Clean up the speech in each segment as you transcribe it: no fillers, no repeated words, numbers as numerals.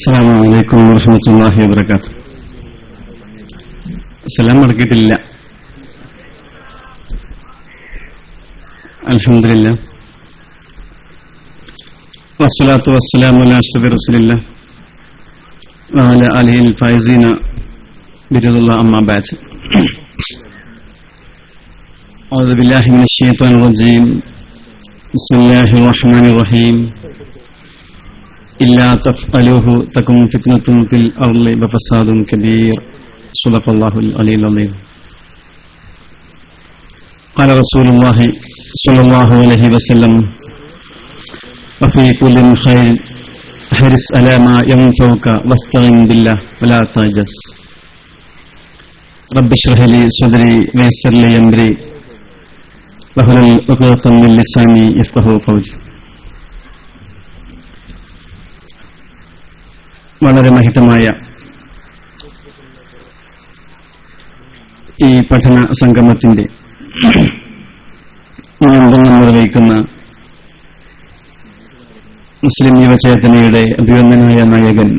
അസ്സലാമു അലൈക്കും വറഹ്മത്തുള്ളാഹി വബറകാതുഹു. സലാം മടക്കിയിട്ടില്ല. അൽഹംദുലില്ലാഹ് വസ്സലാത്തു വസ്സലാമു അലാ അഷ്റഫി റസൂലില്ലാഹ് വഅലാ ആലിഹിൽ ഫായിസീന ബിറിദ്വാനില്ലാഹി അമ്മാ ബഅദ്. അഊദു ബില്ലാഹി മിനശ് ശൈത്വാനിർ റജീം. ബിസ്മില്ലാഹിർ റഹ്മാനിർ റഹീം. إلا تفعلوه تكن فتنة في الأرض وفساد كبير. صدق الله العلي العظيم. قال رسول الله صلى الله عليه وسلم: وفي كل خير احرص على ما ينفعك واستعن بالله ولا تعجز. رب اشرح لي صدري ويسر لي أمري واحلل عقدة من لساني يفقهوا قولي. വളരെ മഹിതമായ ഈ പഠന സംഗമത്തിന്റെ നിയന്ത്രണം നിർവഹിക്കുന്ന മുസ്ലിം യുവചേതനയുടെ അഭിവന്ദനായ നായകൻ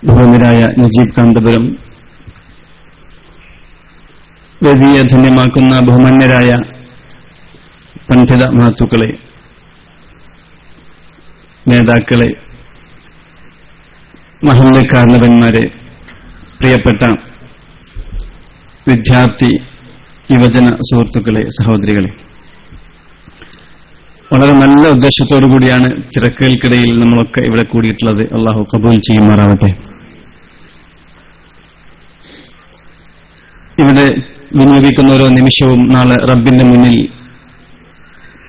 ബഹുമാന്യരായ നജീബ് കാന്തപുരം, വേദിയെ ധന്യമാക്കുന്ന ബഹുമാന്യരായ പണ്ഡിത മഹത്തുക്കളെ, നേതാക്കളെ, മഹല്ല് കാരണവന്മാരെ, പ്രിയപ്പെട്ട വിദ്യാർത്ഥി യുവജന സുഹൃത്തുക്കളെ, സഹോദരികളെ, വളരെ നല്ല ഉദ്ദേശത്തോടു കൂടിയാണ് തിരക്കുകൾക്കിടയിൽ നമ്മളൊക്കെ ഇവിടെ കൂടിയിട്ടുള്ളത്. അള്ളാഹു കബൂൽ ചെയ്യുമാറാവട്ടെ. ഇവിടെ വിനിയോഗിക്കുന്ന ഓരോ നിമിഷവും നാളെ റബ്ബിന്റെ മുന്നിൽ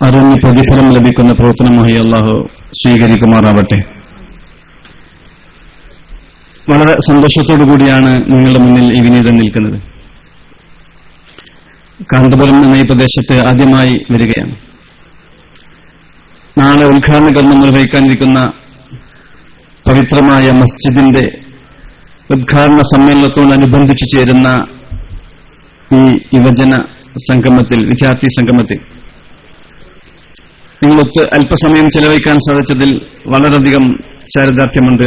അറിഞ്ഞ് പ്രതിഫലം ലഭിക്കുന്ന പ്രവർത്തനമായി അള്ളാഹു സ്വീകരിക്കുമാറാവട്ടെ. വളരെ സന്തോഷത്തോടു കൂടിയാണ് നിങ്ങളുടെ മുന്നിൽ ഈ വിനീതം നിൽക്കുന്നത്. കാന്തപുരം എന്ന ഈ പ്രദേശത്ത് ആദ്യമായി വരികയാണ്. നാളെ ഉദ്ഘാടന കർമ്മം നിർവഹിക്കാനിരിക്കുന്ന പവിത്രമായ മസ്ജിദിന്റെ ഉദ്ഘാടന സമ്മേളനത്തോടനുബന്ധിച്ചു ചേരുന്ന ഈ യുവജന സംഗമത്തിൽ, വിദ്യാർത്ഥി സംഗമത്തിൽ നിങ്ങളൊത്ത് അല്പസമയം ചെലവഴിക്കാൻ സാധിച്ചതിൽ വളരെയധികം ചാരിതാർത്ഥ്യമുണ്ട്.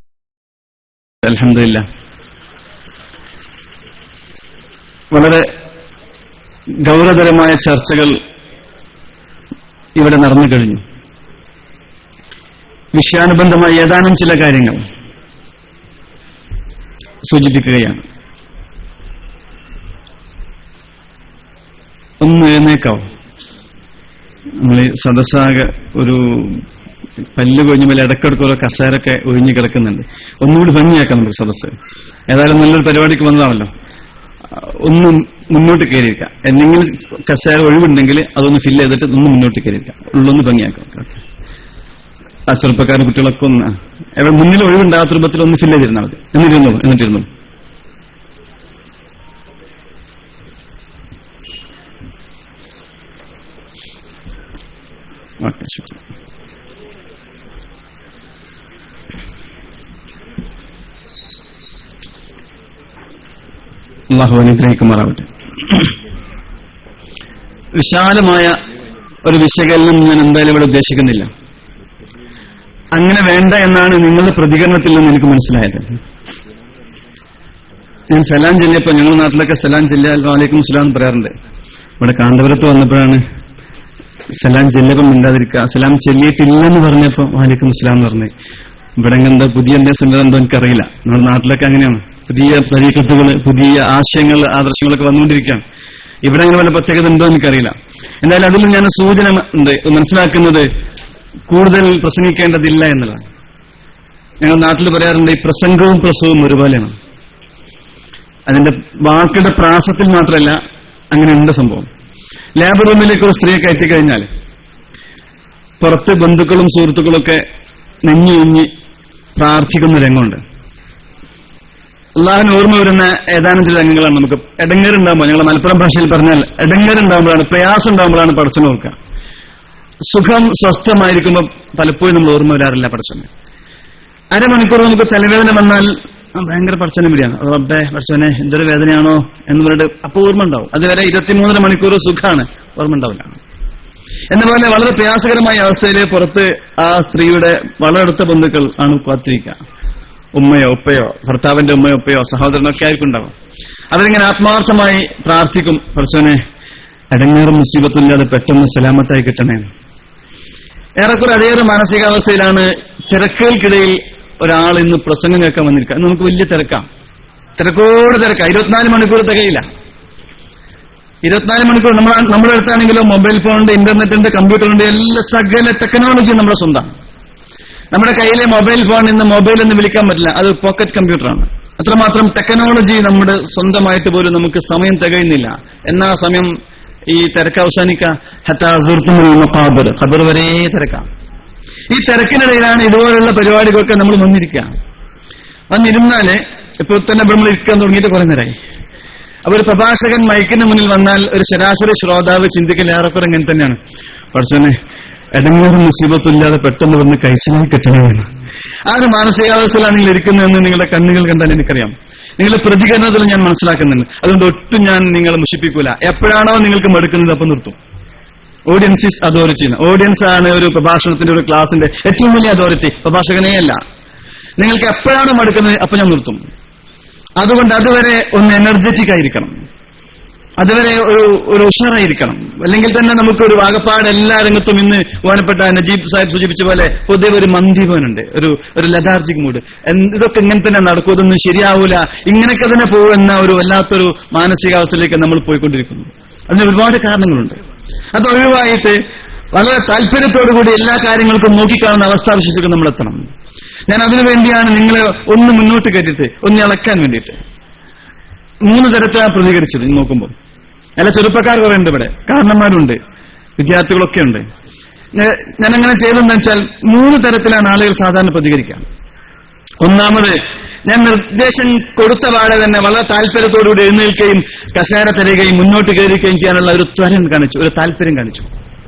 അൽഹംദുലില്ലാഹ്. വളരെ ഗൗരവതരമായ ചർച്ചകൾ ഇവിടെ നടന്നു കഴിഞ്ഞു. വിഷയാനുബന്ധമായ ഏതാനും ചില കാര്യങ്ങൾ സൂചിപ്പിക്കുകയാണ്. ഒന്ന് എഴുന്നേക്കാവോ? നമ്മൾ സദസ്സാകെ ഒരു പല്ല് കൊഞ്ഞുമ്പോൾ ഇടയ്ക്കിടയ്ക്ക് ഓരോ കസേരൊക്കെ ഒഴിഞ്ഞു കിടക്കുന്നുണ്ട്. ഒന്നുകൂടി ഭംഗിയാക്കാം നമുക്ക് സദസ്സ്. ഏതായാലും നല്ലൊരു പരിപാടിക്ക് വന്നതാണല്ലോ. ഒന്നും മുന്നോട്ട് കയറിയിരിക്കാം. എന്തെങ്കിലും കസേര ഒഴിവുണ്ടെങ്കിൽ അതൊന്ന് ഫില്ല് ചെയ്തിട്ട് ഒന്ന് മുന്നോട്ട് കയറിയിരിക്കാം. ഉള്ളൊന്ന് ഭംഗിയാക്കാം. ആ ചെറുപ്പക്കാരൻ കുട്ടികളൊക്കെ ഒന്ന് എവിടെ മുന്നിൽ ഒഴിവുണ്ടാകാത്ത രൂപത്തിൽ ഒന്ന് ഫില്ല് ചെയ്തിരുന്നാൽ മതി. എന്നിട്ടിരുന്നു. ഓക്കെ, ശരി. അല്ലാഹു അനുഗ്രഹിക്കുമാറാവട്ടെ. വിശാലമായ ഒരു വിശകലനം ഞാൻ എന്തായാലും ഇവിടെ ഉദ്ദേശിക്കുന്നില്ല. അങ്ങനെ വേണ്ട എന്നാണ് നിങ്ങളുടെ പ്രതികരണത്തിൽ നിന്ന് എനിക്ക് മനസ്സിലായത്. ഞാൻ സലാം ചൊല്ലിയപ്പോൾ, ഞങ്ങളുടെ നാട്ടിലൊക്കെ സലാം ചൊല്ലിയാൽ വാലൈക്കും സലാം എന്ന് പറയാറുണ്ട്. ഇവിടെ കാന്തപുരത്ത് വന്നപ്പോഴാണ് സലാം ചൊല്ലിയപ്പം മിണ്ടാതിരിക്കുക, സലാം ചൊല്ലിയിട്ടില്ലെന്ന് പറഞ്ഞപ്പോൾ വാലൈക്കും സലാം എന്ന് പറഞ്ഞത്. ഇവിടെ എന്താ പുതിയ എന്റെ സംവിധാനം എനിക്കറിയില്ല. നമ്മുടെ നാട്ടിലൊക്കെ അങ്ങനെയാണ്. പുതിയ തരീഖത്തുകൾ, പുതിയ ആശയങ്ങൾ, ആദർശങ്ങളൊക്കെ വന്നുകൊണ്ടിരിക്കുകയാണ്. ഇവിടെ അങ്ങനെ വല്ല പ്രത്യേകത ഉണ്ടോ എനിക്കറിയില്ല. എന്തായാലും അതിൽ ഞാൻ സൂചന ഉണ്ട് മനസ്സിലാക്കുന്നത് കൂടുതൽ പ്രസംഗിക്കേണ്ടതില്ല എന്നുള്ളതാണ്. ഞങ്ങൾ നാട്ടിൽ പറയാറുണ്ട്, ഈ പ്രസംഗവും പ്രസവവും ഒരുപോലെയാണ്. അതിന്റെ വാക്കുകളുടെ പ്രാസത്തിൽ മാത്രമല്ല, അങ്ങനെ ഉണ്ട് സംഭവം. ലേബർ റൂമിലേക്ക് ഒരു സ്ത്രീയെ കയറ്റിക്കഴിഞ്ഞാൽ പുറത്ത് ബന്ധുക്കളും സുഹൃത്തുക്കളൊക്കെ നെഞ്ഞുഞ്ഞി പ്രാർത്ഥിക്കുന്ന രംഗമുണ്ട്. അള്ളാഹുവിന് ഓർമ്മ വരുന്ന ഏതാനും ചില രംഗങ്ങളാണ്. നമുക്ക് ഇടങ്ങേറുണ്ടാകുമ്പോൾ, ഞങ്ങളുടെ മലപ്പുറം ഭാഷയിൽ പറഞ്ഞാൽ ഇടങ്ങേറുണ്ടാകുമ്പോഴാണ്, പ്രയാസം ഉണ്ടാകുമ്പോഴാണ് പടച്ചനെ ഓർക്കുക. സുഖം സ്വസ്ഥമായിരിക്കുമ്പോൾ പലപ്പോഴും നമ്മൾ ഓർമ്മ വരാറില്ല പടച്ചനെ. അരമണിക്കൂർ നമുക്ക് തലവേദന വന്നാൽ ഭയങ്കര പടച്ചനെ വിളിയാണ്, റബ്ബേ പടച്ചനെ എന്തൊരു വേദനയാണോ എന്ന് പറഞ്ഞിട്ട് അപ്പോൾ ഓർമ്മ ഉണ്ടാവും. അതുവരെ 23 മണിക്കൂർ സുഖമാണ്, ഓർമ്മ ഉണ്ടാവില്ല. എന്നപോലെ വളരെ പ്രയാസകരമായ അവസ്ഥയിൽ പുറത്ത് ആ സ്ത്രീയുടെ വളരെ അടുത്ത ബന്ധുക്കൾ ആണ് കാത്തിരിക്കുക. ഉമ്മയോ ഉപ്പയോ ഭർത്താവിന്റെ ഉമ്മയോ ഉപ്പയോ സഹോദരനോ ഒക്കെ ആയിരിക്കും ഉണ്ടാവും. അവരിങ്ങനെ ആത്മാർത്ഥമായി പ്രാർത്ഥിക്കും, പടച്ചോനെ ഇടങ്ങേറും മുസീബത്തില്ലാതെ പെട്ടെന്ന് സലാമത്തായി കിട്ടണേ. ഏറെക്കുറെ അതേയൊരു മാനസികാവസ്ഥയിലാണ് തിരക്കുകൾക്കിടയിൽ ഒരാൾ ഇന്ന് പ്രസംഗം കേൾക്കാൻ വന്നിരിക്കുക. നമുക്ക് വലിയ തിരക്കാം, തിരക്കോട് തിരക്കാം. 24 മണിക്കൂർ തികയില്ല. 24 മണിക്കൂർ നമ്മുടെ അടുത്താണെങ്കിലോ മൊബൈൽ ഫോണുണ്ട്, ഇന്റർനെറ്റുണ്ട്, കമ്പ്യൂട്ടറുണ്ട്, എല്ലാ സകല ടെക്നോളജിയും നമ്മുടെ സ്വന്തമാണ്. നമ്മുടെ കയ്യിലെ മൊബൈൽ ഫോൺ ഇന്ന് മൊബൈൽ എന്ന് വിളിക്കാൻ പറ്റില്ല, അത് പോക്കറ്റ് കമ്പ്യൂട്ടറാണ്. അത്രമാത്രം ടെക്നോളജി നമ്മുടെ സ്വന്തമായിട്ട് പോലും നമുക്ക് സമയം തികയുന്നില്ല. എന്നാ സമയം ഈ തിരക്ക് അവസാനിക്കുക? ഖബർ വരെ തിരക്കാം. ഈ തിരക്കിനിടയിലാണ് ഇതുപോലുള്ള പരിപാടികളൊക്കെ നമ്മൾ വന്നിരുന്നാല് ഇപ്പൊ തന്നെ നമ്മൾ ഇരിക്കാൻ തുടങ്ങിയിട്ട് കുറെ നേരമായി. അപ്പൊ ഒരു പ്രഭാഷകൻ മൈക്കിന് മുന്നിൽ വന്നാൽ ഒരു ശരാശരി ശ്രോതാവ് ചിന്തിക്കൽ ഏറെക്കുറെ ഇങ്ങനെ തന്നെയാണ്, പടച്ചോനെ ഇടങ്ങേറും മുസീബത്തില്ലാതെ പെട്ടെന്ന് വന്ന് കഴിച്ചിലായി കിട്ടണമെന്ന്. ആ ഒരു മാനസികാവസ്ഥയിലാണ് നിങ്ങൾ ഇരിക്കുന്നതെന്ന് നിങ്ങളുടെ കണ്ണുകൾ കണ്ടാൽ എനിക്കറിയാം. നിങ്ങളുടെ പ്രതികരണത്തിൽ ഞാൻ മനസ്സിലാക്കുന്നുണ്ട്. അതുകൊണ്ട് ഒട്ടും ഞാൻ നിങ്ങളെ മുഷിപ്പിക്കൂല. എപ്പോഴാണോ നിങ്ങൾക്ക് മടുക്കുന്നത് അപ്പം നിർത്തും. Audience is authority. ഓഡിയൻസ് ആണ് ഒരു പ്രഭാഷണത്തിന്റെ ഒരു ക്ലാസിന്റെ ഏറ്റവും വലിയ അതോറിറ്റി, പ്രഭാഷകനേ അല്ല. നിങ്ങൾക്ക് എപ്പോഴാണ് മടുക്കുന്നത് അപ്പം ഞാൻ നിർത്തും. അതുകൊണ്ട് അതുവരെ ഒന്ന് എനർജറ്റിക് ആയിരിക്കണം, അതുവരെ ഒരു ഉഷാറായിരിക്കണം. അല്ലെങ്കിൽ തന്നെ നമുക്കൊരു വാഗപ്പാട് എല്ലാ രംഗത്തും ഇന്ന് ബഹുമാനപ്പെട്ട നജീബ് സാഹിബ് സൂചിപ്പിച്ച പോലെ പൊതുവെ ഒരു മന്ദീപനുണ്ട്, ഒരു ലഥാർജിക് മൂഡ്. ഇതൊക്കെ ഇങ്ങനെ തന്നെ നടക്കും, ഇതൊന്നും ശരിയാവൂല, ഇങ്ങനെയൊക്കെ തന്നെ പോകുന്ന ഒരു വല്ലാത്തൊരു മാനസികാവസ്ഥയിലേക്ക് നമ്മൾ പോയിക്കൊണ്ടിരിക്കുന്നു. അതിന് ഒരുപാട് കാരണങ്ങളുണ്ട്. അത് ഒഴിവായിട്ട് വളരെ താല്പര്യത്തോടുകൂടി എല്ലാ കാര്യങ്ങൾക്കും നോക്കിക്കാണുന്ന അവസ്ഥാവിശേഷത്തിൽ നമ്മൾ എത്തണം. ഞാൻ അതിനുവേണ്ടിയാണ് നിങ്ങളെ ഒന്ന് മുന്നോട്ട് കയറ്റിയിട്ട് ഒന്ന് ഇളക്കാൻ വേണ്ടിയിട്ട് 3 തരത്തിലാണ് പ്രതികരിച്ചത്. നോക്കുമ്പോൾ അല്ല ചെറുപ്പക്കാർ കുറെ ഉണ്ട്, ഇവിടെ കാരണന്മാരുണ്ട്, വിദ്യാർത്ഥികളൊക്കെ ഉണ്ട്. ഞാനങ്ങനെ ചെയ്തതെന്ന് വെച്ചാൽ 3 തരത്തിലാണ് ആളുകൾ സാധാരണ പ്രതികരിക്കുക. ഒന്നാമത്, ഞാൻ നിർദ്ദേശം കൊടുത്ത പാടെ തന്നെ വളരെ താല്പര്യത്തോടുകൂടി എഴുന്നേൽക്കുകയും കസേര തരികയും മുന്നോട്ട് കയറുകയും ചെയ്യാനുള്ള ഒരു ത്വരം കാണിച്ചു, ഒരു താല്പര്യം കാണിച്ചു.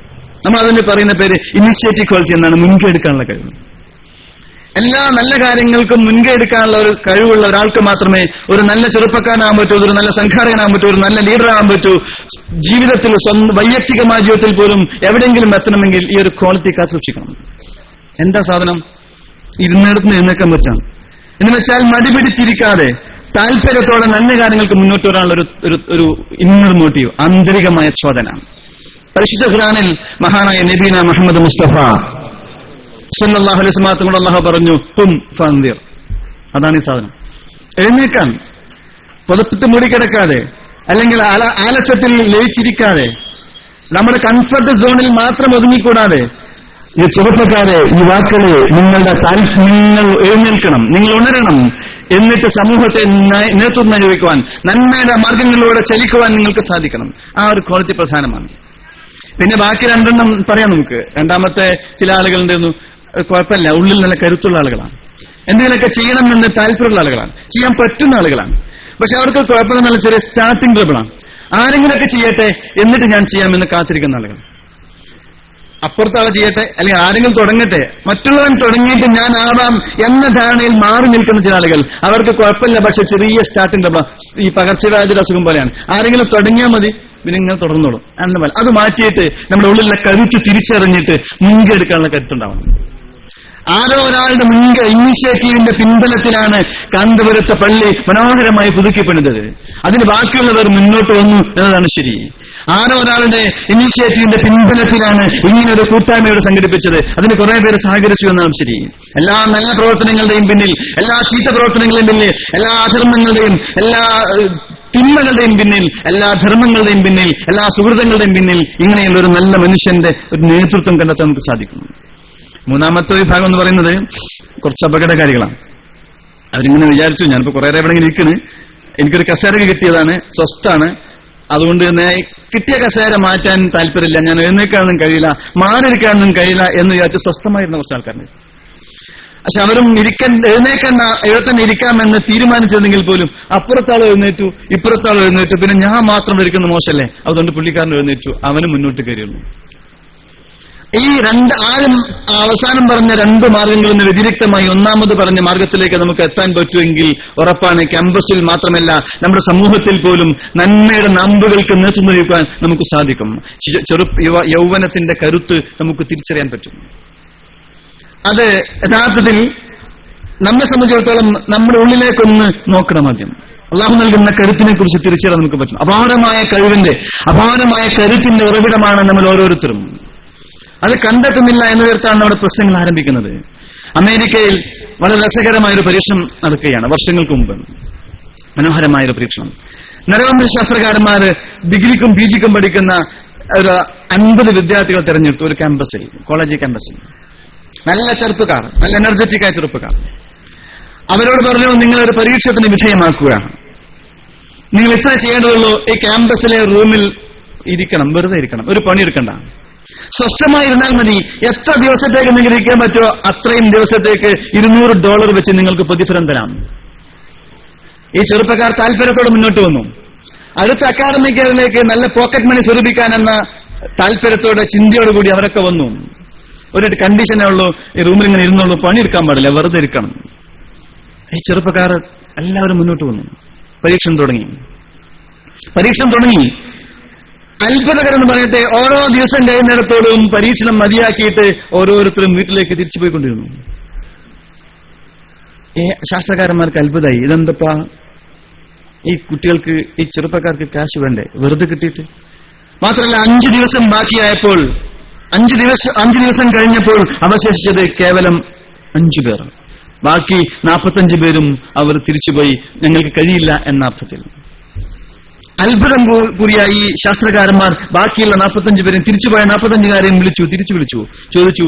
നമ്മൾ അതിന് പറയുന്ന പേര് ഇനിഷ്യേറ്റീവ് ക്വാളിറ്റി എന്നാണ്, മുൻകൈ എടുക്കാനുള്ള കഴിവ്. എല്ലാ നല്ല കാര്യങ്ങൾക്കും മുൻകൈ എടുക്കാനുള്ള ഒരു കഴിവുള്ള ഒരാൾക്ക് മാത്രമേ ഒരു നല്ല ചെറുപ്പക്കാരനാകാൻ പറ്റൂ, ഒരു നല്ല സംഘാടകനാകാൻ പറ്റൂ, ഒരു നല്ല ലീഡറാകാൻ പറ്റൂ. ജീവിതത്തിൽ വൈയക്തികമായ ജീവിതത്തിൽ പോലും എവിടെയെങ്കിലും എത്തണമെങ്കിൽ ഈ ഒരു ക്വാളിറ്റി കാത്തു സൂക്ഷിക്കണം. എന്താ സാധനം? ഇരുന്നിടത്ത് എഴുന്നേക്കാൻ പറ്റാം എന്ന് വെച്ചാൽ മടി പിടിച്ചിരിക്കാതെ താല്പര്യത്തോടെ നല്ല കാര്യങ്ങൾക്ക് മുന്നോട്ട് വരാനുള്ള ഒരു ഇന്നർ മോട്ടീവ്, ആന്തരികമായ ചോദന. പരിശുദ്ധ ഖുർആനിൽ മഹാനായ നബീന മുഹമ്മദ് മുസ്തഫ സല്ലല്ലാഹു അലൈഹി വസല്ലം കൊണ്ട് അല്ലാഹു പറഞ്ഞു, ഖും ഫൻദിർ. അതാണ് ഈ സാധനം. എഴുന്നേക്കാൻ, പുതപ്പിട്ട് മൂടിക്കിടക്കാതെ, അല്ലെങ്കിൽ ആലസ്യത്തിൽ ലയിച്ചിരിക്കാതെ, നമ്മുടെ കംഫർട്ട് സോണിൽ മാത്രം ഒതുങ്ങിക്കൂടാതെ, ഈ ചെറുപ്പക്കാരെ, യുവാക്കളെ, നിങ്ങൾ എഴുന്നേൽക്കണം, നിങ്ങൾ ഉണരണം. എന്നിട്ട് സമൂഹത്തെ നേതൃത്വം നിർവഹിക്കുവാൻ, നന്മയുടെ മാർഗങ്ങളിലൂടെ ചലിക്കുവാൻ നിങ്ങൾക്ക് സാധിക്കണം. ആ ഒരു ക്വാളിറ്റി പ്രധാനമാണ്. പിന്നെ ബാക്കി 2 പറയാം നമുക്ക്. രണ്ടാമത്തെ, ചില ആളുകളുണ്ടായിരുന്നു, കുഴപ്പമില്ല, ഉള്ളിൽ നല്ല കരുത്തുള്ള ആളുകളാണ്, എന്തെങ്കിലുമൊക്കെ ചെയ്യണമെന്ന് താല്പര്യമുള്ള ആളുകളാണ്, ചെയ്യാൻ പറ്റുന്ന ആളുകളാണ്. പക്ഷെ അവർക്ക് കുഴപ്പമെന്നുള്ള ചെറിയ സ്റ്റാർട്ടിംഗ് ട്രബിളാണ്. ആരെങ്കിലുമൊക്കെ ചെയ്യട്ടെ എന്നിട്ട് ഞാൻ ചെയ്യാമെന്ന് കാത്തിരിക്കുന്ന ആളുകൾ. അപ്പുറത്താളെ ചെയ്യട്ടെ, അല്ലെങ്കിൽ ആരെങ്കിലും തുടങ്ങട്ടെ, മറ്റുള്ളവൻ തുടങ്ങിയിട്ട് ഞാൻ ആവാം എന്ന ധാരണയിൽ മാറി നിൽക്കുന്ന ചില ആളുകൾ. അവർക്ക് കുഴപ്പമില്ല, പക്ഷെ ചെറിയ സ്റ്റാർട്ടിംഗ് ട്രബിൾ, ഈ പകർച്ചവ്യാധിയുടെ അസുഖം പോലെയാണ്. ആരെങ്കിലും തുടങ്ങിയാൽ മതി, പിന്നെ നിങ്ങൾ തുടർന്നോളൂ എന്ന പോലെ. അത് മാറ്റിയിട്ട് നമ്മുടെ ഉള്ളിലെ കരുത്ത് തിരിച്ചറിഞ്ഞിട്ട് മുൻകൈ എടുക്കാനുള്ള കരുത്തുണ്ടാവണം. ആരോ ഒരാളുടെ ഇനിഷ്യേറ്റീവിന്റെ പിൻബലത്തിലാണ് കാന്തപുരത്തെ പള്ളി മനോഹരമായി പുതുക്കിപ്പണിതത്. അതിന് ബാക്കിയുള്ളവർ മുന്നോട്ട് വന്നു എന്നതാണ് ശരി. ആരോ ഒരാളുടെ ഇനിഷ്യേറ്റീവിന്റെ പിൻബലത്തിലാണ് ഇങ്ങനൊരു കൂട്ടായ്മയോട് സംഘടിപ്പിച്ചത്. അതിന് കുറെ പേര് സഹകരിച്ചു എന്നാണ് ശരി. എല്ലാ നല്ല പ്രവർത്തനങ്ങളുടെയും പിന്നിൽ, എല്ലാ ചീത്ത പ്രവർത്തനങ്ങളുടെയും പിന്നിൽ, എല്ലാ അധർമ്മങ്ങളുടെയും, എല്ലാ തിന്മകളുടെയും പിന്നിൽ, എല്ലാ ധർമ്മങ്ങളുടെയും പിന്നിൽ, എല്ലാ സുഹൃത്തുക്കളുടെയും പിന്നിൽ ഇങ്ങനെയുള്ള ഒരു നല്ല മനുഷ്യന്റെ ഒരു നേതൃത്വം കണ്ടെത്താൻ നമുക്ക് സാധിക്കുന്നു. 3ാമത്തെ വിഭാഗം എന്ന് പറയുന്നത് കുറച്ച് അപകടകാരികളാണ്. അവരിങ്ങനെ വിചാരിച്ചു, ഞാനിപ്പോ കുറെ എവിടെ ഇങ്ങനെ ഇരിക്കുന്നു, എനിക്കൊരു കസേര കിട്ടിയതാണ്, സ്വസ്ഥാണ്, അതുകൊണ്ട് തന്നെ കിട്ടിയ കസേര മാറ്റാൻ താല്പര്യമില്ല, ഞാൻ എഴുന്നേക്കാനൊന്നും കഴിയില്ല, മാറിയിരിക്കാനൊന്നും കഴിയില്ല എന്ന് വിചാരിച്ച് സ്വസ്ഥമായിരുന്ന കുറച്ച് ആൾക്കാരുണ്ട്. പക്ഷെ അവരും എഴുന്നേക്കണ്ട, ഇവിടെ തന്നെ ഇരിക്കാമെന്ന് തീരുമാനിച്ചതെങ്കിൽ പോലും അപ്പുറത്താളോ എഴുന്നേറ്റു, ഇപ്പുറത്താളോ എഴുന്നേറ്റു, പിന്നെ ഞാൻ മാത്രം ഇരിക്കുന്ന മോശമല്ലേ, അതുകൊണ്ട് പുള്ളിക്കാരൻ എഴുന്നേറ്റു, അവനും മുന്നോട്ട് കയറിയുള്ളൂ. ഈ ആദ്യം അവസാനം പറഞ്ഞ രണ്ട് മാർഗങ്ങളിൽ നിന്ന് വ്യതിരിക്തമായി ഒന്നാമത് പറഞ്ഞ മാർഗത്തിലേക്ക് നമുക്ക് എത്താൻ പറ്റുമെങ്കിൽ ഉറപ്പാണ് ക്യാമ്പസിൽ മാത്രമല്ല നമ്മുടെ സമൂഹത്തിൽ പോലും നന്മയുടെ നമ്പുകൾക്ക് നേതൃത്വം നൽകാൻ നമുക്ക് സാധിക്കും. യൗവനത്തിന്റെ കരുത്ത് നമുക്ക് തിരിച്ചറിയാൻ പറ്റും. അത് യഥാർത്ഥത്തിൽ നമ്മെ സംബന്ധിച്ചിടത്തോളം നമ്മുടെ ഉള്ളിലേക്കൊന്ന് നോക്കണം. ആദ്യം അള്ളാഹു നൽകുന്ന കരുത്തിനെ കുറിച്ച് തിരിച്ചറിയാൻ നമുക്ക് പറ്റും. അപാരമായ കരുത്തിന്റെ ഉറവിടമാണ് നമ്മൾ ഓരോരുത്തരും. അത് കണ്ടെത്തുന്നില്ല എന്നതിർത്താണ് നമ്മുടെ പ്രശ്നങ്ങൾ ആരംഭിക്കുന്നത്. അമേരിക്കയിൽ വളരെ രസകരമായൊരു പരീക്ഷണം നടക്കുകയാണ് വർഷങ്ങൾക്ക് മുമ്പ്. മനോഹരമായൊരു പരീക്ഷണം. നരവംശ ശാസ്ത്രകാരന്മാര് ഡിഗ്രിക്കും പിജിക്കും പഠിക്കുന്ന ഒരു 50 വിദ്യാർത്ഥികൾ തെരഞ്ഞെടുത്തു ഒരു ക്യാമ്പസിൽ, കോളേജ് ക്യാമ്പസിൽ. നല്ല ചെറുപ്പക്കാർ, നല്ല എനർജറ്റിക് ആയ ചെറുപ്പക്കാർ. അവരോട് പറഞ്ഞു, നിങ്ങളൊരു പരീക്ഷത്തിന് വിധേയമാക്കുക. നിങ്ങൾ ഇത്ര ചെയ്യേണ്ടതുള്ളൂ, ഈ ക്യാമ്പസിലെ റൂമിൽ ഇരിക്കണം, വെറുതെ ഇരിക്കണം, ഒരു പണിയെടുക്കണ്ട, സ്വസ്ഥമായിരുന്നാൽ മതി. എത്ര ദിവസത്തേക്ക് നിങ്ങൾക്ക് ഇരിക്കാൻ പറ്റുമോ അത്രയും ദിവസത്തേക്ക് $200 വെച്ച് നിങ്ങൾക്ക് പ്രതിഫലം തരാം. ഈ ചെറുപ്പക്കാർ താല്പര്യത്തോടെ മുന്നോട്ട് വന്നു. അടുത്ത അക്കാദമിക് ഇയറിലേക്ക് നല്ല പോക്കറ്റ് മണി സ്വരൂപിക്കാനെന്ന താല്പര്യത്തോടെ ചിന്തയോടുകൂടി അവരൊക്കെ വന്നു. ഒരു കണ്ടീഷനേ ഉള്ളൂ, ഈ റൂമിൽ ഇങ്ങനെ ഇരുന്നുള്ളൂ, പണിയെടുക്കാൻ പാടില്ല, വെറുതെ ഇരിക്കണം. ഈ ചെറുപ്പക്കാർ എല്ലാവരും മുന്നോട്ട് വന്നു. പരീക്ഷണം തുടങ്ങി. അത്ഭുതകരം എന്ന് പറയട്ടെ, ഓരോ ദിവസം കഴിയുന്നിടത്തോടും പരീക്ഷണം മതിയാക്കിയിട്ട് ഓരോരുത്തരും വീട്ടിലേക്ക് തിരിച്ചുപോയിക്കൊണ്ടിരുന്നു. ശാസ്ത്രകാരന്മാർക്ക് അത്ഭുതമായി. ഇതെന്തപ്പാ, ഈ കുട്ടികൾക്ക്, ഈ ചെറുപ്പക്കാർക്ക് കാശ് വേണ്ടേ, വെറുതെ കിട്ടിയിട്ട്? മാത്രമല്ല 5 ദിവസം ബാക്കിയായപ്പോൾ, 5 ദിവസം കഴിഞ്ഞപ്പോൾ അവശേഷിച്ചത് കേവലം 5 പേർ. ബാക്കി 45 പേരും അവർ തിരിച്ചുപോയി, ഞങ്ങൾക്ക് കഴിയില്ല എന്ന അർത്ഥത്തിൽ. അത്ഭുതം കൂടിയ ഈ ശാസ്ത്രകാരന്മാർ ബാക്കിയുള്ള 45 പേരെയും തിരിച്ചുപോയ 45കാരെയും തിരിച്ചു വിളിച്ചു, ചോദിച്ചു,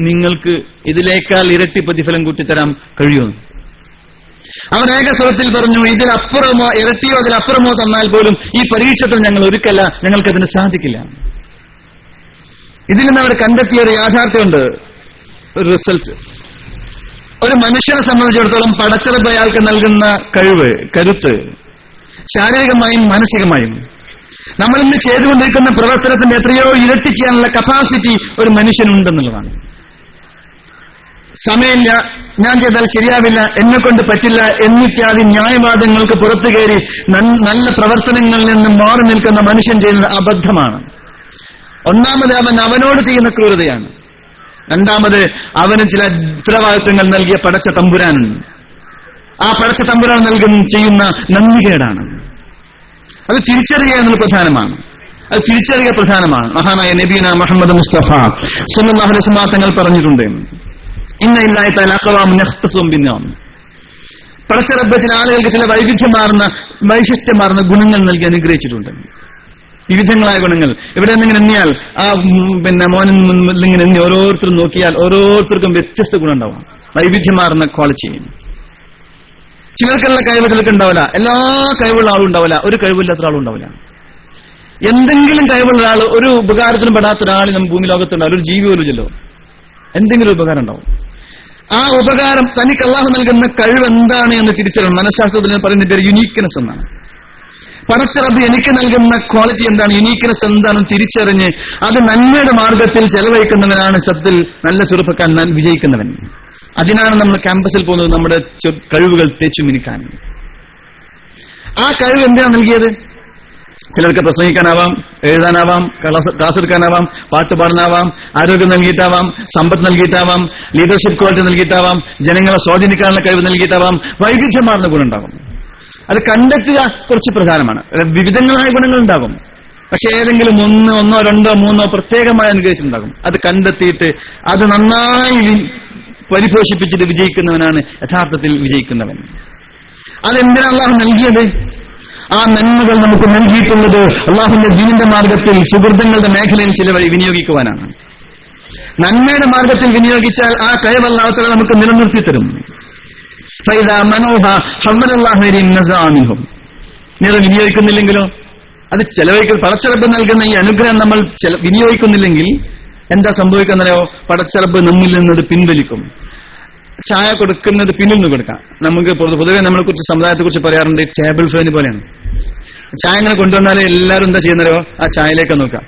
നിങ്ങൾക്ക് ഇതിലേക്കാൾ ഇരട്ടി പ്രതിഫലം കൂട്ടിത്തരാൻ കഴിയുമെന്ന്. അവർ ഏകസ്വരത്തിൽ പറഞ്ഞു, ഇതിലപ്പുറമോ ഇരട്ടിയോ അതിലപ്പുറമോ തന്നാൽ പോലും ഈ പരീക്ഷത്തിൽ ഞങ്ങൾ ഒരുക്കല്ല, ഞങ്ങൾക്കതിന് സാധിക്കില്ല. ഇതിൽ നിന്ന് അവർ കണ്ടെത്തിയ ഒരു യാഥാർത്ഥ്യമുണ്ട്, ഒരു റിസൾട്ട്. ഒരു മനുഷ്യനെ സംബന്ധിച്ചിടത്തോളം പടച്ചറബ് അയാൾക്ക് നൽകുന്ന കഴിവ്, കരുത്ത്, ശാരീരികമായും മാനസികമായും നമ്മൾ ഇന്ന് ചെയ്തുകൊണ്ടിരിക്കുന്ന പ്രവർത്തനത്തിന്റെ എത്രയോ ഇരട്ടി ചെയ്യാനുള്ള കപ്പാസിറ്റി ഒരു മനുഷ്യനുണ്ടെന്നുള്ളതാണ്. സമയമില്ല, ഞാൻ ചെയ്താൽ ശരിയാവില്ല, എന്നെക്കൊണ്ട് പറ്റില്ല എന്നിത്യാദി ന്യായവാദങ്ങൾക്ക് പുറത്തു കയറി നല്ല പ്രവർത്തനങ്ങളിൽ നിന്ന് മാറി നിൽക്കുന്ന മനുഷ്യൻ ചെയ്യുന്നത് അബദ്ധമാണ്. ഒന്നാമത് അവനോട് ചെയ്യുന്ന ക്രൂരതയാണ്. രണ്ടാമത് അവന് ചില ഉത്തരവാദിത്വങ്ങൾ നൽകിയ പടച്ച തമ്പുരാൻ, ആ പടച്ച തമ്പുരാൻ ചെയ്യുന്ന നന്ദികേടാണ്. അത് തിരിച്ചറിയുക എന്നത് പ്രധാനമാണ്. മഹാനായ നബീന മുഹമ്മദ് മുസ്തഫ സല്ലല്ലാഹു അലൈഹി വസല്ലം തങ്ങൾ പറഞ്ഞിട്ടുണ്ട്, ഇന്ന ഇല്ലാഹി തആല അഖവാമുൻ യഖ്തസും ബിന്നാം. പടച്ച റബ്ബ് ചില ആളുകൾക്ക് ചില വൈശിഷ്ട്യമാർന്ന ഗുണങ്ങൾ നൽകി അനുഗ്രഹിച്ചിട്ടുണ്ട്. വിവിധങ്ങളായ ഗുണങ്ങൾ. ഇവിടെ നിന്നിങ്ങനെ എണ്ണിയാൽ ആ മോനിങ്ങനെ എണ്ണി ഓരോരുത്തരും നോക്കിയാൽ ഓരോരുത്തർക്കും വ്യത്യസ്ത ഗുണം ഉണ്ടാവും, വൈവിധ്യമാർന്ന ക്വാളിറ്റി. ചിലർക്കുള്ള കഴിവ് ചിലർക്ക് ഉണ്ടാവില്ല, എല്ലാ കഴിവുള്ള ആളും ഉണ്ടാവില്ല, ഒരു കഴിവില്ലാത്ത ആളും ഉണ്ടാവില്ല. എന്തെങ്കിലും കഴിവുള്ള ഒരാൾ, ഒരു ഉപകാരത്തിനും പെടാത്ത ഒരാൾ നമ്മൾ ഭൂമി ലോകത്തുണ്ടാവില്ല, ഒരു ജീവി പോലും ഇല്ലല്ലോ, എന്തെങ്കിലും ഒരു ഉപകാരം ഉണ്ടാവും. ആ ഉപകാരം തനിക്ക് അല്ലാഹു നൽകുന്ന കഴിവ് എന്താണ് എന്ന് തിരിച്ചറിയണം. മനഃശാസ്ത്രത്തിൽ പറയുന്ന പേര് യുനീക്ക്നെസ് എന്നാണ്. പടച്ച റബ്ബ് എനിക്ക് നൽകുന്ന ക്വാളിറ്റി എന്താണ്, യുനീക്ക്നെസ് എന്താണെന്ന് തിരിച്ചറിഞ്ഞ് അത് നന്മയുടെ മാർഗത്തിൽ ചെലവഴിക്കുന്നവനാണ് സത്യത്തിൽ നല്ല ചെറുപ്പക്കാരൻ വിജയിക്കുന്നവൻ. അതിനാണ് നമ്മൾ ക്യാമ്പസിൽ പോകുന്നത്, നമ്മുടെ കഴിവുകൾ തേച്ചുമിനിക്കാൻ. ആ കഴിവ് എന്തിനാണ് നൽകിയത്? ചിലർക്ക് പ്രസംഗിക്കാനാവാം, എഴുതാനാവാം, ക്ലാസ് എടുക്കാനാവാം, പാട്ട് പാടാനാവാം, ആരോഗ്യം നൽകിയിട്ടാവാം, സമ്പത്ത് നൽകിയിട്ടാവാം, ലീഡർഷിപ്പ് ക്വാളിറ്റി നൽകിയിട്ടാവാം, ജനങ്ങളെ സ്വാധീനിക്കാനുള്ള കഴിവ് നൽകിയിട്ടാവാം, വൈവിധ്യമാർന്ന ഗുണമുണ്ടാകും. അത് കണ്ടെത്തുക കുറച്ച് പ്രധാനമാണ്. വിവിധങ്ങളായ ഗുണങ്ങളുണ്ടാകും, പക്ഷെ ഏതെങ്കിലും ഒന്നോ രണ്ടോ മൂന്നോ പ്രത്യേകമായി അനുഗ്രഹിച്ചിട്ടുണ്ടാകും. അത് കണ്ടെത്തിയിട്ട് അത് നന്നായി പരിപോഷിപ്പിച്ചിട്ട് വിജയിക്കുന്നവനാണ് യഥാർത്ഥത്തിൽ വിജയിക്കുന്നവൻ. അതെന്തിനാണ് അള്ളാഹു നൽകിയത്? ആ നന്മകൾ നമുക്ക് നൽകിയിട്ടുള്ളത് അള്ളാഹുവിന്റെ ദീനിന്റെ മാർഗത്തിൽ സുഹൃത്തുക്കളുടെ മേഖലയിൽ ചില വഴി വിനിയോഗിക്കുവാനാണ്. നന്മയുടെ മാർഗത്തിൽ വിനിയോഗിച്ചാൽ ആ കഴിവ് അല്ലാഹു തആല നമുക്ക് നിലനിർത്തി തരും. വിനിയോഗിക്കുന്നില്ലെങ്കിലോ, അത് ചെലവഴിക്കുന്ന പടച്ചറബ് നൽകുന്ന ഈ അനുഗ്രഹം നമ്മൾ വിനിയോഗിക്കുന്നില്ലെങ്കിൽ എന്താ സംഭവിക്കുന്നതോ, പടച്ചറബ് നമ്മിൽ നിന്നത് പിൻവലിക്കും. ചായ കൊടുക്കുന്നത് പിന്നിൽ നിന്ന് കൊടുക്കാം. നമുക്ക് പൊതുവെ നമ്മളെ കുറിച്ച് സമുദായത്തെ കുറിച്ച് പറയാറുണ്ട്, ടേബിൾ ഫാന് പോലെയാണ്. ചായ ഇങ്ങനെ കൊണ്ടുവന്നാലേ എല്ലാവരും എന്താ ചെയ്യുന്നതോ ആ ചായയിലേക്ക് നോക്കാം.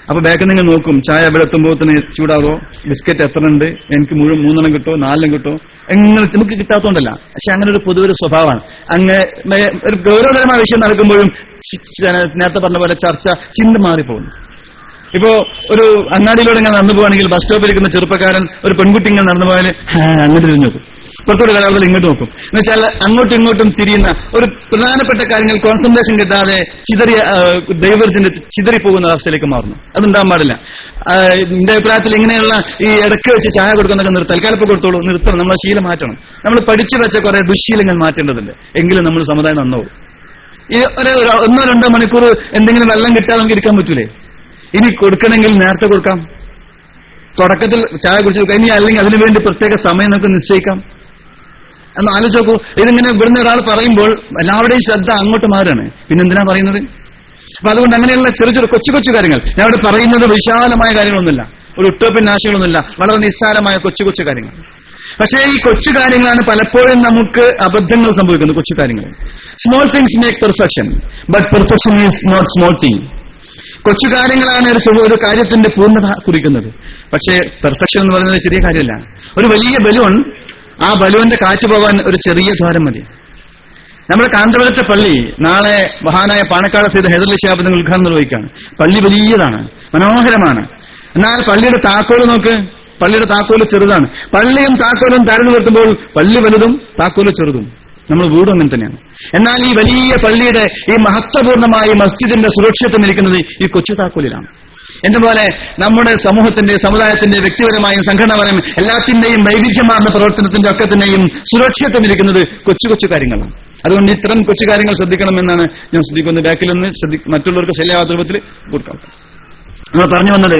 അപ്പൊ ബാക്കിൽ നിങ്ങൾ നോക്കും ചായ എവിടെ എത്തുമ്പോൾ തന്നെ ചൂടാവോ, ബിസ്ക്കറ്റ് എത്ര ഉണ്ട്, എനിക്ക് മുഴുവൻ 3 കിട്ടുമോ 4 കിട്ടുമോ, എങ്ങനെ നമുക്ക് കിട്ടാത്തതുകൊണ്ടല്ല. പക്ഷെ അങ്ങനെ ഒരു പൊതുവൊരു സ്വഭാവമാണ്. അങ്ങനെ ഒരു ഗൗരവതരമായ വിഷയം നടക്കുമ്പോഴും നേരത്തെ പറഞ്ഞ പോലെ ചർച്ച ചിന്ത മാറിപ്പോകുന്നു. ഇപ്പോ ഒരു അങ്ങാടിയിലൂടെ ഇങ്ങനെ നടന്നു പോവാണെങ്കിൽ ബസ് സ്റ്റോപ്പിലിരിക്കുന്ന ചെറുപ്പക്കാരൻ ഒരു പെൺകുട്ടി ഇങ്ങനെ നടന്നു പോയാൽ അങ്ങോട്ട് തിരിഞ്ഞു നോക്കും, പുറത്തോട് കലാപത്തിൽ ഇങ്ങോട്ട് നോക്കും. എന്ന് വെച്ചാൽ അങ്ങോട്ടും ഇങ്ങോട്ടും തിരിയുന്ന ഒരു പ്രധാനപ്പെട്ട കാര്യങ്ങൾ കോൺസെൻട്രേഷൻ കിട്ടാതെ ഡൈവേർജന്റ് ചിതറിപ്പോകുന്ന അവസ്ഥയിലേക്ക് മാറുന്നു. അതുണ്ടാകാൻ പാടില്ല. എന്റെ അഭിപ്രായത്തിൽ ഇങ്ങനെയുള്ള ഈ ഇടയ്ക്ക് വെച്ച് ചായ കൊടുക്കുന്നതൊക്കെ തൽക്കാലപ്പ് കൊടുത്തോളൂ, നിർത്തണം. നമ്മളെ ശീലം മാറ്റണം. നമ്മൾ പഠിച്ചു വെച്ച കുറെ ദുശീലങ്ങൾ മാറ്റേണ്ടതുണ്ട്. എങ്കിലും നമ്മൾ സമുദായം നന്നാവും. ഈ 1-2 മണിക്കൂർ എന്തെങ്കിലും വെള്ളം കിട്ടാതെ നമുക്ക് ഇരിക്കാൻ പറ്റൂലേ? ഇനി കൊടുക്കണമെങ്കിൽ നേരത്തെ കൊടുക്കാം. തുടക്കത്തിൽ ചായ കുടിച്ചു കൊടുക്കാം. ഇനി അല്ലെങ്കിൽ അതിനുവേണ്ടി പ്രത്യേക സമയം നമുക്ക് നിശ്ചയിക്കാം. എന്ന് ആലോചിച്ച് നോക്കൂ. ഇതിങ്ങനെ ഇവിടുന്ന് ഒരാൾ പറയുമ്പോൾ എല്ലാവരുടെയും ശ്രദ്ധ അങ്ങോട്ട് മാറുകയാണ്. പിന്നെന്തിനാ പറയുന്നത്? അപ്പൊ അതുകൊണ്ട് അങ്ങനെയുള്ള ചെറു കൊച്ചു കാര്യങ്ങൾ, ഞാൻ ഇവിടെ പറയുന്നത് വിശാലമായ കാര്യങ്ങളൊന്നുമില്ല, ഒരു ഉട്ടോപ്യൻ ആശയങ്ങളൊന്നുമില്ല, വളരെ നിസ്സാരമായ കൊച്ചു കാര്യങ്ങൾ. പക്ഷേ ഈ കൊച്ചു കാര്യങ്ങളാണ് പലപ്പോഴും നമുക്ക് അബദ്ധങ്ങൾ സംഭവിക്കുന്നത്. കൊച്ചു കാര്യങ്ങൾ, small things make perfection, but perfection is not small thing. കൊച്ചു കാര്യങ്ങളാണ് ഒരു കാര്യത്തിന്റെ പൂർണ്ണത കുറിക്കുന്നത്. പക്ഷേ പെർഫെക്ഷൻ എന്ന് പറയുന്നത് ചെറിയ കാര്യമല്ല. ഒരു വലിയ ബലൂൺ, ആ ബലൂണിന്റെ കാറ്റ് പോകാൻ ഒരു ചെറിയ ദ്വാരം മതി. നമ്മുടെ കാന്തപുരത്തെ പള്ളി നാളെ മഹാനായ പാണക്കാട് സയ്യിദ് ഹൈദരലി ശിഹാബ് തങ്ങൾ ഉദ്ഘാടനം നിർവഹിക്കുകയാണ്. പള്ളി വലിയതാണ്, മനോഹരമാണ്. എന്നാൽ പള്ളിയുടെ താക്കോല് നോക്ക്, പള്ളിയുടെ താക്കോല് ചെറുതാണ്. പള്ളിയും താക്കോലും താഴ്ന്നു നിർത്തുമ്പോൾ പള്ളി വലുതും താക്കോല് ചെറുതും. നമ്മൾ വീടും അങ്ങനെ തന്നെയാണ്. എന്നാൽ ഈ വലിയ പള്ളിയുടെ ഈ മഹത്വപൂർണമായ മസ്ജിദിന്റെ സുരക്ഷിതത്വം ഇരിക്കുന്നത് ഈ കൊച്ചു താക്കോലിലാണ്. എന്നപോലെ നമ്മുടെ സമൂഹത്തിന്റെ, സമുദായത്തിന്റെ, വ്യക്തിപരമായും സംഘടനാപരമായും എല്ലാത്തിന്റെയും വൈവിധ്യമാർന്ന പ്രവർത്തനത്തിന്റെ ഒക്കെ തന്നെയും സുരക്ഷിതത്വം ഇരിക്കുന്നത് കൊച്ചു കാര്യങ്ങളാണ്. അതുകൊണ്ട് ഇത്തരം കൊച്ചു കാര്യങ്ങൾ ശ്രദ്ധിക്കണമെന്നാണ് ഞാൻ ശ്രദ്ധിക്കുന്നത്. ബാക്കിൽ നിന്ന് മറ്റുള്ളവർക്ക് ശല്യമാവാത്ത രൂപത്തിൽ കൊടുക്കാം. നമ്മൾ പറഞ്ഞു വന്നത്,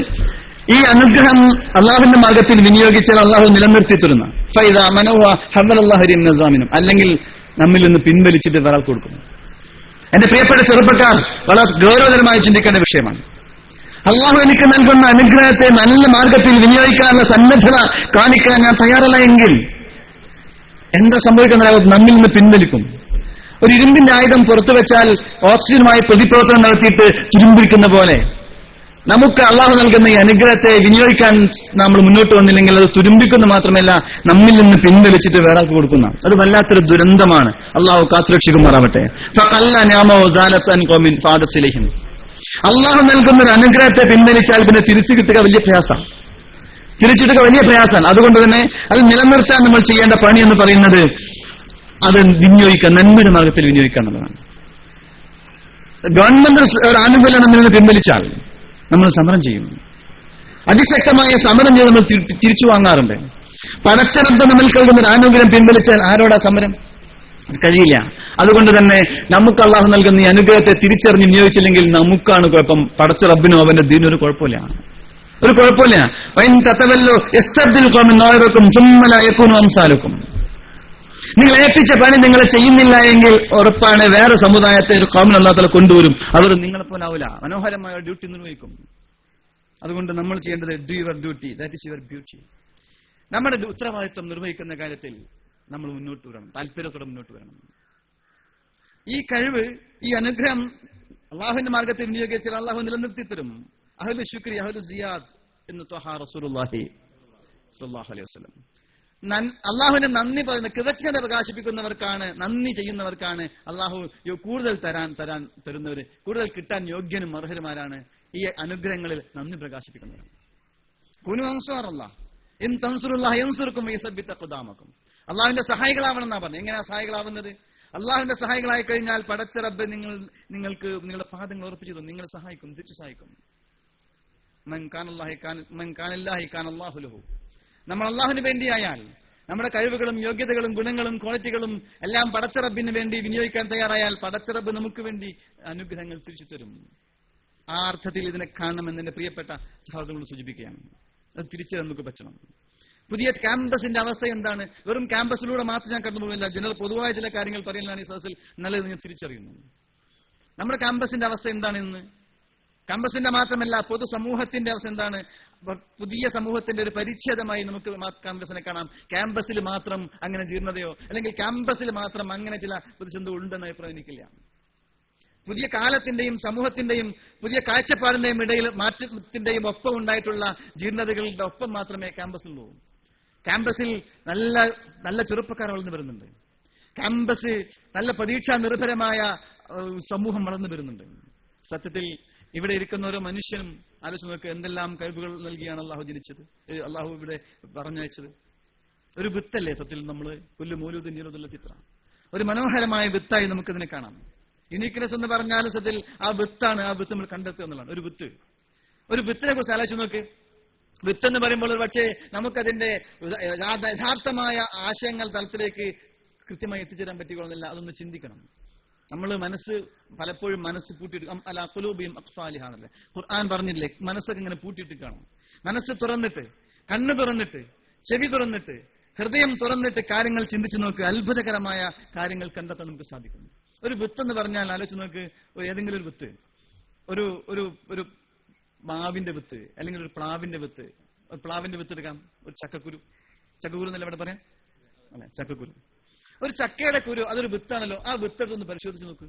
ഈ അനുഗ്രഹം അള്ളാഹുവിന്റെ മാർഗത്തിൽ വിനിയോഗിച്ചാൽ അള്ളാഹു നിലനിർത്തി തരുന്ന ഫൈദ മനോഹ ഹവലല്ലാഹുരിൻ നസാമിനും, അല്ലെങ്കിൽ നമ്മിൽ നിന്ന് പിൻവലിച്ചിട്ട് വേറെ കൊടുക്കുന്നു. എന്റെ പ്രിയപ്പെട്ട ചെറുപ്പക്കാർ, വളരെ ഗൗരവതരമായി ചിന്തിക്കേണ്ട വിഷയമാണ്. അള്ളാഹു എനിക്ക് നൽകുന്ന അനുഗ്രഹത്തെ നല്ല മാർഗത്തിൽ വിനിയോഗിക്കാനുള്ള സന്നദ്ധത കാണിക്കാൻ ഞാൻ തയ്യാറല്ല എങ്കിൽ എന്താ സംഭവിക്കുന്നത്? നമ്മിൽ നിന്ന് പിൻവലിക്കും. ഒരു ഇരുമ്പിന്റെ ആയുധം പുറത്തു വെച്ചാൽ ഓക്സിജനുമായി പ്രതിപ്രവർത്തനം നടത്തിയിട്ട് തുരുമ്പിക്കുന്ന പോലെ നമുക്ക് അള്ളാഹു നൽകുന്ന ഈ അനുഗ്രഹത്തെ വിനിയോഗിക്കാൻ നമ്മൾ മുന്നോട്ട് വന്നില്ലെങ്കിൽ അത് തുരുമ്പിക്കുന്ന മാത്രമല്ല, നമ്മിൽ നിന്ന് പിൻവലിച്ചിട്ട് വേറെ ആൾക്ക് കൊടുക്കുന്ന അത് വല്ലാത്തൊരു ദുരന്തമാണ്. അള്ളാഹു കാത്തുരക്ഷിക്കുമാറാവട്ടെ. അള്ളാഹു നൽകുന്ന ഒരു അനുഗ്രഹത്തെ പിൻവലിച്ചാൽ പിന്നെ തിരിച്ചു കിട്ടുക വലിയ പ്രയാസമാണ്. അതുകൊണ്ട് തന്നെ അത് നിലനിർത്താൻ നമ്മൾ ചെയ്യേണ്ട പണി എന്ന് പറയുന്നത് അത് വിനിയോഗിക്കാൻ, നന്മയുടെ മാർഗത്തിൽ വിനിയോഗിക്കുക എന്നുള്ളതാണ്. ഗവൺമെന്റ് ഒരു ആനുകൂല്യം നമ്മിൽ നിന്ന് പിൻവലിച്ചാൽ നമ്മൾ സമരം ചെയ്യും. അതിശക്തമായ സമരം ചെയ്ത് നമ്മൾ തിരിച്ചു വാങ്ങാറുണ്ട്. പടച്ചറബ് നമ്മൾ നൽകുന്ന ഒരു ആനുകൂല്യം പിൻവലിച്ചാൽ ആരോടാ സമരം? കഴിയില്ല. അതുകൊണ്ട് തന്നെ നമുക്ക് അള്ളാഹു നൽകുന്ന ഈ അനുഗ്രഹത്തെ തിരിച്ചറിഞ്ഞ് വിനിയോഗിച്ചില്ലെങ്കിൽ നമുക്കാണ് കുഴപ്പം. പടച്ച റബ്ബിനോ അവന്റെ ദീനും ഒരു കുഴപ്പമില്ല. നിങ്ങൾ ഏൽപ്പിച്ച പണി നിങ്ങൾ ചെയ്യുന്നില്ല എങ്കിൽ ഉറപ്പാണ് വേറെ സമുദായത്തെ ഒരു കോമൺ അല്ലാത്ത കൊണ്ടുവരും. അവർ നിങ്ങളെപ്പോലെ ആവില്ല, മനോഹരമായ ഡ്യൂട്ടി നിർവഹിക്കും. അതുകൊണ്ട് നമ്മൾ ചെയ്യേണ്ടത് do your duty, that is your beauty. നമ്മുടെ ഉത്തരവാദിത്വം നിർവഹിക്കുന്ന കാര്യത്തിൽ നമ്മൾ മുന്നോട്ട് വരണം, താല്പര്യത്തോടെ മുന്നോട്ട് വരണം. ഈ കഴിവ്, ഈ അനുഗ്രഹം അള്ളാഹുവിന്റെ മാർഗത്തിൽ വിനിയോഗിച്ചാൽ അള്ളാഹു നിലനിർത്തി തരും. അഹ്ലു ശുക്രി അഹ്ലു സിയാദ് എന്ന് ത്വഹാ റസൂലുള്ളാഹി സ്വല്ലല്ലാഹു അലൈഹി വസല്ലം. അള്ളാഹുവിന്റെ നന്ദി പറയുന്ന, കൃതജ്ഞത പ്രകാശിപ്പിക്കുന്നവർക്കാണ്, നന്ദി ചെയ്യുന്നവർക്കാണ് അള്ളാഹു കൂടുതൽ തരുന്നവര്, കൂടുതൽ കിട്ടാൻ യോഗ്യനും അർഹരുമാരാണ് ഈ അനുഗ്രഹങ്ങളിൽ നന്ദി പ്രകാശിപ്പിക്കുന്നവർ. കുനു അൻസാറല്ലാഹ് ഇൻ തൻസുറുല്ലാഹ യൻസുറുക്കും വയസബ്ബിത് അഖ്ദാമക്കും. അള്ളാഹുവിന്റെ സഹായികളാവണം എന്നാ പറഞ്ഞത്. എങ്ങനെയാ സഹായികളാവുന്നത്? അള്ളാഹുവിന്റെ സഹായികളായി കഴിഞ്ഞാൽ പടച്ച റബ്ബ് നിങ്ങൾക്ക് നിങ്ങളുടെ പാദങ്ങൾ ഉറപ്പിച്ചു തരും, നിങ്ങളെ സഹായിക്കും, തിരിച്ചു സഹായിക്കും. നമ്മൾ അള്ളാഹുവിന് വേണ്ടിയായാൽ നമ്മുടെ കഴിവുകളും യോഗ്യതകളും ഗുണങ്ങളും ക്വാളിറ്റികളും എല്ലാം പടച്ച റബ്ബിന് വേണ്ടി വിനിയോഗിക്കാൻ തയ്യാറായാൽ പടച്ച റബ്ബ് നമുക്ക് വേണ്ടി അനുഗ്രഹങ്ങൾ തിരിച്ചു തരും. ആ അർത്ഥത്തിൽ ഇതിനെ കാണണമെന്ന് എന്റെ പ്രിയപ്പെട്ട സഹോദരങ്ങൾ സൂചിപ്പിക്കുകയാണ്. അത് തിരിച്ചറിയാൻ നമുക്ക് പറ്റണം. പുതിയ ക്യാമ്പസിന്റെ അവസ്ഥ എന്താണ്? വെറും ക്യാമ്പസിലൂടെ മാത്രം ഞാൻ കടന്നുപോകില്ല, ജനറൽ പൊതുവായ ചില കാര്യങ്ങൾ പറയാനാണ് ഈ സദസ്സിൽ നല്ലത് ഞാൻ തിരിച്ചറിയുന്നു. നമ്മുടെ ക്യാമ്പസിന്റെ അവസ്ഥ എന്താണെന്ന്, ക്യാമ്പസിന്റെ മാത്രമല്ല പൊതുസമൂഹത്തിന്റെ അവസ്ഥ എന്താണ്? പുതിയ സമൂഹത്തിന്റെ ഒരു പരിച്ഛേദമായി നമുക്ക് ക്യാമ്പസിനെ കാണാം. ക്യാമ്പസിൽ മാത്രം അങ്ങനെ ജീർണതയോ അല്ലെങ്കിൽ ക്യാമ്പസിൽ മാത്രം അങ്ങനെ ചില പ്രതിസന്ധി ഉണ്ടെന്ന അഭിപ്രായം എനിക്കില്ല. പുതിയ കാലത്തിന്റെയും സമൂഹത്തിന്റെയും പുതിയ കാഴ്ചപ്പാടിന്റെയും ഇടയിൽ മാറ്റത്തിന്റെയും ഒപ്പം ഉണ്ടായിട്ടുള്ള ജീർണതകളുടെ ഒപ്പം മാത്രമേ ക്യാമ്പസിലുള്ളൂ. ക്യാമ്പസിൽ നല്ല നല്ല ചെറുപ്പക്കാർ വളർന്നു വരുന്നുണ്ട്. ക്യാമ്പസ് നല്ല പ്രതീക്ഷാ നിർഭരമായ സമൂഹം വളർന്നു വരുന്നുണ്ട്. സത്യത്തിൽ ഇവിടെ ഇരിക്കുന്ന ഓരോ മനുഷ്യനും ആലോചിച്ച് നോക്ക്, എന്തെല്ലാം കഴിവുകൾ നൽകിയാണ് അള്ളാഹു ജനിച്ചത്, അള്ളാഹു ഇവിടെ പറഞ്ഞയച്ചത്. ഒരു വിത്തല്ലേ സത്യത്തിൽ നമ്മൾ കൊല്ലു മൗലൂദിൻ യലൂദുൽ ചിത്ര, ഒരു മനോഹരമായ വിത്തായി നമുക്കിതിനെ കാണാം. യുണീക്നെസ് എന്ന് പറഞ്ഞാലും സത്യത്തിൽ ആ വിത്താണ്, ആ വിത്ത് നമ്മൾ കണ്ടെത്തുക എന്നുള്ളതാണ്. ഒരു വിത്തിനെ കുറിച്ച് ആലോചിച്ച് നോക്ക്. വിത്തെന്ന് പറയുമ്പോൾ ഒരു പക്ഷേ നമുക്കതിന്റെ യഥാർത്ഥമായ ആശയങ്ങൾ തലത്തിലേക്ക് കൃത്യമായി എത്തിച്ചേരാൻ പറ്റിക്കൊള്ളുന്നില്ല. അതൊന്ന് ചിന്തിക്കണം. നമ്മൾ പലപ്പോഴും മനസ്സ് പൂട്ടിയിട്ട് അല്ല ഖുലൂബിഹിം അഖ്ഫാലിഹാണല്ലേ ഖുർആൻ പറഞ്ഞില്ലേ, മനസ്സൊക്കെ ഇങ്ങനെ പൂട്ടിയിട്ട് കാണും. മനസ്സ് തുറന്നിട്ട്, കണ്ണ് തുറന്നിട്ട്, ചെവി തുറന്നിട്ട്, ഹൃദയം തുറന്നിട്ട് കാര്യങ്ങൾ ചിന്തിച്ചു നോക്ക്. അത്ഭുതകരമായ കാര്യങ്ങൾ കണ്ടെത്താൻ നമുക്ക് സാധിക്കും. ഒരു വിത്ത് എന്ന് പറഞ്ഞാൽ ആലോചിച്ച് നോക്ക്, ഏതെങ്കിലും ഒരു വിത്ത്, ഒരു മാവിന്റെ വിത്ത് അല്ലെങ്കിൽ ഒരു പ്ലാവിന്റെ വിത്ത്. ഒരു പ്ലാവിന്റെ വിത്ത് എടുക്കാം, ഒരു ചക്കക്കുരു എന്നല്ല ഇവിടെ പറയാം അല്ലെ, ചക്കക്കുരു, ഒരു ചക്കയുടെ കുരു, അതൊരു വിത്താണല്ലോ. ആ വിത്തെടുത്തൊന്ന് പരിശോധിച്ച് നോക്ക്.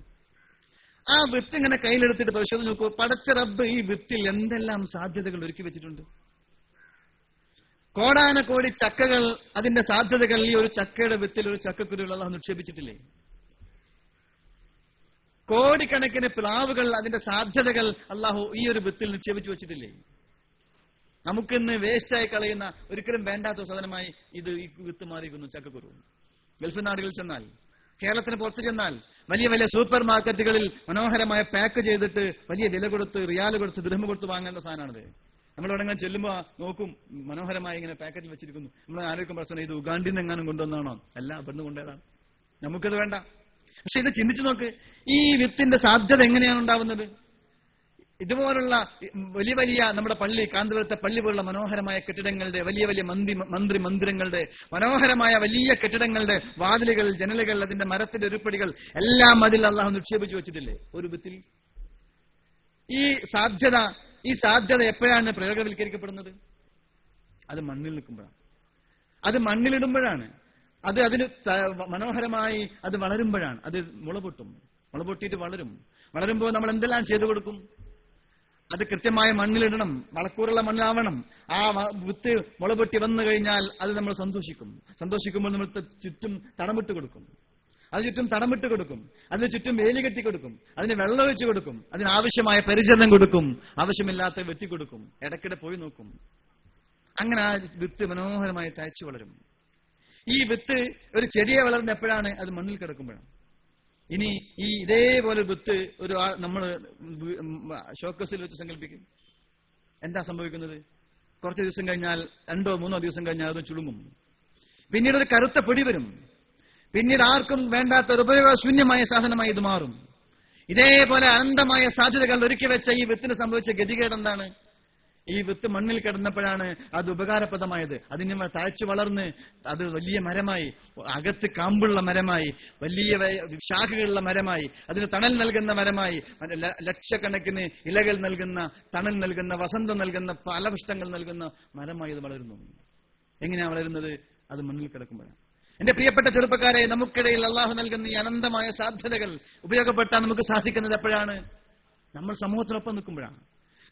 ആ വിത്ത് ഇങ്ങനെ കയ്യിലെടുത്തിട്ട് പരിശോധിച്ച് നോക്കൂ. പടച്ച റബ്ബ് ഈ വിത്തിൽ എന്തെല്ലാം സാധ്യതകൾ ഒരുക്കി വെച്ചിട്ടുണ്ട്. കോടാനക്കോടി ചക്കകൾ, അതിന്റെ സാധ്യതകൾ ഈ ഒരു ചക്കയുടെ വിത്തിൽ, ഒരു ചക്കക്കുരുകൾ അല്ലാഹു നിക്ഷേപിച്ചിട്ടില്ലേ? കോടിക്കണക്കിന് പ്ലാവുകൾ, അതിന്റെ സാധ്യതകൾ അല്ലാഹു ഈ ഒരു വിത്തിൽ നിക്ഷേപിച്ചു വെച്ചിട്ടില്ലേ? നമുക്കിന്ന് വേസ്റ്റായി കളയുന്ന, ഒരിക്കലും വേണ്ടാത്ത സാധനമായി ഈ വിത്ത് മാറിയിരിക്കുന്നു ചക്കക്കുരു. ഗൾഫ് നാടുകളിൽ ചെന്നാൽ, കേരളത്തിന് പുറത്ത് ചെന്നാൽ വലിയ വലിയ സൂപ്പർ മാർക്കറ്റുകളിൽ മനോഹരമായ പാക്ക് ചെയ്തിട്ട് വലിയ വില കൊടുത്ത്, റിയാല് കൊടുത്ത്, ദിർഹം കൊടുത്ത് വാങ്ങേണ്ട സാധനമാണിത്. നമ്മളെവിടെങ്ങനെ ചെല്ലുമ്പോൾ നോക്കും, മനോഹരമായി ഇങ്ങനെ പാക്കറ്റിൽ വെച്ചിരിക്കുന്നു. നമ്മൾ ആലോചിക്കും, പ്രശ്നം ഇത് ഉഗാണ്ടിൽ നിന്ന് എങ്ങാനും കൊണ്ടുവന്നാണോ? അല്ല, അവിടുന്ന് കൊണ്ടേതാണ്. നമുക്കത് വേണ്ട. പക്ഷെ ഇത് ചിന്തിച്ചു നോക്ക്, ഈ വിത്തിന്റെ സാധ്യത എങ്ങനെയാണ് ഉണ്ടാവുന്നത്? ഇതുപോലുള്ള വലിയ വലിയ നമ്മുടെ പള്ളി, കാന്തപുരത്തെ പള്ളി പോലുള്ള മനോഹരമായ കെട്ടിടങ്ങളുടെ, വലിയ വലിയ മന്ദിരങ്ങളുടെ, മനോഹരമായ വലിയ കെട്ടിടങ്ങളുടെ വാതിലുകൾ, ജനലുകൾ, അതിന്റെ മരത്തിന്റെ ഉരുപ്പടികൾ എല്ലാം അതിൽ അള്ളാഹു നിക്ഷേപിച്ചു വെച്ചിട്ടില്ലേ ഒരു വിത്തിൽ? ഈ സാധ്യത എപ്പോഴാണ് പ്രയോഗവൽക്കരിക്കപ്പെടുന്നത്? അത് മണ്ണിൽ നിൽക്കുമ്പോഴാണ്, അത് മണ്ണിലിടുമ്പോഴാണ്, അത് അതിന് മനോഹരമായി അത് വളരുമ്പോഴാണ്. അത് മുളപൊട്ടിയിട്ട് വളരുമ്പോൾ നമ്മൾ എന്തെല്ലാം ചെയ്തു കൊടുക്കും? അത് കൃത്യമായ മണ്ണിലിടണം, വളക്കൂറുള്ള മണ്ണാവണം. ആ വിത്ത് മുളപൊട്ടി വന്നു കഴിഞ്ഞാൽ അത് നമ്മൾ സന്തോഷിക്കുമ്പോൾ നമ്മൾ ചുറ്റും തടമിട്ട് കൊടുക്കും, അതിന് ചുറ്റും വേലി കെട്ടി കൊടുക്കും, അതിന് വെള്ളം ഒഴിച്ചു കൊടുക്കും, അതിനാവശ്യമായ പരിചരണം കൊടുക്കും, ആവശ്യമില്ലാത്ത വെട്ടിക്കൊടുക്കും, ഇടയ്ക്കിടെ പോയി നോക്കും. അങ്ങനെ ആ വിത്ത് മനോഹരമായി തഴച്ചു വളരും. ഈ വിത്ത് ഒരു ചെടിയെ വളർന്ന് എപ്പോഴാണ്? അത് മണ്ണിൽ കിടക്കുമ്പോഴാണ്. ഇനി ഈ ഇതേപോലെ വിത്ത് നമ്മൾ ഷോക്കേസിൽ വെച്ച് സങ്കല്പിക്കും. എന്താ സംഭവിക്കുന്നത്? കുറച്ച് ദിവസം കഴിഞ്ഞാൽ, 2-3 ദിവസം കഴിഞ്ഞാൽ അത് ചുളുങ്ങും. പിന്നീട് ഒരു കറുത്ത പൊടി വരും. പിന്നീട് ആർക്കും വേണ്ടാത്ത ഒരു ഉപയോഗശൂന്യമായ സാധനമായി ഇത് മാറും. ഇതേപോലെ അനന്തമായ സാധ്യതകൾ ഒരുക്കി വെച്ച ഈ വിത്തിന് സംഭവിച്ച ഗതികേട് എന്താണ്? ഈ വിത്ത് മണ്ണിൽ കിടന്നപ്പോഴാണ് അത് ഉപകാരപ്രദമായത്. അതിന് തഴച്ചു വളർന്ന് അത് വലിയ മരമായി, അകത്ത് കാമ്പുള്ള മരമായി, വലിയ ശാഖകളുള്ള മരമായി, അതിന് തണൽ നൽകുന്ന മരമായി, ലക്ഷക്കണക്കിന് ഇലകൾ നൽകുന്ന, തണൽ നൽകുന്ന, വസന്തം നൽകുന്ന, ഫലപുഷ്ടങ്ങൾ നൽകുന്ന മരമായി ഇത് വളരുന്നു. എങ്ങനെയാണ് വളരുന്നത്? അത് മണ്ണിൽ കിടക്കുമ്പോഴാണ്. എന്റെ പ്രിയപ്പെട്ട ചെറുപ്പക്കാരെ, നമുക്കിടയിൽ അള്ളാഹു നൽകുന്ന ഈ അനന്തമായ സാധ്യതകൾ ഉപയോഗപ്പെടുത്താൻ നമുക്ക് സാധിക്കുന്നത് എപ്പോഴാണ്? നമ്മൾ സമൂഹത്തിനൊപ്പം നിൽക്കുമ്പോഴാണ്.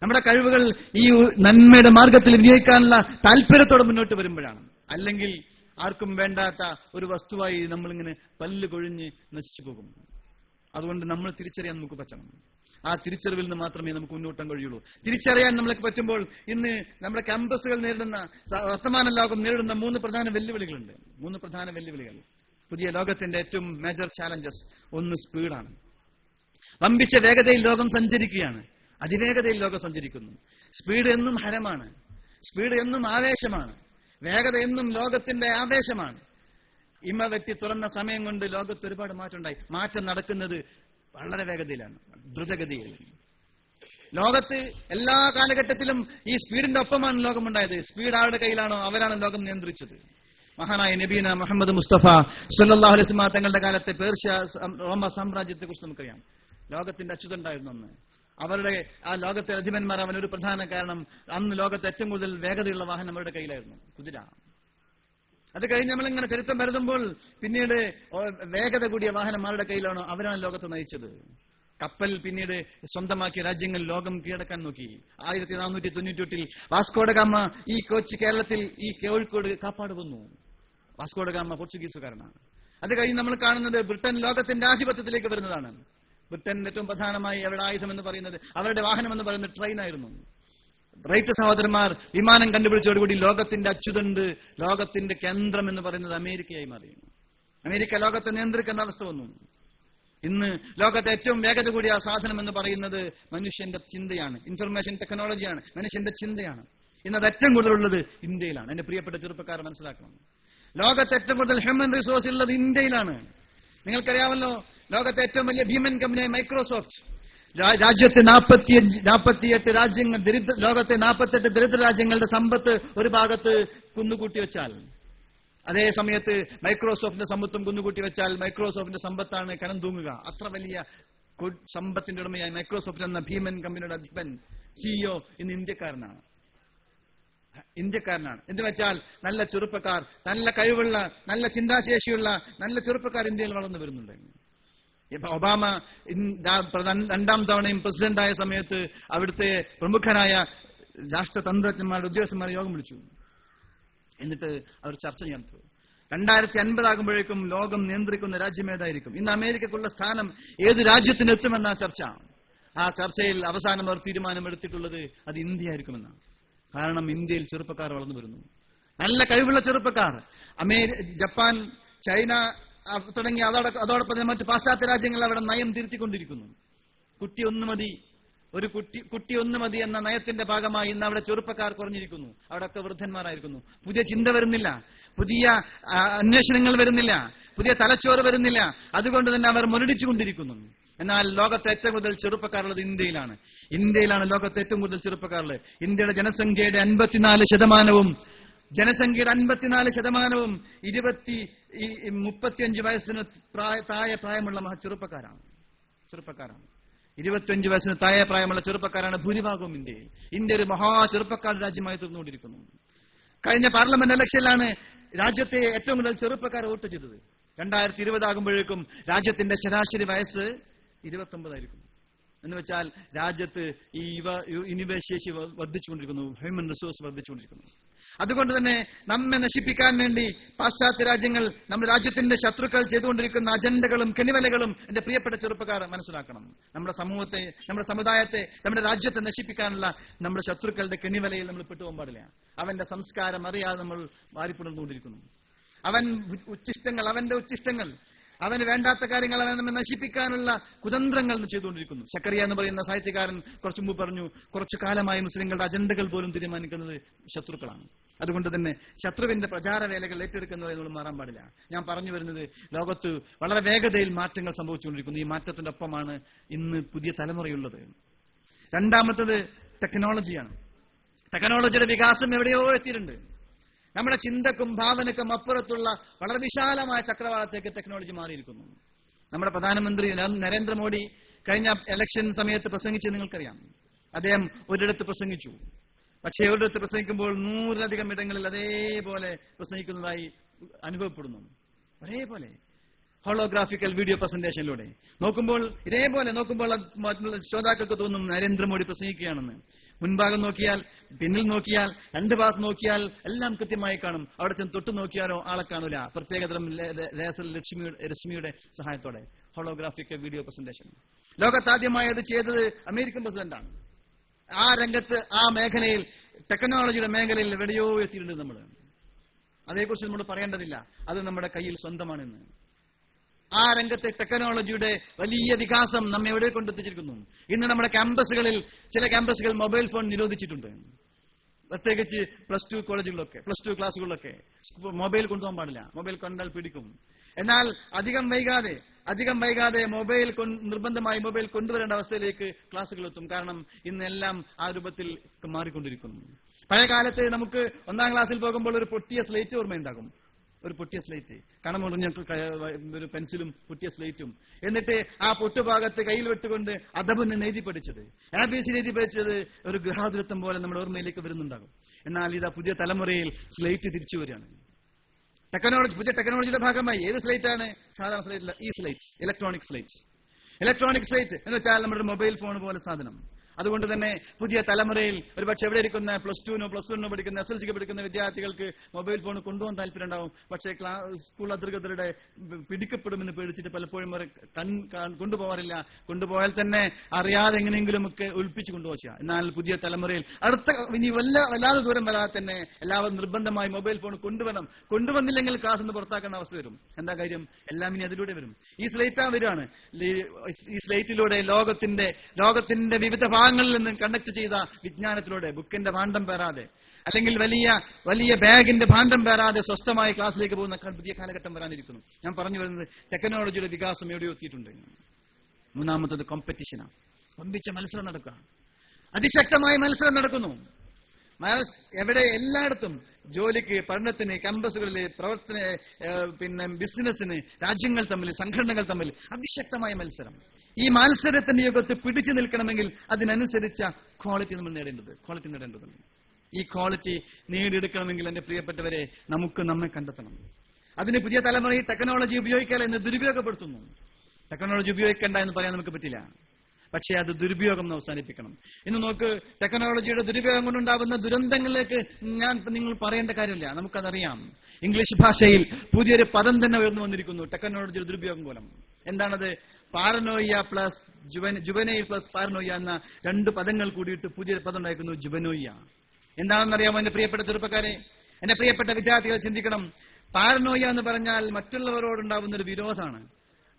നമ്മുടെ കഴിവുകൾ ഈ നന്മയുടെ മാർഗത്തിൽ വിനിയോഗിക്കാനുള്ള താല്പര്യത്തോടെ മുന്നോട്ട് വരുമ്പോഴാണ്. അല്ലെങ്കിൽ ആർക്കും വേണ്ടാത്ത ഒരു വസ്തുവായി നമ്മളിങ്ങനെ പല്ല് കൊഴിഞ്ഞ് നശിച്ചു പോകും. അതുകൊണ്ട് നമ്മൾ തിരിച്ചറിയാൻ നമുക്ക് പറ്റണം. ആ തിരിച്ചറിവിൽ നിന്ന് മാത്രമേ നമുക്ക് മുന്നോട്ടാൻ കഴിയുള്ളൂ. തിരിച്ചറിയാൻ നമ്മൾക്ക് പറ്റുമ്പോൾ ഇന്ന് നമ്മുടെ ക്യാമ്പസുകൾ നേരിടുന്ന, വർത്തമാന ലോകം നേരിടുന്ന 3 പ്രധാന വെല്ലുവിളികളുണ്ട്. 3 പ്രധാന വെല്ലുവിളികൾ, പുതിയ ലോകത്തിന്റെ ഏറ്റവും മേജർ ചാലഞ്ചസ്. ഒന്ന് സ്പീഡാണ്. വമ്പിച്ച വേഗതയിൽ ലോകം സഞ്ചരിക്കുകയാണ്. അതിവേഗതയിൽ ലോകം സഞ്ചരിക്കുന്നു. സ്പീഡ് എന്നും ഹരമാണ്. സ്പീഡ് എന്നും ആവേശമാണ്. വേഗത എന്നും ലോകത്തിന്റെ ആവേശമാണ്. വെട്ടി തുറന്ന സമയം കൊണ്ട് ലോകത്ത് ഒരുപാട് മാറ്റമുണ്ടായി. മാറ്റം നടക്കുന്നത് വളരെ വേഗതയിലാണ്, ദ്രുതഗതിയിൽ. ലോകത്ത് എല്ലാ കാലഘട്ടത്തിലും ഈ സ്പീഡിന്റെ ഒപ്പമാണ് ലോകമുണ്ടായത്. സ്പീഡ് ആരുടെ കയ്യിലാണോ അവരാണ് ലോകം നിയന്ത്രിച്ചത്. മഹാനായ നബീന മുഹമ്മദ് മുസ്തഫ സല്ലല്ലാഹു അലൈഹി വസല്ലം തങ്ങളുടെ കാലത്തെ പേർഷ്യ റോമ സാമ്രാജ്യത്തെ കുറിച്ച് നമുക്കറിയാം. ലോകത്തിന്റെ അച്യുതണ്ടായിരുന്നു അന്ന്. അവരുടെ ആ ലോകത്തെ അധിപന്മാർ, അവനൊരു പ്രധാന കാരണം, അന്ന് ലോകത്ത് ഏറ്റവും കൂടുതൽ വേഗതയുള്ള വാഹനം അവരുടെ കയ്യിലായിരുന്നു, കുതിര. അത് കഴിഞ്ഞ് നമ്മളിങ്ങനെ ചരിത്രം പരതുമ്പോൾ പിന്നീട് വേഗത കൂടിയ വാഹനം ആരുടെ കയ്യിലാണോ അവരാണ് ലോകത്തെ നയിച്ചത്. കപ്പൽ പിന്നീട് സ്വന്തമാക്കിയ രാജ്യങ്ങൾ ലോകം കീഴടക്കാൻ നോക്കി. 1498 വാസ്കോഡഗാമ ഈ കൊച്ചി കേരളത്തിൽ ഈ കോഴിക്കോട് കാപ്പാട് വന്നു. വാസ്കോഡഗാമ പോർച്ചുഗീസുകാരനാണ്. അത് കഴിഞ്ഞ് നമ്മൾ കാണുന്നത് ബ്രിട്ടൻ ലോകത്തിന്റെ ആധിപത്യത്തിലേക്ക് വരുന്നതാണ്. ബ്രിട്ടന്റെ ഏറ്റവും പ്രധാനമായി അവരുടെ ആയുധം എന്ന് പറയുന്നത്, അവരുടെ വാഹനം എന്ന് പറയുന്നത് ട്രെയിനായിരുന്നു. റൈറ്റ് സഹോദരന്മാർ വിമാനം കണ്ടുപിടിച്ചതോടുകൂടി ലോകത്തിന്റെ അച്യുതണ്ട്, ലോകത്തിന്റെ കേന്ദ്രം എന്ന് പറയുന്നത് അമേരിക്കയായി മാറി. അമേരിക്ക ലോകത്തെ നിയന്ത്രിക്കുന്ന അവസ്ഥ വന്നു. ഇന്ന് ലോകത്തെ ഏറ്റവും വേഗത കൂടിയ സാധനം എന്ന് പറയുന്നത് മനുഷ്യന്റെ ചിന്തയാണ്, ഇൻഫർമേഷൻ ടെക്നോളജിയാണ്, മനുഷ്യന്റെ ചിന്തയാണ്. ഇന്ന് അത് ഏറ്റവും കൂടുതലുള്ളത് ഇന്ത്യയിലാണ്. എന്റെ പ്രിയപ്പെട്ട ചെറുപ്പക്കാർ മനസ്സിലാക്കണം, ലോകത്തെ ഏറ്റവും കൂടുതൽ ഹ്യൂമൻ റിസോഴ്സ് ഉള്ളത് ഇന്ത്യയിലാണ്. നിങ്ങൾക്കറിയാമല്ലോ, ലോകത്തെ ഏറ്റവും വലിയ ഭീമൻ കമ്പനിയായ മൈക്രോസോഫ്റ്റ് രാജ്യത്തെ 48 രാജ്യങ്ങൾ, ലോകത്തെ 48 ദരിദ്ര രാജ്യങ്ങളുടെ സമ്പത്ത് ഒരു ഭാഗത്ത് കുന്നുകൂട്ടി വെച്ചാൽ, അതേ സമയത്ത് മൈക്രോസോഫ്റ്റിന്റെ സമ്പത്തും കുന്നുകൂട്ടി വെച്ചാൽ മൈക്രോസോഫ്റ്റിന്റെ സമ്പത്താണ് കനം തൂങ്ങുക. അത്ര വലിയ സമ്പത്തിന്റെ ഉടമയായ മൈക്രോസോഫ്റ്റ് എന്ന ഭീമൻ കമ്പനിയുടെ അധിപൻ സിഇഒ ഇന്ന് ഇന്ത്യക്കാരനാണ്. എന്ന് വെച്ചാൽ നല്ല ചെറുപ്പക്കാർ, നല്ല കഴിവുള്ള, നല്ല ചിന്താശേഷിയുള്ള നല്ല ചെറുപ്പക്കാർ ഇന്ത്യയിൽ വളർന്നു വരുന്നുണ്ട്. ഒബാമ 2ാം തവണയും പ്രസിഡന്റായ സമയത്ത് അവിടുത്തെ പ്രമുഖരായ രാഷ്ട്രതന്ത്രജ്ഞന്മാരുടെ ഉദ്യോഗസ്ഥന്മാരെ യോഗം വിളിച്ചു. എന്നിട്ട് അവർ ചർച്ച നടത്തു. 2050 ആകുമ്പോഴേക്കും ലോകം നിയന്ത്രിക്കുന്ന രാജ്യം ഏതായിരിക്കും, ഇന്ന് അമേരിക്കക്കുള്ള സ്ഥാനം ഏത് രാജ്യത്തിനെത്തുമെന്ന ചർച്ച. ആ ചർച്ചയിൽ അവസാനം അവർ തീരുമാനമെടുത്തിട്ടുള്ളത് അത് ഇന്ത്യ ആയിരിക്കുമെന്നാണ്. കാരണം ഇന്ത്യയിൽ ചെറുപ്പക്കാർ വളർന്നു വരുന്നു, നല്ല കഴിവുള്ള ചെറുപ്പക്കാർ. ജപ്പാൻ, ചൈന തുടങ്ങിയ അതോടൊപ്പം മറ്റ് പാശ്ചാത്യ രാജ്യങ്ങൾ അവിടെ നയം തിരുത്തിക്കൊണ്ടിരിക്കുന്നു. കുട്ടി ഒന്ന് മതി എന്ന നയത്തിന്റെ ഭാഗമായി ഇന്ന് അവിടെ ചെറുപ്പക്കാർ കുറഞ്ഞിരിക്കുന്നു. അവിടെയൊക്കെ വൃദ്ധന്മാരായിരിക്കുന്നു. പുതിയ ചിന്ത വരുന്നില്ല, പുതിയ അന്വേഷണങ്ങൾ വരുന്നില്ല, പുതിയ തലച്ചോറ് വരുന്നില്ല. അതുകൊണ്ട് തന്നെ അവർ മുരടിച്ചുകൊണ്ടിരിക്കുന്നു. എന്നാൽ ലോകത്തെ ഏറ്റവും കൂടുതൽ ചെറുപ്പക്കാരുള്ളത് ഇന്ത്യയിലാണ്. ലോകത്തെ ഏറ്റവും കൂടുതൽ ചെറുപ്പക്കാരുള്ളത്. ഇന്ത്യയുടെ ജനസംഖ്യയുടെ 54%, 35 വയസ്സിന് താഴെ പ്രായമുള്ള ചെറുപ്പക്കാരാണ്. 25 വയസ്സിന് താഴെ പ്രായമുള്ള ചെറുപ്പക്കാരാണ് ഭൂരിഭാഗവും ഇന്ത്യയിൽ. ഇന്ത്യ ഒരു മഹാ ചെറുപ്പക്കാർ രാജ്യമായി തീർന്നുകൊണ്ടിരിക്കുന്നു. കഴിഞ്ഞ പാർലമെന്റ് ഇലക്ഷനിലാണ് രാജ്യത്തെ ഏറ്റവും കൂടുതൽ ചെറുപ്പക്കാർ വോട്ട് ചെയ്തത്. 2020 ആകുമ്പോഴേക്കും രാജ്യത്തിന്റെ ശരാശരി വയസ്സ് 29 ആയിരിക്കും. എന്ന് വെച്ചാൽ രാജ്യത്ത് ഈ യുവശേഷി വർദ്ധിച്ചുകൊണ്ടിരിക്കുന്നു, ഹ്യൂമൻ റിസോഴ്സ് വർദ്ധിച്ചുകൊണ്ടിരിക്കുന്നു. അതുകൊണ്ട് തന്നെ നമ്മെ നശിപ്പിക്കാൻ വേണ്ടി പാശ്ചാത്യ രാജ്യങ്ങൾ, നമ്മുടെ രാജ്യത്തിന്റെ ശത്രുക്കൾ ചെയ്തുകൊണ്ടിരിക്കുന്ന അജണ്ടകളും കെണിവലകളും എന്റെ പ്രിയപ്പെട്ട ചെറുപ്പക്കാർ മനസ്സിലാക്കണം. നമ്മുടെ സമൂഹത്തെ, നമ്മുടെ സമുദായത്തെ, നമ്മുടെ രാജ്യത്തെ നശിപ്പിക്കാനുള്ള നമ്മുടെ ശത്രുക്കളുടെ കെണിവലയിൽ നമ്മൾ പെട്ടുപോകാൻ പാടില്ല. അവന്റെ സംസ്കാരം അറിയാതെ നമ്മൾ വാരിപ്പുണർന്നുകൊണ്ടിരിക്കുന്നു. അവന്റെ ഉച്ഛിഷ്ടങ്ങൾ, അവന് വേണ്ടാത്ത കാര്യങ്ങൾ അവനെ നമ്മെ നശിപ്പിക്കാനുള്ള കുതന്ത്രങ്ങൾ ചെയ്തുകൊണ്ടിരിക്കുന്നു. ശക്കറിയ എന്ന് പറയുന്ന സാഹിത്യകാരൻ കുറച്ചു മുമ്പ് പറഞ്ഞു, കുറച്ചു കാലമായി മുസ്ലിങ്ങളുടെ അജണ്ടകൾ പോലും തീരുമാനിക്കുന്നത് ശത്രുക്കളാണ്. അതുകൊണ്ട് തന്നെ ശത്രുവിന്റെ പ്രചാരവേലകൾ ഏറ്റെടുക്കുന്നവരെ നമ്മൾ മാറാൻ പാടില്ല. ഞാൻ പറഞ്ഞു വരുന്നത്, ലോകത്ത് വളരെ വേഗതയിൽ മാറ്റങ്ങൾ സംഭവിച്ചുകൊണ്ടിരിക്കുന്നു. ഈ മാറ്റത്തിന്റെ ഒപ്പമാണ് ഇന്ന് പുതിയ തലമുറയുള്ളത്. രണ്ടാമത്തത് ടെക്നോളജിയാണ്. ടെക്നോളജിയുടെ വികാസം എവിടെയോ എത്തിയിട്ടുണ്ട്. നമ്മുടെ ചിന്തക്കും ഭാവനക്കും അപ്പുറത്തുള്ള വളരെ വിശാലമായ ചക്രവാളത്തേക്ക് ടെക്നോളജി മാറിയിരിക്കുന്നു. നമ്മുടെ പ്രധാനമന്ത്രി നരേന്ദ്രമോദി കഴിഞ്ഞ ഇലക്ഷൻ സമയത്ത് പ്രസംഗിച്ചത് നിങ്ങൾക്കറിയാം. അദ്ദേഹം ഒരിടത്ത് പ്രസംഗിച്ചു. പക്ഷേ ഒരിടത്ത് പ്രസംഗിക്കുമ്പോൾ 100-ലധികം ഇടങ്ങളിൽ അതേപോലെ പ്രസംഗിക്കുന്നതായി അനുഭവപ്പെടുന്നു. ഒരേപോലെ ഹോളോഗ്രാഫിക്കൽ വീഡിയോ പ്രസന്റേഷനിലൂടെ ഇതേപോലെ നോക്കുമ്പോൾ ശ്രോതാക്കൾക്ക് തോന്നും നരേന്ദ്രമോദി പ്രസംഗിക്കുകയാണെന്ന്. മുൻഭാഗം നോക്കിയാൽ, പിന്നിൽ നോക്കിയാൽ, രണ്ട് ഭാഗത്ത് നോക്കിയാൽ എല്ലാം കൃത്യമായി കാണും. അവിടെ ചെന്ന് തൊട്ടു നോക്കിയാലോ ആളെ കാണൂല. പ്രത്യേകതരം ലേസർ രശ്മിയുടെ സഹായത്തോടെ ഹോളോഗ്രാഫിക്കൽ വീഡിയോ പ്രസന്റേഷൻ. ലോകത്താദ്യമായി അത് ചെയ്തത് അമേരിക്കൻ പ്രസിഡന്റാണ്. ആ രംഗത്ത്, ആ മേഖലയിൽ, ടെക്നോളജിയുടെ മേഖലയിൽ എവിടെയോ എത്തിയിട്ടുണ്ട് നമ്മൾ. അതേക്കുറിച്ച് നമ്മൾ പറയേണ്ടതില്ല, അത് നമ്മുടെ കയ്യിൽ സ്വന്തമാണെന്ന്. ആ രംഗത്തെ ടെക്നോളജിയുടെ വലിയ വികാസം നമ്മെ എവിടെ കൊണ്ടെത്തിച്ചിരിക്കുന്നു. ഇന്ന് നമ്മുടെ ക്യാമ്പസുകളിൽ, ചില ക്യാമ്പസുകൾ മൊബൈൽ ഫോൺ നിരോധിച്ചിട്ടുണ്ട്. പ്രത്യേകിച്ച് പ്ലസ് ടു ക്ലാസ്സുകളിലൊക്കെ മൊബൈൽ കൊണ്ടുപോകാൻ പാടില്ല. മൊബൈൽ കണ്ടാൽ പിടിക്കും. എന്നാൽ അധികം വൈകാതെ നിർബന്ധമായി മൊബൈൽ കൊണ്ടുവരേണ്ട അവസ്ഥയിലേക്ക് ക്ലാസ്സുകൾ എത്തും. കാരണം ഇന്നെല്ലാം ആ രൂപത്തിൽ മാറിക്കൊണ്ടിരിക്കുന്നു. പഴയ കാലത്ത് നമുക്ക് 1ാം ക്ലാസ്സിൽ പോകുമ്പോൾ ഒരു പൊട്ടിയ സ്ലേറ്റ് ഓർമ്മയുണ്ടാകും. ഒരു പൊട്ടിയ സ്ലേറ്റ്, കണമുറിഞ്ഞ ഒരു പെൻസിലും പൊട്ടിയ സ്ലേറ്റും. എന്നിട്ട് ആ പൊട്ടുഭാഗത്ത് കയ്യിൽ വെട്ടുകൊണ്ട് അദബിന് നെയ്തി പഠിച്ചത്, ABC നെയ്തി പഠിച്ചത് ഒരു ഗൃഹാതുരത്വം പോലെ നമ്മുടെ ഓർമ്മയിലേക്ക് വരുന്നുണ്ടാകും. എന്നാൽ ഇതാ പുതിയ തലമുറയിൽ സ്ലേറ്റ് തിരിച്ചു വരികയാണ്. പുതിയ ടെക്നോളജിയുടെ ഭാഗമായി ഏത് സ്ലേറ്റ് ആണ്? സാധാരണ സ്ലേറ്റ്, ഈ slate, electronic slate. Electronic site എന്ന് വെച്ചാൽ നമ്മുടെ മൊബൈൽ ഫോൺ പോലെ സാധനം. അതുകൊണ്ട് തന്നെ പുതിയ തലമുറയിൽ ഒരുപക്ഷെ എവിടെ ഇരിക്കുന്ന +2 പഠിക്കുന്ന SLC പഠിക്കുന്ന വിദ്യാർത്ഥികൾക്ക് മൊബൈൽ ഫോൺ കൊണ്ടുപോകാൻ താല്പര്യം ഉണ്ടാവും. പക്ഷേ സ്കൂൾ അധികൃതരുടെ പിടിക്കപ്പെടുമെന്ന് പേടിച്ചിട്ട് പലപ്പോഴും കൊണ്ടുപോകാറില്ല. കൊണ്ടുപോയാൽ തന്നെ അറിയാതെ എങ്ങനെയെങ്കിലും ഒക്കെ ഒളിപ്പിച്ച് കൊണ്ടുപോകുക. എന്നാൽ പുതിയ തലമുറയിൽ ഇനി വല്ലാതെ ദൂരം വരാതെ തന്നെ എല്ലാവരും നിർബന്ധമായി മൊബൈൽ ഫോൺ കൊണ്ടുവന്നില്ലെങ്കിൽ ക്ലാസ് നിന്ന് പുറത്താക്കേണ്ട അവസ്ഥ വരും. എന്താ കാര്യം? എല്ലാം ഇനി അതിലൂടെ വരും. ഈ സ്ലേറ്റാ വരികയാണ്. ഈ സ്ലേറ്റിലൂടെ ലോകത്തിന്റെ വിവിധ ഭാഗങ്ങളിൽ നിന്ന് കണ്ടക്ട് ചെയ്ത വിജ്ഞാനത്തിലൂടെ ബുക്കിന്റെ ഭാണ്ഡം പേറാതെ അല്ലെങ്കിൽ വലിയ ബാഗിന്റെ ഭാണ്ഡം പേറാതെ സ്വസ്ഥമായി ക്ലാസ്സിലേക്ക് പോകുന്ന പുതിയ കാലഘട്ടം വരാനിരിക്കുന്നു. ഞാൻ പറഞ്ഞു വരുന്നത് ടെക്നോളജിയുടെ വികാസം എവിടെ എത്തിയിട്ടുണ്ട്. മൂന്നാമത്തത് കോമ്പറ്റീഷനാണ്. വമ്പിച്ച മത്സരം നടക്കുക. അതിശക്തമായ മത്സരം നടക്കുന്നു. എവിടെ? എല്ലായിടത്തും ജോലിക്ക്, പഠനത്തിന്, ക്യാമ്പസുകളിൽ, ബിസിനസിന്, രാജ്യങ്ങൾ തമ്മിൽ, സംഘടനകൾ തമ്മിൽ അതിശക്തമായ മത്സരം. ഈ മത്സരത്തിന്റെ യുഗത്ത് പിടിച്ചു നിൽക്കണമെങ്കിൽ അതിനനുസരിച്ച ക്വാളിറ്റി നമ്മൾ നേടേണ്ടതുണ്ട്. ഈ ക്വാളിറ്റി നേടിയെടുക്കണമെങ്കിൽ എന്റെ പ്രിയപ്പെട്ടവരെ നമ്മെ കണ്ടെത്തണം. അതിന് പുതിയ തലമുറ ഈ ടെക്നോളജി ഉപയോഗിക്കാതെ എന്ന് ദുരുപയോഗപ്പെടുത്തുന്നു. ടെക്നോളജി ഉപയോഗിക്കേണ്ട എന്ന് പറയാൻ നമുക്ക് പറ്റില്ല. പക്ഷേ അത് ദുരുപയോഗം അവസാനിപ്പിക്കണം. ഇന്ന് നോക്ക്, ടെക്നോളജിയുടെ ദുരുപയോഗം കൊണ്ടുണ്ടാകുന്ന ദുരന്തങ്ങളിലേക്ക് നിങ്ങൾ പറയേണ്ട കാര്യമില്ല, നമുക്കതറിയാം. ഇംഗ്ലീഷ് ഭാഷയിൽ പുതിയൊരു പദം തന്നെ ഉയർന്നു വന്നിരിക്കുന്നു, ടെക്നോളജിയുടെ ദുരുപയോഗം മൂലം. എന്താണത്? പാരനോയ്യ പ്ലസ് ജുവനൈൽ പ്ലസ് പാരനോയ്യ എന്ന 2 പദങ്ങൾ കൂടിയിട്ട് പുതിയൊരു പദം ഉണ്ടായിരിക്കുന്നു, ജുവനോയ്യ. എന്താണെന്നറിയാമോ എന്റെ പ്രിയപ്പെട്ട ചെറുപ്പക്കാരെ, എന്റെ പ്രിയപ്പെട്ട വിദ്യാർത്ഥികൾ ചിന്തിക്കണം. പാരനോയ്യ എന്ന് പറഞ്ഞാൽ മറ്റുള്ളവരോടുണ്ടാവുന്ന ഒരു വിരോധമാണ്.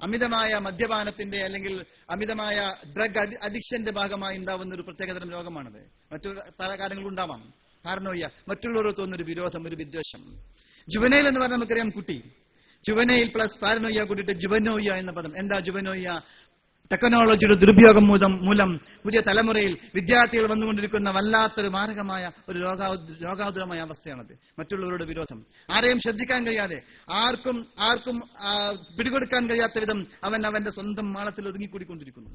അമിതമായ മദ്യപാനത്തിന്റെ അല്ലെങ്കിൽ അമിതമായ ഡ്രഗ് അഡിക്ഷന്റെ ഭാഗമായി ഉണ്ടാവുന്ന ഒരു പ്രത്യേകതരം രോഗമാണത്. മറ്റു പല കാര്യങ്ങളും ഉണ്ടാവാം. പാരനോയ്യ, മറ്റുള്ളവരോട് തോന്നുന്നൊരു വിരോധം, ഒരു വിദ്വേഷം. ജുവനൈൽ എന്ന് പറഞ്ഞാൽ നമുക്കറിയാം കുട്ടി. ജുവനൈൽ പ്ലസ് പാരനോയ്യ കൂടിയിട്ട് ജുവനോയ്യ എന്ന പദം. എന്താ ജുവനോയ്യ? ടെക്നോളജിയുടെ ദുരുപയോഗം മൂലം പുതിയ തലമുറയിൽ വിദ്യാർത്ഥികൾ വന്നുകൊണ്ടിരിക്കുന്ന വല്ലാത്തൊരു മാരകമായ ഒരു രോഗാതുരമായ അവസ്ഥയാണത്. മറ്റുള്ളവരുടെ വിരോധം, ആരെയും ശ്രദ്ധിക്കാൻ കഴിയാതെ, ആർക്കും പിടികൊടുക്കാൻ കഴിയാത്ത വിധം അവന്റെ സ്വന്തം മാളത്തിൽ ഒതുങ്ങിക്കൂടിക്കൊണ്ടിരിക്കുന്നു.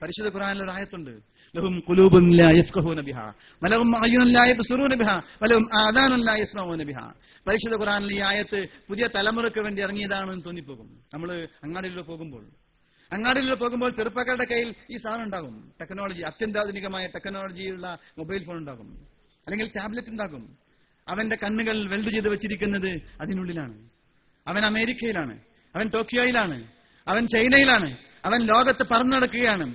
പരിശുദ്ധ ഖുർആനിൽ ഒരു ആയത്തുണ്ട്, ലഹും ഖുലൂബുൻ ലാ യഫ്ഖഹൂന ബിഹാ വലഹും അഅ്യുനുൻ ലാ യബ്സുറൂന ബിഹാ വലഹും ആദാനുൻ ലാ യസ്മഊന ബിഹാ. പരിശുദ്ധ ഖുർആനിൽ ഈ ആയത്ത് പുതിയ തലമുറയ്ക്ക് വേണ്ടി ഇറങ്ങിയതാണെന്ന് തോന്നിപ്പോകും. നമ്മൾ അങ്ങാടിയിൽ പോകുമ്പോൾ ചെറുപ്പക്കാരുടെ കയ്യിൽ ഈ സാധനം ഉണ്ടാകും, ടെക്നോളജി, അത്യന്താധുനികമായ ടെക്നോളജിയുള്ള മൊബൈൽ ഫോൺ ഉണ്ടാകും, അല്ലെങ്കിൽ ടാബ്ലറ്റ് ഉണ്ടാകും. അവന്റെ കണ്ണുകൾ വെൽഡ് ചെയ്ത് വെച്ചിരിക്കുന്നത് അതിനുള്ളിലാണ്. അവൻ അമേരിക്കയിലാണ്, അവൻ ടോക്കിയോയിലാണ്, അവൻ ചൈനയിലാണ്, അവൻ ലോകത്ത് പറന്നു നടക്കുകയാണ്.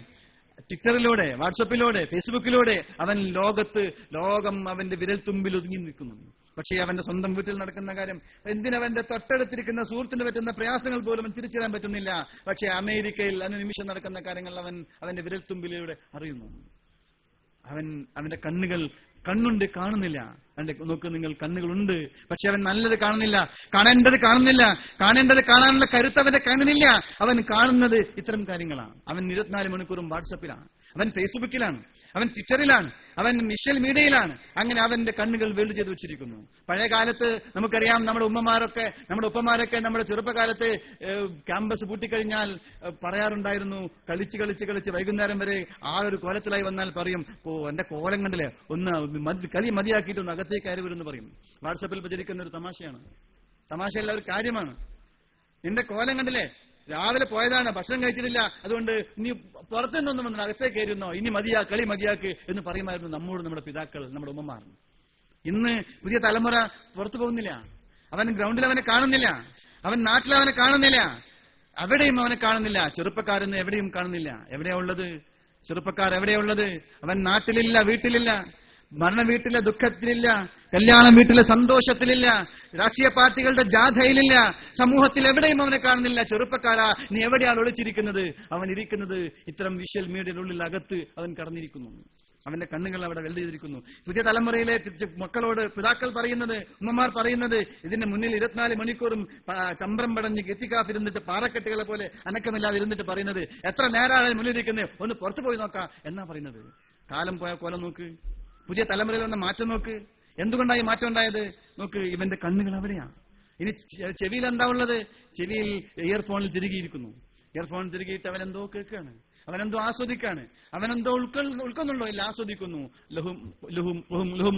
ട്വിറ്ററിലൂടെ, വാട്സപ്പിലൂടെ, ഫേസ്ബുക്കിലൂടെ അവൻ ലോകം അവന്റെ വിരൽത്തുമ്പിൽ ഒതുങ്ങി നിൽക്കുന്നു. പക്ഷേ അവന്റെ സ്വന്തം വീട്ടിൽ നടക്കുന്ന കാര്യം, എന്തിനവന്റെ തൊട്ടടുത്തിരിക്കുന്ന സുഹൃത്തിന് പറ്റുന്ന പ്രയാസങ്ങൾ പോലും തിരിച്ചറിയാൻ പറ്റുന്നില്ല. പക്ഷേ അമേരിക്കയിൽ അനുനിമിഷം നടക്കുന്ന കാര്യങ്ങൾ അവന്റെ വിരൽത്തുമ്പിലൂടെ അറിയുന്നു. അവന്റെ കണ്ണുണ്ട്, കാണുന്നില്ല. നോക്ക് നിങ്ങൾ, കണ്ണുകളുണ്ട്, പക്ഷെ അവൻ നല്ലത് കാണുന്നില്ല, കാണേണ്ടത് കാണാനുള്ള കരുത്ത് അവന്റെ കണ്ണിനില്ല. അവൻ കാണുന്നത് ഇത്തരം കാര്യങ്ങളാണ്. അവൻ 24 മണിക്കൂറും വാട്സപ്പിലാണ്, അവൻ ഫേസ്ബുക്കിലാണ്, അവൻ ട്വിറ്ററിലാണ്, അവൻ സോഷ്യൽ മീഡിയയിലാണ്. അങ്ങനെ അവന്റെ കണ്ണുകൾ വെൽഡ് ചെയ്ത് വെച്ചിരിക്കുന്നു. പഴയ കാലത്ത് നമുക്കറിയാം, നമ്മുടെ ഉപ്പമാരൊക്കെ നമ്മുടെ ചെറുപ്പകാലത്ത് ക്യാമ്പസ് പൂട്ടിക്കഴിഞ്ഞാൽ പറയാറുണ്ടായിരുന്നു, കളിച്ച് വൈകുന്നേരം വരെ ആ ഒരു കോലത്തിലായി വന്നാൽ പറയും, എന്റെ കോലം കണ്ടില്ലേ, ഒന്ന് കളി മതിയാക്കിയിട്ട് ഒന്ന് അകത്തേക്ക് കയറി വരുമെന്ന് പറയും. വാട്സപ്പിൽ പ്രചരിക്കുന്ന ഒരു തമാശയല്ല, ഒരു കാര്യമാണ്. നിന്റെ കോലം കണ്ടില്ലേ, രാവിലെ പോയതാണ്, ഭക്ഷണം കഴിച്ചിട്ടില്ല, അതുകൊണ്ട് ഇനി പുറത്തു നിന്നൊന്നും വന്നാൽ അകത്തേക്ക് കയറുന്നോ, ഇനി കളി മതിയാക്ക് എന്ന് പറയുമായിരുന്നു നമ്മുടെ പിതാക്കൾ, നമ്മുടെ ഉമ്മമാർ. ഇന്ന് പുതിയ തലമുറ പുറത്തു പോകുന്നില്ല. അവൻ ഗ്രൗണ്ടിൽ അവനെ കാണുന്നില്ല, അവൻ നാട്ടിൽ അവനെ കാണുന്നില്ല, എവിടെയും അവനെ കാണുന്നില്ല. ചെറുപ്പക്കാരെന്ന് എവിടെയും കാണുന്നില്ല. എവിടെയാ ഉള്ളത് ചെറുപ്പക്കാർ? എവിടെയുള്ളത്? അവൻ നാട്ടിലില്ല, വീട്ടിലില്ല, മരണ വീട്ടിലെ ദുഃഖത്തിലില്ല, കല്യാണം വീട്ടിലെ സന്തോഷത്തിലില്ല, രാഷ്ട്രീയ പാർട്ടികളുടെ ജാഥയിലില്ല, സമൂഹത്തിൽ എവിടെയും അവനെ കാണുന്നില്ല. ചെറുപ്പക്കാരാ, നീ എവിടെയാണ് ഒളിച്ചിരിക്കുന്നത്? അവൻ ഇരിക്കുന്നത് ഇത്തരം വിഷ്വൽ മീഡിയയിലുള്ളിൽ അകത്ത് അവൻ കടന്നിരിക്കുന്നു. അവന്റെ കണ്ണുകൾ അവിടെ വെൽഡ് ചെയ്തിരിക്കുന്നു. പുതിയ തലമുറയിലെ മക്കളോട് പിതാക്കൾ പറയുന്നത്, ഉമ്മമാർ പറയുന്നത്, ഇതിന്റെ മുന്നിൽ 24 മണിക്കൂറും ചമ്പ്രം പടഞ്ഞ് ഗെത്തിക്കാഫിരുന്നിട്ട് പാറക്കെട്ടുകളെ പോലെ അനക്കമില്ലാതെ ഇരുന്നിട്ട് പറയുന്നത്, എത്ര നേരാണ് മുന്നിലിരിക്കുന്നത്, ഒന്ന് പുറത്തു പോയി നോക്കാം എന്നാ പറയുന്നത്. കാലം പോയ കോലം നോക്ക്, പുതിയ തലമുറയിൽ വന്ന മാറ്റം നോക്ക്. എന്തുകൊണ്ടായി മാറ്റം ഉണ്ടായത്? നോക്ക്, ഇവന്റെ കണ്ണുകൾ അവിടെയാ. ഇനി ചെവിയിൽ എന്താ ഉള്ളത്? ചെവിയിൽ ഇയർഫോണിൽ തിരികിയിരിക്കുന്നു. ഇയർഫോൺ തിരികിയിട്ട് അവൻ എന്തോ കേൾക്കുകയാണ്. അവനെന്തോ ആസ്വദിക്കാണ്, അവനെന്തോ ഉൾക്കൊന്നുണ്ടോ? ഇല്ല, ആസ്വദിക്കുന്നു. ലഹും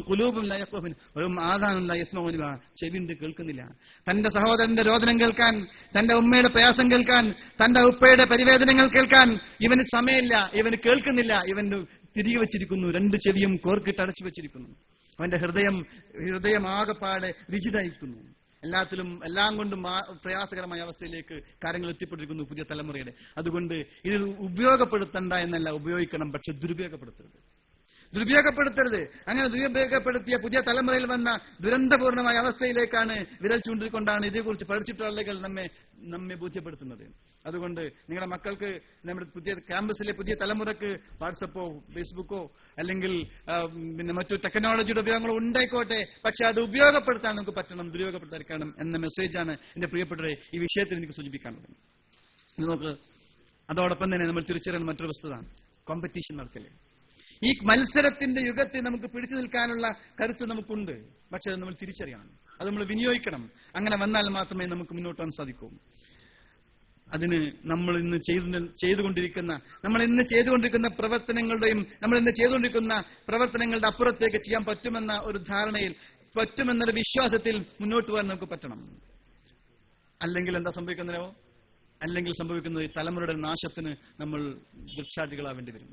ഖുലൂബുൻ ലാ യഫ്ഖഹൂൻ വലഹും ആദാനുൻ ലാ യസ്മഊന ബിഹാ, ചെവിണ്ട് കേൾക്കുന്നില്ല. തന്റെ സഹോദരന്റെ രോദനം കേൾക്കാൻ, തന്റെ ഉമ്മയുടെ പ്രയാസം കേൾക്കാൻ, തന്റെ ഉപ്പയുടെ പരിവേദനങ്ങൾ കേൾക്കാൻ ഇവന് സമയമില്ല, ഇവന് കേൾക്കുന്നില്ല. ഇവന് തിരികെ വെച്ചിരിക്കുന്നു, രണ്ട് ചെവിയും കോർക്കിട്ട് അടച്ചു വെച്ചിരിക്കുന്നു. അവന്റെ ഹൃദയം ആകെപ്പാടെ വിജിതായിരിക്കുന്നു. എല്ലാം കൊണ്ടും പ്രയാസകരമായ അവസ്ഥയിലേക്ക് കാര്യങ്ങൾ എത്തിപ്പെട്ടിരിക്കുന്നു പുതിയ തലമുറയുടെ. അതുകൊണ്ട് ഇത് ഉപയോഗപ്പെടുത്തണ്ട എന്നല്ല, ഉപയോഗിക്കണം, പക്ഷെ ദുരുപയോഗപ്പെടുത്തരുത്. അങ്ങനെ ദുരുപയോഗപ്പെടുത്തിയ പുതിയ തലമുറയിൽ വന്ന ദുരന്തപൂർണമായ അവസ്ഥയിലേക്കാണ് വിരൽ ചൂണ്ടിക്കൊണ്ടാണ് ഇതേക്കുറിച്ച് പഠിച്ചിട്ടുള്ള ആളുകൾ നമ്മെ ബോധ്യപ്പെടുത്തുന്നത്. അതുകൊണ്ട് നിങ്ങളുടെ മക്കൾക്ക്, നമ്മുടെ പുതിയ ക്യാമ്പസിലെ പുതിയ തലമുറക്ക് വാട്സപ്പോ ഫേസ്ബുക്കോ അല്ലെങ്കിൽ പിന്നെ മറ്റു ടെക്നോളജിയുടെ ഉപയോഗങ്ങളോ ഉണ്ടായിക്കോട്ടെ, പക്ഷെ അത് ഉപയോഗപ്പെടുത്താൻ നമുക്ക് പറ്റണം, ദുരുപയോഗപ്പെടുത്താതിരിക്കണം എന്ന മെസ്സേജാണ് എന്റെ പ്രിയപ്പെട്ടവരെ ഈ വിഷയത്തിൽ എനിക്ക് സൂചിപ്പിക്കാനുള്ളത്. നമുക്ക് അതോടൊപ്പം തന്നെ നമ്മൾ തിരിച്ചറിയുന്ന മറ്റൊരു വസ്തുത, കോമ്പറ്റീഷൻ നടക്കല്. ഈ മത്സരത്തിന്റെ യുഗത്തിൽ നമുക്ക് പിടിച്ചു നിൽക്കാനുള്ള കരുത്ത് നമുക്കുണ്ട്, പക്ഷെ അത് നമ്മൾ തിരിച്ചറിയണം, അത് നമ്മൾ വിനിയോഗിക്കണം. അങ്ങനെ വന്നാൽ മാത്രമേ നമുക്ക് മുന്നോട്ട് പോകാൻ സാധിക്കൂ. അതിന് നമ്മൾ ഇന്ന് ചെയ്തുകൊണ്ടിരിക്കുന്ന പ്രവർത്തനങ്ങളുടെയും നമ്മൾ ഇന്ന് ചെയ്തുകൊണ്ടിരിക്കുന്ന പ്രവർത്തനങ്ങളുടെ അപ്പുറത്തേക്ക് ചെയ്യാൻ പറ്റുമെന്ന ഒരു ധാരണയിൽ, പറ്റുമെന്നൊരു വിശ്വാസത്തിൽ മുന്നോട്ട് പോകാൻ നമുക്ക് പറ്റണം. അല്ലെങ്കിൽ എന്താ സംഭവിക്കുന്നതോ? അല്ലെങ്കിൽ സംഭവിക്കുന്നത് തലമുറയുടെ നാശത്തിന് നമ്മൾ ദൃക്സാക്ഷികളാവേണ്ടി വരും.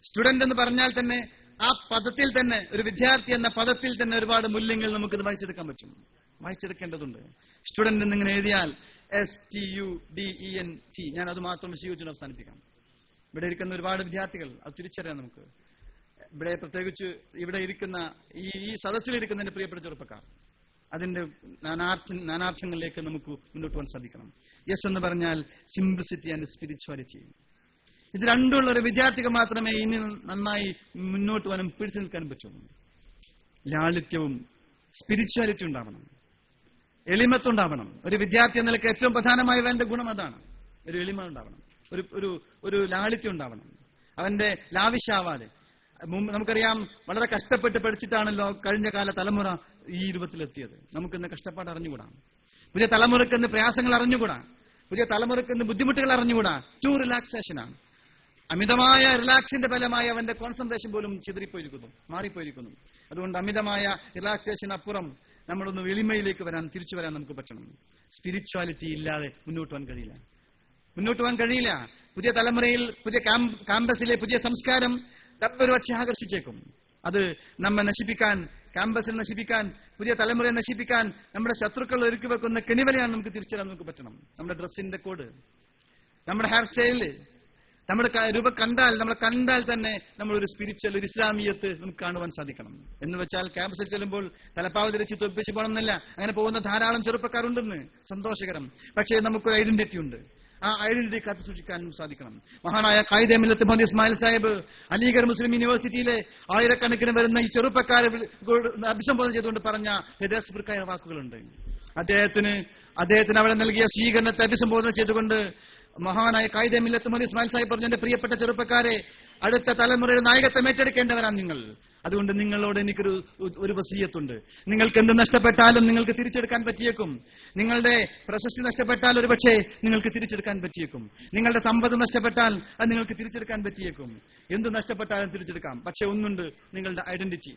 സ്റ്റുഡന്റ് എന്ന് പറഞ്ഞാൽ തന്നെ ആ പദത്തിൽ തന്നെ, ഒരു വിദ്യാർത്ഥി എന്ന പദത്തിൽ തന്നെ ഒരുപാട് മൂല്യങ്ങൾ നമുക്കിത് വായിച്ചെടുക്കാൻ പറ്റും, വായിച്ചെടുക്കേണ്ടതുണ്ട്. സ്റ്റുഡന്റ് എന്നിങ്ങനെ എഴുതിയാൽ STUDENT, ഞാൻ അത് മാത്രം സ്വീകരിച്ചു അവസാനിപ്പിക്കാം. ഇവിടെ ഇരിക്കുന്ന ഒരുപാട് വിദ്യാർത്ഥികൾ അത് തിരിച്ചറിയാം നമുക്ക്. ഇവിടെ പ്രത്യേകിച്ച് ഇവിടെ ഇരിക്കുന്ന ഈ സദസ്സിലിരിക്കുന്ന എന്റെ പ്രിയപ്പെട്ട ചെറുപ്പക്കാർ, അതിന്റെ നാനാർത്ഥങ്ങളിലേക്ക് നമുക്ക് മുന്നോട്ട് പോകാൻ സാധിക്കണം. യെസ് എന്ന് പറഞ്ഞാൽ സിംപ്ലിസിറ്റി ആൻഡ് സ്പിരിച്വാലിറ്റി. ഇത് രണ്ടുള്ള ഒരു വിദ്യാർത്ഥിക്ക് മാത്രമേ ഇനി നന്നായി മുന്നോട്ട് പോകാനും പിടിച്ചു നിൽക്കാനും പറ്റൂ. ലാളിത്യവും സ്പിരിച്വാലിറ്റി ഉണ്ടാവണം, എളിമത്തുണ്ടാവണം. ഒരു വിദ്യാർത്ഥി എന്ന നിലയ്ക്ക് ഏറ്റവും പ്രധാനമായി വേണ്ട ഗുണം അതാണ്. ഒരു എളിമ ഉണ്ടാവണം, ഒരു ലാളിത്യം ഉണ്ടാവണം. അവന്റെ ലാവിശാവാതെ, നമുക്കറിയാം വളരെ കഷ്ടപ്പെട്ട് പഠിച്ചിട്ടാണല്ലോ കഴിഞ്ഞ കാല തലമുറ ഈ രൂപത്തിലെത്തിയത്. നമുക്കിന്ന് കഷ്ടപ്പാട് അറിഞ്ഞുകൂടാ, പുതിയ തലമുറക്കിന്ന് പ്രയാസങ്ങൾ അറിഞ്ഞുകൂടാ, പുതിയ തലമുറക്കിന്ന് ബുദ്ധിമുട്ടുകൾ അറിഞ്ഞുകൂടാ. ടു റിലാക്സേഷനാണ്. അമിതമായ റിലാക്സിന്റെ ഫലമായി അവന്റെ കോൺസെൻട്രേഷൻ പോലും ചിതറിപ്പോയിരിക്കുന്നു, മാറിപ്പോയിരിക്കുന്നു. അതുകൊണ്ട് അമിതമായ റിലാക്സേഷൻ അപ്പുറം നമ്മളൊന്ന് എളിമയിലേക്ക് തിരിച്ചു വരാൻ നമുക്ക് പറ്റണം. സ്പിരിച്വാലിറ്റി ഇല്ലാതെ മുന്നോട്ട് പോകാൻ കഴിയില്ല. പുതിയ തലമുറയിൽ, പുതിയ ക്യാമ്പസിലെ പുതിയ സംസ്കാരം ഒരു പക്ഷെ ആകർഷിച്ചേക്കും. അത് നമ്മെ നശിപ്പിക്കാൻ, ക്യാമ്പസിൽ നശിപ്പിക്കാൻ, പുതിയ തലമുറയെ നശിപ്പിക്കാൻ നമ്മുടെ ശത്രുക്കൾ ഒരുക്കി വെക്കുന്ന കെണിവലയാണ് നമുക്ക് തിരിച്ചറിയാൻ നമുക്ക് പറ്റണം. നമ്മുടെ ഡ്രസ്സിന്റെ കോഡ്, നമ്മുടെ ഹെയർ സ്റ്റൈല്, നമ്മുടെ രൂപ നമ്മളെ കണ്ടാൽ തന്നെ നമ്മളൊരു സ്പിരിച്വൽ, ഒരു ഇസ്ലാമിയത്ത് നമുക്ക് കാണുവാൻ സാധിക്കണം. എന്ന് വെച്ചാൽ ക്യാമ്പസിൽ ചെല്ലുമ്പോൾ തലപ്പാവ് ധരിച്ച് തൊപ്പിച്ച് പോകണമെന്നില്ല. അങ്ങനെ പോകുന്ന ധാരാളം ചെറുപ്പക്കാരുണ്ടെന്ന്, സന്തോഷകരം. പക്ഷേ നമുക്കൊരു ഐഡന്റിറ്റി ഉണ്ട്. ആ ഐഡന്റിറ്റി കാത്തു സൂക്ഷിക്കാൻ സാധിക്കണം. മഹാനായ ഖായിദെ മില്ലത്ത് മുഹമ്മദ് ഇസ്മായിൽ സാഹിബ് അലിഗഡ് മുസ്ലിം യൂണിവേഴ്സിറ്റിയിലെ ആയിരക്കണക്കിന് വരുന്ന ഈ ചെറുപ്പക്കാരെ അഭിസംബോധന ചെയ്തുകൊണ്ട് പറഞ്ഞ ഹൃദയസ്പൃക്കായ വാക്കുകളുണ്ട്. അദ്ദേഹത്തിന് അവിടെ നൽകിയ സ്വീകരണത്തെ അഭിസംബോധന ചെയ്തുകൊണ്ട് മഹാനായ ഖായിദെ മില്ലത്ത് മുഹമ്മദ് ഇസ്മായിൽ സാഹിബ് പറഞ്ഞു, എന്റെ പ്രിയപ്പെട്ട ചെറുപ്പക്കാരെ, അടുത്ത തലമുറയുടെ നായകത്വം ഏറ്റെടുക്കേണ്ടവരാണ് നിങ്ങൾ. അതുകൊണ്ട് നിങ്ങളോട് എനിക്കൊരു വസിയത്തുണ്ട്. നിങ്ങൾക്ക് എന്ത് നഷ്ടപ്പെട്ടാലും നിങ്ങൾക്ക് തിരിച്ചെടുക്കാൻ പറ്റിയേക്കും. നിങ്ങളുടെ പ്രശസ്തി നഷ്ടപ്പെട്ടാൽ ഒരുപക്ഷെ നിങ്ങൾക്ക് തിരിച്ചെടുക്കാൻ പറ്റിയേക്കും. നിങ്ങളുടെ സമ്പത്ത് നഷ്ടപ്പെട്ടാൽ അത് നിങ്ങൾക്ക് തിരിച്ചെടുക്കാൻ പറ്റിയേക്കും. എന്ത് നഷ്ടപ്പെട്ടാലും തിരിച്ചെടുക്കാം. പക്ഷെ ഒന്നുണ്ട്, നിങ്ങളുടെ ഐഡന്റിറ്റി.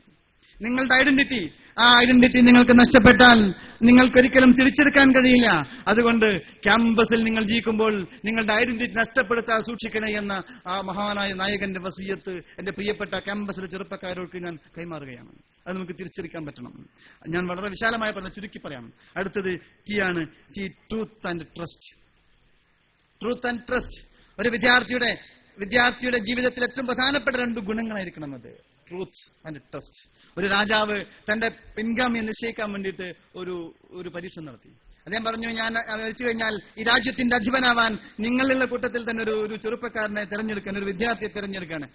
ആ ഐഡന്റിറ്റി നിങ്ങൾക്ക് നഷ്ടപ്പെട്ടാൽ നിങ്ങൾക്കൊരിക്കലും തിരിച്ചെടുക്കാൻ കഴിയില്ല. അതുകൊണ്ട് ക്യാമ്പസിൽ നിങ്ങൾ ജീവിക്കുമ്പോൾ നിങ്ങളുടെ ഐഡന്റിറ്റി നഷ്ടപ്പെടുത്താൻ സൂക്ഷിക്കണേ എന്ന ആ മഹാനായ നായകന്റെ വസിയത്ത് എന്റെ പ്രിയപ്പെട്ട ക്യാമ്പസിലെ ചെറുപ്പക്കാരോട് ഞാൻ കൈമാറുകയാണ്. അത് നമുക്ക് തിരിച്ചറിയാൻ പറ്റണം. ഞാൻ വളരെ വിശാലമായി പറഞ്ഞ ചുരുക്കി പറയാം. അടുത്തത് ടി ആണ്. Truth and trust. ഒരു വിദ്യാർത്ഥിയുടെ ജീവിതത്തിൽ ഏറ്റവും പ്രധാനപ്പെട്ട 2 ഗുണങ്ങളായിരിക്കണം അത്. Truth and trust. ഒരു രാജാവ് തന്റെ പിൻഗാമിയെ നിശ്ചയിക്കാൻ വേണ്ടിയിട്ട് ഒരു പരീക്ഷ നടത്തി. അദ്ദേഹം പറഞ്ഞു, ഞാൻ മരിച്ചു കഴിഞ്ഞാൽ ഈ രാജ്യത്തിന്റെ അധിപനാവാൻ നിങ്ങളുള്ള കൂട്ടത്തിൽ തന്നെ ഒരു ചെറുപ്പക്കാരനെ തെരഞ്ഞെടുക്കാൻ, ഒരു വിദ്യാർത്ഥിയെ തെരഞ്ഞെടുക്കാണ്.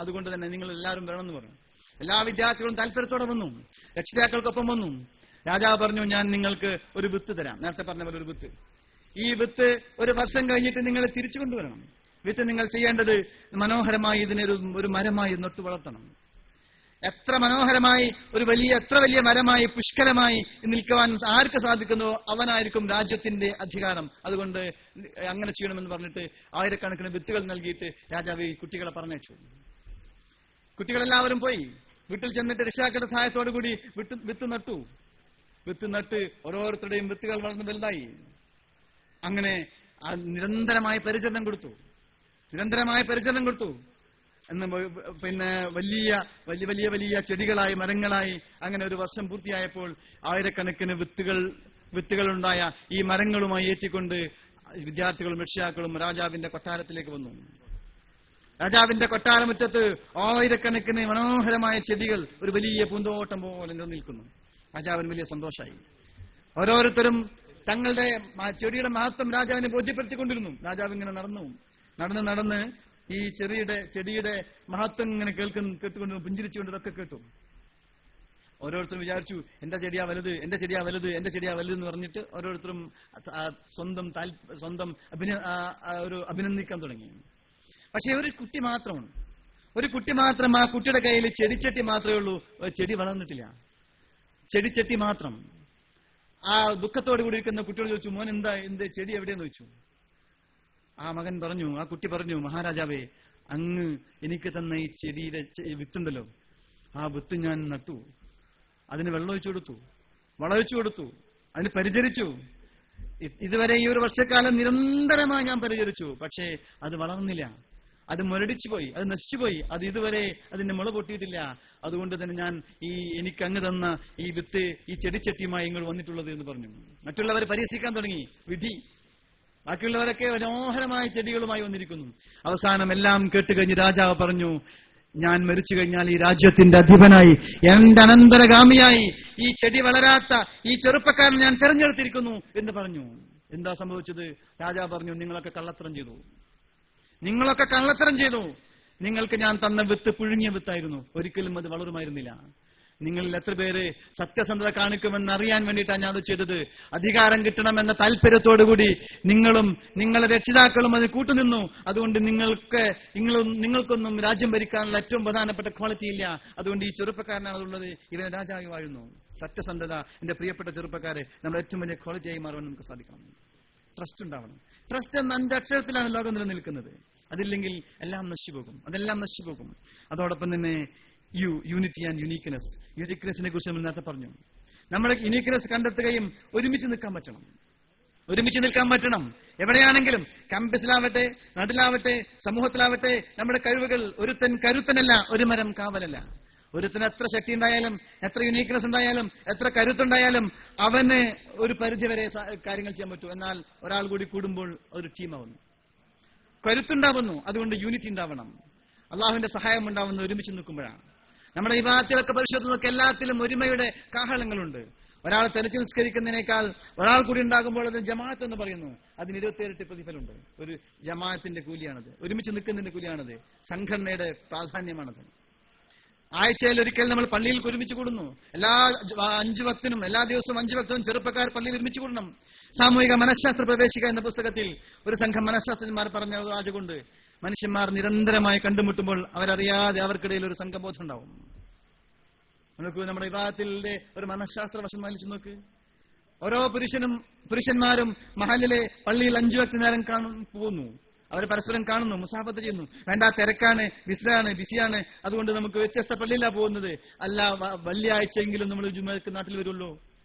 അതുകൊണ്ട് തന്നെ നിങ്ങൾ എല്ലാവരും വരണമെന്ന് പറഞ്ഞു. എല്ലാ വിദ്യാർത്ഥികളും താല്പര്യത്തോടെ വന്നു, രക്ഷിതാക്കൾക്കൊപ്പം വന്നു. രാജാവ് പറഞ്ഞു, ഞാൻ നിങ്ങൾക്ക് ഒരു വിത്ത് തരാം. നേരത്തെ പറഞ്ഞ പോലെ ഒരു വിത്ത്. ഈ വിത്ത് 1 വർഷം കഴിഞ്ഞിട്ട് നിങ്ങൾ തിരിച്ചു കൊണ്ടുവരണം. വിത്ത് നിങ്ങൾ ചെയ്യേണ്ടത് മനോഹരമായി ഇതിനെ ഒരു മരമായി നട്ടു വളർത്തണം. എത്ര മനോഹരമായി എത്ര വലിയ മരമായി പുഷ്കലമായി നിൽക്കുവാൻ ആർക്ക് സാധിക്കുന്നുവോ അവനായിരിക്കും രാജ്യത്തിന്റെ അധികാരം. അതുകൊണ്ട് അങ്ങനെ ചെയ്യണമെന്ന് പറഞ്ഞിട്ട് ആയിരക്കണക്കിന് വിത്തുകൾ നൽകിയിട്ട് രാജാവ് ഈ കുട്ടികളെ പറഞ്ഞയച്ചു. കുട്ടികളെല്ലാവരും പോയി വീട്ടിൽ ചെന്നിട്ട് രക്ഷാക്കളുടെ സഹായത്തോടുകൂടി വിത്ത് നട്ട് ഓരോരുത്തരുടെയും വിത്തുകൾ വളർന്ന് വലുതായി. അങ്ങനെ നിരന്തരമായ പരിചരണം കൊടുത്തു. എന്ന് പിന്നെ വലിയ വലിയ വലിയ ചെടികളായി മരങ്ങളായി അങ്ങനെ ഒരു വർഷം പൂർത്തിയായപ്പോൾ ആയിരക്കണക്കിന് വിത്തുകളുണ്ടായ ഈ മരങ്ങളുമായി ഏറ്റിക്കൊണ്ട് വിദ്യാർത്ഥികളും രക്ഷിതാക്കളും രാജാവിന്റെ കൊട്ടാരത്തിലേക്ക് വന്നു. രാജാവിന്റെ കൊട്ടാരമുറ്റത്ത് ആയിരക്കണക്കിന് മനോഹരമായ ചെടികൾ ഒരു വലിയ പൂന്തോട്ടം പോലെ നിൽക്കുന്നു. രാജാവിന് വലിയ സന്തോഷമായി. ഓരോരുത്തരും തങ്ങളുടെ ചെടിയുടെ മഹത്വം രാജാവിനെ ബോധ്യപ്പെടുത്തിക്കൊണ്ടിരുന്നു. രാജാവ് ഇങ്ങനെ നടന്ന് ഈ ചെടിയുടെ മഹത്വം ഇങ്ങനെ കേട്ടുകൊണ്ട് പുഞ്ചിരിച്ചുകൊണ്ട് ഇതൊക്കെ കേട്ടു. ഓരോരുത്തരും വിചാരിച്ചു എന്റെ ചെടിയാ വലുത് എന്ന് പറഞ്ഞിട്ട് ഓരോരുത്തരും സ്വന്തം അഭിനന്ദിക്കാൻ തുടങ്ങി. പക്ഷെ ഒരു കുട്ടി മാത്രം ആ കുട്ടിയുടെ കയ്യിൽ ചെടിച്ചട്ടി മാത്രമേ ഉള്ളൂ. ചെടി വളർന്നിട്ടില്ല, ചെടിച്ചട്ടി മാത്രം. ആ ദുഃഖത്തോടു കൂടി ഇരിക്കുന്ന കുട്ടിയോട് ചോദിച്ചു, മോൻ എന്താ ചെടി എവിടെയെന്ന് ചോദിച്ചു. ആ കുട്ടി പറഞ്ഞു, മഹാരാജാവേ, അങ്ങ് എനിക്ക് തന്ന ഈ ചെടിയുടെ വിത്തുണ്ടല്ലോ, ആ വിത്ത് ഞാൻ നട്ടു, അതിന് വെള്ളമൊഴിച്ചു കൊടുത്തു, വളമൊഴിച്ചു കൊടുത്തു, അതിന് പരിചരിച്ചു. ഇതുവരെ ഈ ഒരു വർഷക്കാലം നിരന്തരമായി ഞാൻ പരിചരിച്ചു. പക്ഷേ അത് വളർന്നില്ല, അത് മുരടിച്ചുപോയി, അത് നശിച്ചുപോയി, അത് ഇതുവരെ അതിന്റെ മുള പൊട്ടിയിട്ടില്ല. അതുകൊണ്ട് തന്നെ ഞാൻ എനിക്ക് അങ്ങ് തന്ന ഈ വിത്ത് ഈ ചെടിച്ചട്ടിയുമായി ഇങ്ങോട്ട് വന്നിട്ടുള്ളത് എന്ന് പറഞ്ഞു. മറ്റുള്ളവർ പരിഹസിക്കാൻ തുടങ്ങി. വിധി, ബാക്കിയുള്ളവരൊക്കെ മനോഹരമായ ചെടികളുമായി വന്നിരിക്കുന്നു. അവസാനം എല്ലാം കേട്ടുകഴിഞ്ഞ് രാജാവ് പറഞ്ഞു, ഞാൻ മരിച്ചു കഴിഞ്ഞാൽ ഈ രാജ്യത്തിന്റെ അധിപനായി എന്റെ അനന്തരഗാമിയായി ഈ ചെടി വളരാത്ത ഈ ചെറുപ്പക്കാരൻ ഞാൻ തെരഞ്ഞെടുത്തിരിക്കുന്നു എന്ന് പറഞ്ഞു. എന്താ സംഭവിച്ചത്? രാജാവ് പറഞ്ഞു, നിങ്ങളൊക്കെ കള്ളത്തരം ചെയ്തു. നിങ്ങൾക്ക് ഞാൻ തന്ന വിത്ത് പുഴുങ്ങിയ വിത്തായിരുന്നു, ഒരിക്കലും അത് വളരുമായിരുന്നില്ല. നിങ്ങളിൽ എത്ര പേര് സത്യസന്ധത കാണിക്കുമെന്ന് അറിയാൻ വേണ്ടിയിട്ടാണ് ഞാൻ അത് ചെയ്തത്. അധികാരം കിട്ടണമെന്ന താല്പര്യത്തോടുകൂടി നിങ്ങളും നിങ്ങളുടെ രക്ഷിതാക്കളും അത് കൂട്ടുനിന്നു. അതുകൊണ്ട് നിങ്ങൾക്കൊന്നും രാജ്യം ഭരിക്കാനുള്ള ഏറ്റവും പ്രധാനപ്പെട്ട ക്വാളിറ്റി ഇല്ല. അതുകൊണ്ട് ഈ ചെറുപ്പക്കാരനാണ് ഉള്ളത്, ഇവനെ രാജാവായി വാഴുന്നു. സത്യസന്ധത, എന്റെ പ്രിയപ്പെട്ട ചെറുപ്പക്കാരെ, നമ്മുടെ ഏറ്റവും വലിയ ക്വാളിറ്റിയായി മാറുവാൻ നമുക്ക് സാധിക്കണം. ട്രസ്റ്റ് ഉണ്ടാവണം. ട്രസ്റ്റ് എന്ന 5 അക്ഷരത്തിലാണ് ലോകം നിലനിൽക്കുന്നത്. അതില്ലെങ്കിൽ അതെല്ലാം നശിച്ചു പോകും. അതോടൊപ്പം തന്നെ യൂണിറ്റി ആൻഡ് യുണീക്നെസിനെ കുറിച്ച് നമ്മൾ നേരത്തെ പറഞ്ഞു. നമ്മുടെ യുണീക്നെസ് കണ്ടെത്തുകയും ഒരുമിച്ച് നിൽക്കാൻ പറ്റണം. എവിടെയാണെങ്കിലും, ക്യാമ്പസിലാവട്ടെ, നാട്ടിലാവട്ടെ, സമൂഹത്തിലാവട്ടെ, നമ്മുടെ കഴിവുകൾ, ഒരുത്തൻ കരുത്തനല്ല, ഒരു മരം കാവലല്ല. ഒരുത്തിന് എത്ര ശക്തി ഉണ്ടായാലും, എത്ര യുണീക്നെസ് ഉണ്ടായാലും, എത്ര കരുത്തുണ്ടായാലും അവന് ഒരു പരിധി വരെ കാര്യങ്ങൾ ചെയ്യാൻ പറ്റൂ. എന്നാൽ ഒരാൾ കൂടി കൂടുമ്പോൾ ഒരു ടീമാവുന്നു, കരുത്തുണ്ടാവുന്നു. അതുകൊണ്ട് യൂണിറ്റി ഉണ്ടാവണം. അള്ളാഹുവിന്റെ സഹായം ഉണ്ടാവുന്ന ഒരുമിച്ച് നിൽക്കുമ്പോഴാണ്. നമ്മുടെ വിഭാഗത്തിലൊക്കെ പരിശോധനയൊക്കെ എല്ലാത്തിലും ഒരുമയുടെ കാഹളങ്ങളുണ്ട്. ഒരാൾ തനിച്ച് നിസ്കരിക്കുന്നതിനേക്കാൾ ഒരാൾ കൂടി ഉണ്ടാകുമ്പോൾ അത് ജമാഅത്ത് എന്ന് പറയുന്നു. അതിന് 27 ഇരട്ടി പ്രതിഫലമുണ്ട്. ഒരു ജമാഅത്തിന്റെ കൂലിയാണത്, ഒരുമിച്ച് നിൽക്കുന്നതിന്റെ കൂലിയാണത്, സംഘടനയുടെ പ്രാധാന്യമാണത്. ആഴ്ചയിൽ ഒരിക്കൽ നമ്മൾ പള്ളിയിൽ ഒരുമിച്ച് കൂടുന്നു. എല്ലാ 5 വക്തിനും, എല്ലാ ദിവസവും 5 വക്തിനും ചെറുപ്പക്കാർ പള്ളിയിൽ ഒരുമിച്ച് കൂടണം. സാമൂഹിക മനഃശാസ്ത്ര പ്രവേശിക എന്ന പുസ്തകത്തിൽ ഒരു സംഘം മനഃശാസ്ത്രജ്ഞന്മാർ പറഞ്ഞ വാചകമുണ്ട്, മനുഷ്യന്മാർ നിരന്തരമായി കണ്ടുമുട്ടുമ്പോൾ അവരറിയാതെ അവർക്കിടയിൽ ഒരു സംഘബോധം ഉണ്ടാവും. നമുക്ക് നമ്മുടെ വിവാഹത്തിലെ ഒരു മനഃശാസ്ത്ര വശം വലിച്ചു നോക്ക്. ഓരോ പുരുഷന്മാരും മഹലിലെ പള്ളിയിൽ 5 വക്ത് നേരം പോകുന്നു. അവർ പരസ്പരം കാണുന്നു, മുസാഫത്ത് ചെയ്യുന്നു. വേണ്ട, തിരക്കാണ്, ബിസിയാണ്, അതുകൊണ്ട് നമുക്ക് വ്യത്യസ്ത പള്ളിയിലാണ് പോകുന്നത്. അല്ല, വെള്ളിയാഴ്ചയെങ്കിലും നമ്മൾ ജുമഅക്ക് നാട്ടിൽ വരുമല്ലോ,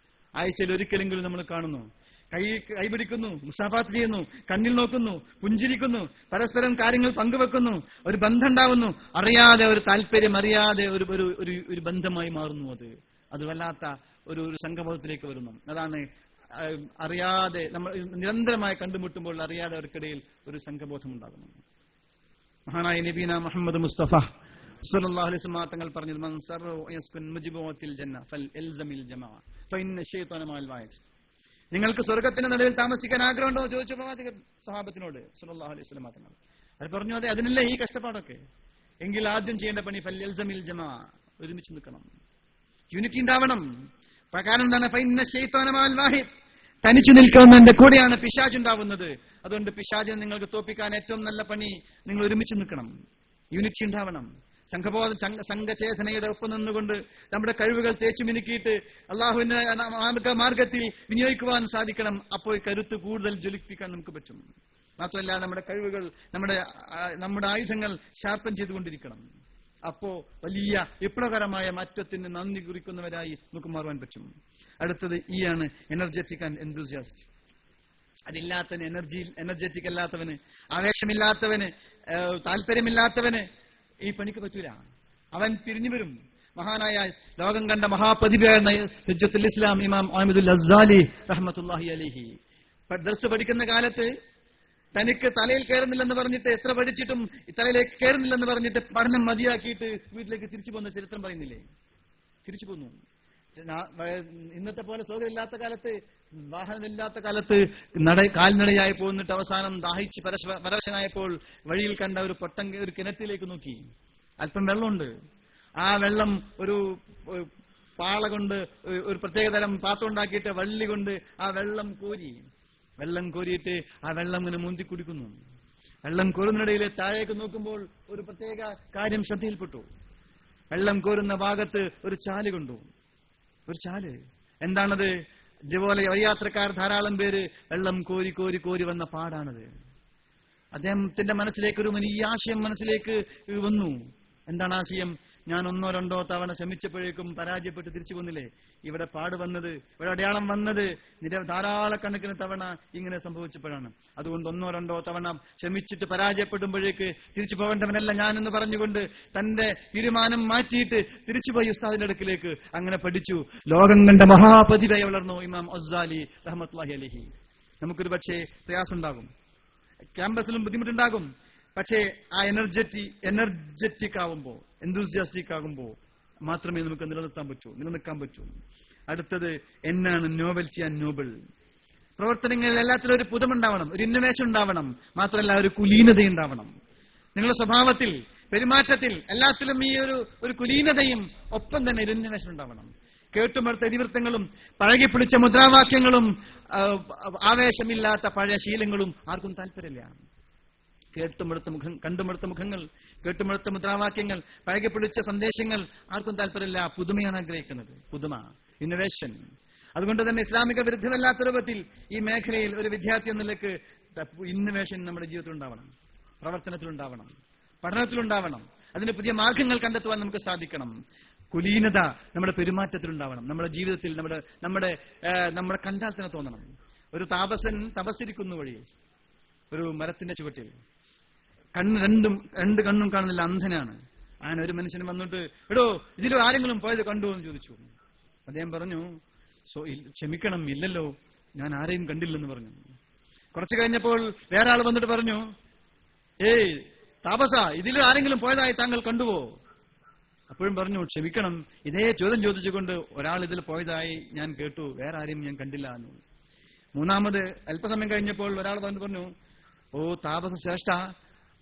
ആഴ്ചയിൽ ഒരിക്കലെങ്കിലും നമ്മൾ കാണുന്നു, കൈപിടിക്കുന്നു, മുസാഫാത്ത് ചെയ്യുന്നു, കണ്ണിൽ നോക്കുന്നു, പുഞ്ചിരിക്കുന്നു, പരസ്പരം കാര്യങ്ങൾ പങ്കുവെക്കുന്നു, ഒരു ബന്ധം ഉണ്ടാവുന്നു. അറിയാതെ ഒരു താല്പര്യം, അറിയാതെ ഒരു ബന്ധമായി മാറുന്നു. അത് വല്ലാത്ത ഒരു സംഗമത്തിലേക്ക് വരുന്നു. അതാണ് അറിയാതെ നമ്മൾ നിരന്തരമായി കണ്ടുമുട്ടുമ്പോൾ അറിയാതെ അവർക്കിടയിൽ ഒരു സംഘബോധം ഉണ്ടാകുന്നു. മഹാനായ നബീന മുഹമ്മദ് മുസ്തഫ സല്ലല്ലാഹു അലൈഹി വസല്ലം തങ്ങൾ പറഞ്ഞത്, മൻ സർറു യസ്കുൻ മുജിബത്തിൽ ജന്ന ഫൽഇൽസമിൽ ജമാഅ ഫഇന്ന ശൈത്താന മഅൽ വായിസ്. നിങ്ങൾക്ക് സ്വർഗ്ഗത്തിന്റെ നടുവിൽ താമസിക്കാൻ ആഗ്രഹമുണ്ടോ എന്ന് ചോദിച്ചു പ്രവാചകൻ സഹാബത്തിനോട് സല്ലല്ലാഹു അലൈഹി വസല്ലം തങ്ങൾ. അവർ പറഞ്ഞു, അതെ, അതിനല്ലേ ഈ കഷ്ടപ്പാടൊക്കെ. എങ്കിൽ ആദ്യം ചെയ്യേണ്ട പണി ഫൽഇൽസമിൽ ജമാഅ, ഒരുമിച്ച് നിൽക്കണം, യൂണിറ്റി ഉണ്ടാവണം. കാരണം എന്താണ്? ഫഇന്ന ശൈത്താന മഅൽ വാഹിദ്, തനിച്ചു നിൽക്കുന്നതിന്റെ കൂടെയാണ് പിശാച് ഉണ്ടാവുന്നത്. അതുകൊണ്ട് പിശാചിനെ നിങ്ങൾക്ക് തോപ്പിക്കാൻ ഏറ്റവും നല്ല പണി നിങ്ങൾ ഒരുമിച്ച് നിൽക്കണം, യൂണിറ്റി ഉണ്ടാവണം. സംഘചേതനയുടെ ഒപ്പം നിന്നുകൊണ്ട് നമ്മുടെ കഴിവുകൾ തേച്ചു മിനുക്കിയിട്ട് അള്ളാഹുവിന്റെ മാർഗത്തിൽ വിനിയോഗിക്കുവാൻ സാധിക്കണം. അപ്പോൾ കരുത്ത് കൂടുതൽ ജ്വലിപ്പിക്കാൻ നമുക്ക് പറ്റും. മാത്രമല്ല നമ്മുടെ കഴിവുകൾ, നമ്മുടെ ആയുധങ്ങൾ ഷാർപ്പൻ ചെയ്തുകൊണ്ടിരിക്കണം. അപ്പോ വലിയ വിപ്ലവകരമായ മാറ്റത്തിന് നന്ദി കുറിക്കുന്നവരായി നമുക്ക് മാറുവാൻ പറ്റും. അടുത്തത് ആണ് എനർജറ്റിക് ആൻഡ് എന്തൂസിയാസ്റ്റ്. അതില്ലാത്തവന്, എനർജറ്റിക് അല്ലാത്തവന്, ആവേശമില്ലാത്തവന്, താല്പര്യമില്ലാത്തവന് ഈ പണിക്ക് പറ്റൂല. അവൻ പിരിഞ്ഞു വരും. മഹാനായ ലോകം കണ്ട മഹാപ്രതിഭയായ ഹുജ്ജത്തുൽ ഇസ്ലാം ഇമാം അഹ്മദുൽ ഗസാലി റഹ്മത്തുള്ളാഹി അലൈഹി ദർസ് പഠിക്കുന്ന കാലത്ത് തനിക്ക് തലയിൽ കയറുന്നില്ലെന്ന് പറഞ്ഞിട്ട്, എത്ര പഠിച്ചിട്ടും തലയിലേക്ക് കയറുന്നില്ലെന്ന് പറഞ്ഞിട്ട് പഠനം മതിയാക്കിയിട്ട് വീട്ടിലേക്ക് തിരിച്ചു പോകുന്ന ചരിത്രം പറയുന്നില്ലേ? തിരിച്ചു പോന്നു. ഇന്നത്തെ പോലെ സൗകര്യമില്ലാത്ത കാലത്ത്, വാഹനമില്ലാത്ത കാലത്ത് കാൽനടയായി പോന്നിട്ട് അവസാനം ദാഹിച്ച് പരവശനായപ്പോൾ വഴിയിൽ കണ്ട ഒരു കിണറ്റിലേക്ക് നോക്കി. അല്പം വെള്ളമുണ്ട്. ആ വെള്ളം ഒരു പാള കൊണ്ട്, ഒരു പ്രത്യേകതരം പാത്രം ഉണ്ടാക്കിയിട്ട് വള്ളി കൊണ്ട് ആ വെള്ളം കോരിയിട്ട് ആ വെള്ളം ഇങ്ങനെ മുന്തി കുടിക്കുന്നു. വെള്ളം കോരുന്നിടയിൽ താഴേക്ക് നോക്കുമ്പോൾ ഒരു പ്രത്യേക കാര്യം ശ്രദ്ധയിൽപ്പെട്ടു. വെള്ളം കോരുന്ന ഭാഗത്ത് ഒരു ചാല് കണ്ടു. ഒരു ചാല്. എന്താണത്? ഇതുപോലെ വഴിയാത്രക്കാർ ധാരാളം പേര് വെള്ളം കോരി വന്ന പാടാണത്. അദ്ദേഹത്തിന്റെ മനസ്സിലേക്ക് ഒരു വലിയ ആശയം മനസ്സിലേക്ക് വന്നു. എന്താണ് ആശയം? ഞാൻ 1-2 തവണ ശ്രമിച്ചപ്പോഴേക്കും പരാജയപ്പെട്ട് തിരിച്ചു വന്നില്ലേ? ഇവിടെ പാട് വന്നത്, ഇവിടെ അടയാളം വന്നത് ധാരാളക്കണക്കിന് തവണ ഇങ്ങനെ സംഭവിച്ചപ്പോഴാണ്. അതുകൊണ്ട് 1-2 തവണ ശ്രമിച്ചിട്ട് പരാജയപ്പെടുമ്പോഴേക്ക് തിരിച്ചു പോകേണ്ടവനല്ല ഞാനെന്ന് പറഞ്ഞുകൊണ്ട് തന്റെ തീരുമാനം മാറ്റിയിട്ട് തിരിച്ചുപോയി ഉസ്താദിന്റെ അടുക്കിലേക്ക്. അങ്ങനെ പഠിച്ചു. ലോകം കണ്ട മഹാപ്രതിഭയെ വളർന്നു ഇമാം ഗസാലി റഹ്മത്തുള്ളാഹി അലൈഹി. നമുക്കൊരു പക്ഷേ പ്രയാസമുണ്ടാകും, ക്യാമ്പസിലും ബുദ്ധിമുട്ടുണ്ടാകും. പക്ഷേ ആ എനർജറ്റിക് ആവുമ്പോ, എന്തൂസിയാസ്റ്റിക് ആകുമ്പോ മാത്രമേ നമുക്ക് നിലനിൽക്കാൻ പറ്റൂ. അടുത്തത് എന്നാണ് നോവൽറ്റി ആൻഡ് നോബിൾ. പ്രവർത്തനങ്ങളിൽ എല്ലാത്തിലും ഒരു പുതുമുണ്ടാവണം, ഒരു ഇന്നോവേഷൻ ഉണ്ടാവണം. മാത്രമല്ല ഒരു കുലീനത ഉണ്ടാവണം. നിങ്ങളുടെ സ്വഭാവത്തിൽ, പെരുമാറ്റത്തിൽ എല്ലാത്തിലും ഈ ഒരു കുലീനതയും ഒപ്പം തന്നെ ഒരു ഇന്നോവേഷൻ ഉണ്ടാവണം. കേട്ടുമടുത്ത ഇതിവൃത്തങ്ങളും പഴകിപ്പിടിച്ച മുദ്രാവാക്യങ്ങളും ആവേശമില്ലാത്ത പഴയ ശീലങ്ങളും ആർക്കും താല്പര്യമില്ല. കണ്ടുമടുത്ത മുഖങ്ങൾ, കേട്ടുമടുത്ത മുദ്രാവാക്യങ്ങൾ, പഴകിപ്പിടിച്ച സന്ദേശങ്ങൾ ആർക്കും താല്പര്യമില്ല. പുതുമയാണ് ആഗ്രഹിക്കുന്നത്. പുതുമ, ഇന്നോവേഷൻ. അതുകൊണ്ട് തന്നെ ഇസ്ലാമിക വിരുദ്ധമല്ലാത്ത രൂപത്തിൽ ഈ മേഖലയിൽ ഒരു വിദ്യാർത്ഥി എന്ന നിലയ്ക്ക് ഇന്നോവേഷൻ നമ്മുടെ ജീവിതത്തിലുണ്ടാവണം, പ്രവർത്തനത്തിലുണ്ടാവണം, പഠനത്തിലുണ്ടാവണം. അതിന് പുതിയ മാർഗങ്ങൾ കണ്ടെത്തുവാൻ നമുക്ക് സാധിക്കണം. കുലീനത നമ്മുടെ പെരുമാറ്റത്തിലുണ്ടാവണം, നമ്മുടെ ജീവിതത്തിൽ, നമ്മുടെ കണ്ടാൽ തന്നെ തോന്നണം. ഒരു താപസൻ തപസ്സിരിക്കുന്നു വഴി ഒരു മരത്തിന്റെ ചുവട്ടിൽ. രണ്ട് കണ്ണും കാണുന്നില്ല, അന്ധനാണ്. അങ്ങനെ ഒരു മനുഷ്യൻ വന്നിട്ട്, എടോ ഇതിൽ ആരെങ്കിലും പോയത് കണ്ടു എന്ന് ചോദിച്ചു. അദ്ദേഹം പറഞ്ഞു, ക്ഷമിക്കണം, ഇല്ലല്ലോ, ഞാൻ ആരെയും കണ്ടില്ലെന്ന് പറഞ്ഞു. കുറച്ചു കഴിഞ്ഞപ്പോൾ വേറെ ആൾ വന്നിട്ട് പറഞ്ഞു, ഏയ് താപസ, ഇതിൽ ആരെങ്കിലും പോയതായി താങ്കൾ കണ്ടുവോ? അപ്പോഴും പറഞ്ഞു, ക്ഷമിക്കണം, ഇതേ ചോദ്യം ചോദിച്ചുകൊണ്ട് ഒരാൾ ഇതിൽ പോയതായി ഞാൻ കേട്ടു, വേറെ ആരെയും ഞാൻ കണ്ടില്ല എന്ന്. മൂന്നാമത് അല്പസമയം കഴിഞ്ഞപ്പോൾ ഒരാൾ വന്ന് പറഞ്ഞു, ഓ താപസ ശ്രേഷ്ഠ,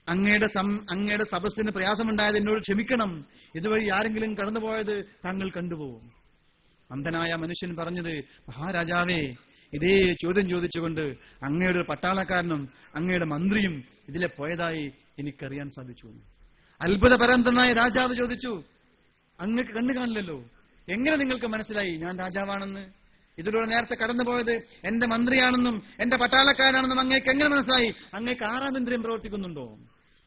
അങ്ങയുടെ തപസ്സിന് പ്രയാസമുണ്ടായത് എന്നോട് ക്ഷമിക്കണം, ഇതുവഴി ആരെങ്കിലും കടന്നുപോയത് താങ്കൾ കണ്ടുപോകും. അന്ധനായ മനുഷ്യൻ പറഞ്ഞത്, മഹാരാജാവേ, ഇതേ ചോദ്യം ചോദിച്ചുകൊണ്ട് അങ്ങയുടെ പട്ടാളക്കാരനും അങ്ങയുടെ മന്ത്രിയും ഇതിലെ പോയതായി എനിക്കറിയാൻ സാധിച്ചു. അത്ഭുതപരന്തനായ രാജാവ് ചോദിച്ചു, അങ്ങക്ക് കണ്ണു കാണില്ലല്ലോ, എങ്ങനെ നിങ്ങൾക്ക് മനസ്സിലായി ഞാൻ രാജാവാണെന്ന്? ഇതിലൂടെ നേരത്തെ കടന്നുപോയത് എന്റെ മന്ത്രിയാണെന്നും എന്റെ പട്ടാളക്കാരാണെന്നും അങ്ങേക്ക് എങ്ങനെ മനസ്സിലായി? അങ്ങേക്ക് 6ാം ഇന്ദ്രിയം പ്രവർത്തിക്കുന്നുണ്ടോ?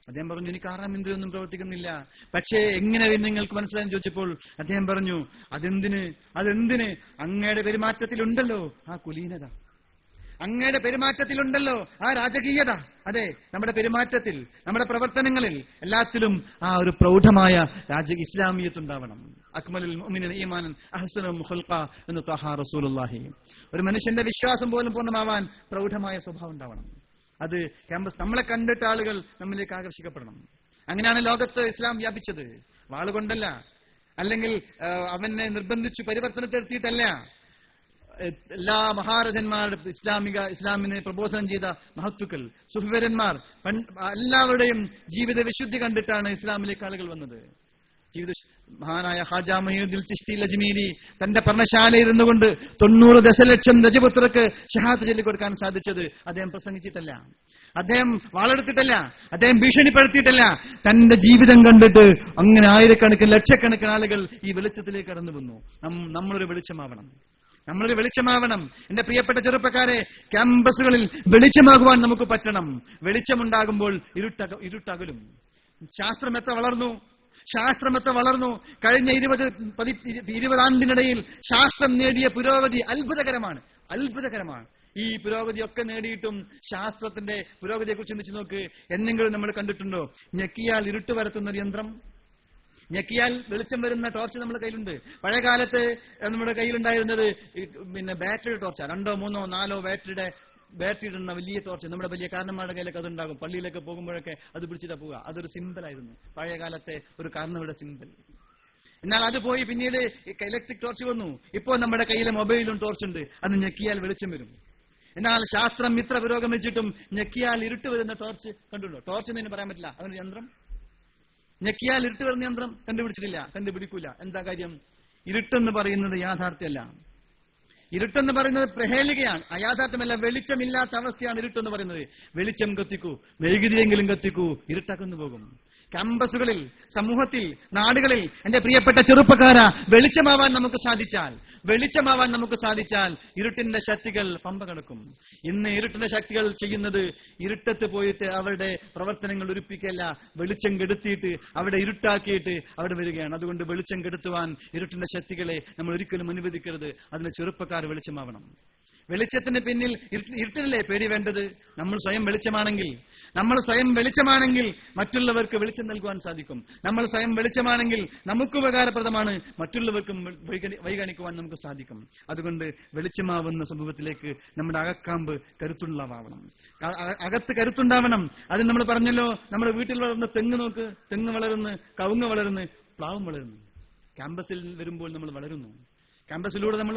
അദ്ദേഹം പറഞ്ഞു, എനിക്ക് 6ാം ഇന്ദ്രിയം ഒന്നും പ്രവർത്തിക്കുന്നില്ല. പക്ഷേ എങ്ങനെ നിങ്ങൾക്ക് മനസ്സിലായെന്ന് ചോദിച്ചപ്പോൾ അദ്ദേഹം പറഞ്ഞു, അതെന്തിന് അങ്ങയുടെ പെരുമാറ്റത്തിലുണ്ടല്ലോ ആ കുലീനത, അങ്ങയുടെ പെരുമാറ്റത്തിലുണ്ടല്ലോ ആ രാജകീയത. അതെ, നമ്മുടെ പെരുമാറ്റത്തിൽ, നമ്മുടെ പ്രവർത്തനങ്ങളിൽ എല്ലാത്തിലും ആ ഒരു പ്രൗഢമായ ഇസ്ലാമിയത്തുണ്ടാവണം. അക്മലുൽ മുഅ്മിനീന ഈമാനൻ അഹ്സനുഹും ഖുൽഖ എന്ന് ത്വഹാ റസൂലുള്ളാഹി. ഒരു മനുഷ്യന്റെ വിശ്വാസം പോലും പൂർണ്ണമാവാൻ പ്രൗഢമായ സ്വഭാവം ഉണ്ടാവണം. അത് ക്യാമ്പസ് നമ്മളെ കണ്ടിട്ട് ആളുകൾ നമ്മിലേക്ക് ആകർഷിക്കപ്പെടണം. അങ്ങനെയാണ് ലോകത്ത് ഇസ്ലാം വ്യാപിച്ചത്. വാളുകൊണ്ടല്ല, അല്ലെങ്കിൽ അവനെ നിർബന്ധിച്ചു പരിവർത്തനത്തിലെത്തിയിട്ടല്ല. എല്ലാ മഹാരഥന്മാരുടെ ഇസ്ലാമിനെ പ്രബോധനം ചെയ്ത മഹത്തുക്കൾ, സുഹൃവരന്മാർ, എല്ലാവരുടെയും ജീവിത വിശുദ്ധി കണ്ടിട്ടാണ് ഇസ്ലാമിലേക്ക് ആളുകൾ വന്നത്. മഹാനായ ഖാജാ മുഈനുദ്ദീൻ ചിശ്തി അജ്മീരി തന്റെ പർണശാലയിൽ ഇരുന്നുകൊണ്ട് 90 ദശലക്ഷം രജപുത്രർക്ക് ഷഹാദത്ത് ചൊല്ലിക്കൊടുക്കാൻ സാധിച്ചത് അദ്ദേഹം പ്രസംഗിച്ചിട്ടല്ല. അദ്ദേഹം വാളെടുത്തിട്ടല്ല, അദ്ദേഹം ഭീഷണിപ്പെടുത്തിയിട്ടല്ല. തന്റെ ജീവിതം കണ്ടിട്ട് അങ്ങനെ ആയിരക്കണക്കിന് ലക്ഷക്കണക്കിന് ആളുകൾ ഈ വെളിച്ചത്തിലേക്ക് കടന്നു വന്നു. നമ്മളൊരു വെളിച്ചമാവണം, നമ്മളൊരു വെളിച്ചമാവണം. എന്റെ പ്രിയപ്പെട്ട ചെറുപ്പക്കാരെ, ക്യാമ്പസുകളിൽ വെളിച്ചമാകുവാൻ നമുക്ക് പറ്റണം. വെളിച്ചമുണ്ടാകുമ്പോൾ ഇരുട്ടകലും. ശാസ്ത്രം എത്ര വളർന്നു. കഴിഞ്ഞ 20 ആണ്ടിനിടയിൽ ശാസ്ത്രം നേടിയ പുരോഗതി അത്ഭുതകരമാണ്. ഈ പുരോഗതിയൊക്കെ നേടിയിട്ടും ശാസ്ത്രത്തിന്റെ പുരോഗതിയെക്കുറിച്ച് ചിന്തിച്ചു നോക്ക്. എന്തെങ്കിലും നമ്മൾ കണ്ടിട്ടുണ്ടോ? ഞെക്കിയാൽ ഇരുട്ട് വരുത്തുന്ന ഒരു യന്ത്രം, ഞെക്കിയാൽ വെളിച്ചം വരുന്ന ടോർച്ച് നമ്മുടെ കയ്യിലുണ്ട്. പഴയ കാലത്ത് നമ്മുടെ കയ്യിലുണ്ടായിരുന്നത് ബാറ്ററി ടോർച്ചാണ്. 2, 3, 4 ബാറ്ററി ഇടുന്ന വലിയ ടോർച്ച്. നമ്മുടെ വലിയ കാരണന്മാരുടെ കയ്യിലൊക്കെ അതുണ്ടാകും. പള്ളിയിലൊക്കെ പോകുമ്പോഴൊക്കെ അത് പിടിച്ചിട്ടാ പോവുക. അതൊരു സിമ്പിളായിരുന്നു, പഴയ കാലത്തെ ഒരു കാരണവരുടെ സിമ്പിൾ. എന്നാൽ അത് പോയി പിന്നീട് ഇലക്ട്രിക് ടോർച്ച് വന്നു. ഇപ്പോൾ നമ്മുടെ കയ്യിലെ മൊബൈലും ടോർച്ചുണ്ട്. അത് ഞെക്കിയാൽ വെളിച്ചം വരും. എന്നാൽ ശാസ്ത്രം ഇത്ര പുരോഗമിച്ചിട്ടും ഞെക്കിയാൽ ഇരുട്ട് വരുന്ന ടോർച്ച് കണ്ടുണ്ടോ? ടോർച്ച് എന്ന് പറയാൻ പറ്റില്ല, അതൊരു യന്ത്രം. ഞെക്കിയാൽ ഇരുട്ട് വരുന്ന യന്ത്രം കണ്ടുപിടിക്കൂല. എന്താ കാര്യം? ഇരുട്ടെന്ന് പറയുന്നത് യാഥാർത്ഥ്യമല്ല. ഇരുട്ടെന്ന് പറയുന്നത് പ്രഹേളികയാണ്, അയാഥാർത്ഥ്യമല്ല. വെളിച്ചമില്ലാത്ത അവസ്ഥയാണ് ഇരുട്ടെന്ന് പറയുന്നത്. വെളിച്ചം കത്തിക്കൂ, മെഴുകുതിരിയെങ്കിലും കത്തിക്കൂ, ഇരുട്ടകന്നു പോകും. ക്യാമ്പസുകളിൽ, സമൂഹത്തിൽ, നാടുകളിൽ എന്റെ പ്രിയപ്പെട്ട ചെറുപ്പക്കാരാ, വെളിച്ചമാവാൻ നമുക്ക് സാധിച്ചാൽ ഇരുട്ടിന്റെ ശക്തികൾ പമ്പ കടക്കും. ഇന്ന് ഇരുട്ടിന്റെ ശക്തികൾ ചെയ്യുന്നത് ഇരുട്ടത്ത് പോയിട്ട് അവരുടെ പ്രവർത്തനങ്ങൾ ഉരുപ്പിക്കല്ല, വെളിച്ചം കെടുത്തിയിട്ട് അവിടെ ഇരുട്ടാക്കിയിട്ട് അവിടെ വരികയാണ്. അതുകൊണ്ട് വെളിച്ചം കെടുത്തുവാൻ ഇരുട്ടിന്റെ ശക്തികളെ നമ്മൾ ഒരിക്കലും അനുവദിക്കരുത്. അതിന് ചെറുപ്പക്കാർ വെളിച്ചമാവണം. വെളിച്ചത്തിന് പിന്നിൽ ഇരുട്ടിനല്ലേ പേടി വേണ്ടത്? നമ്മൾ സ്വയം വെളിച്ചമാണെങ്കിൽ മറ്റുള്ളവർക്ക് വെളിച്ചം നൽകുവാൻ സാധിക്കും. നമ്മൾ സ്വയം വെളിച്ചമാണെങ്കിൽ നമുക്ക് ഉപകാരപ്രദമാണ്, മറ്റുള്ളവർക്കും വൈകാണിക്കുവാൻ നമുക്ക് സാധിക്കും. അതുകൊണ്ട് വെളിച്ചമാവുന്ന സംഭവത്തിലേക്ക് നമ്മുടെ അകക്കാമ്പ് കരുത്തുള്ളവാവണം, അകത്ത് കരുത്തുണ്ടാവണം. അത് നമ്മൾ പറഞ്ഞല്ലോ, നമ്മുടെ വീട്ടിൽ വളർന്ന തെങ്ങ് നോക്ക്, തെങ്ങ് വളരുന്നു, കവുങ്ങ് വളരുന്നു, പ്ലാവും വളരുന്നു. ക്യാമ്പസിൽ വരുമ്പോൾ നമ്മൾ വളരുന്നു. ക്യാമ്പസിലൂടെ നമ്മൾ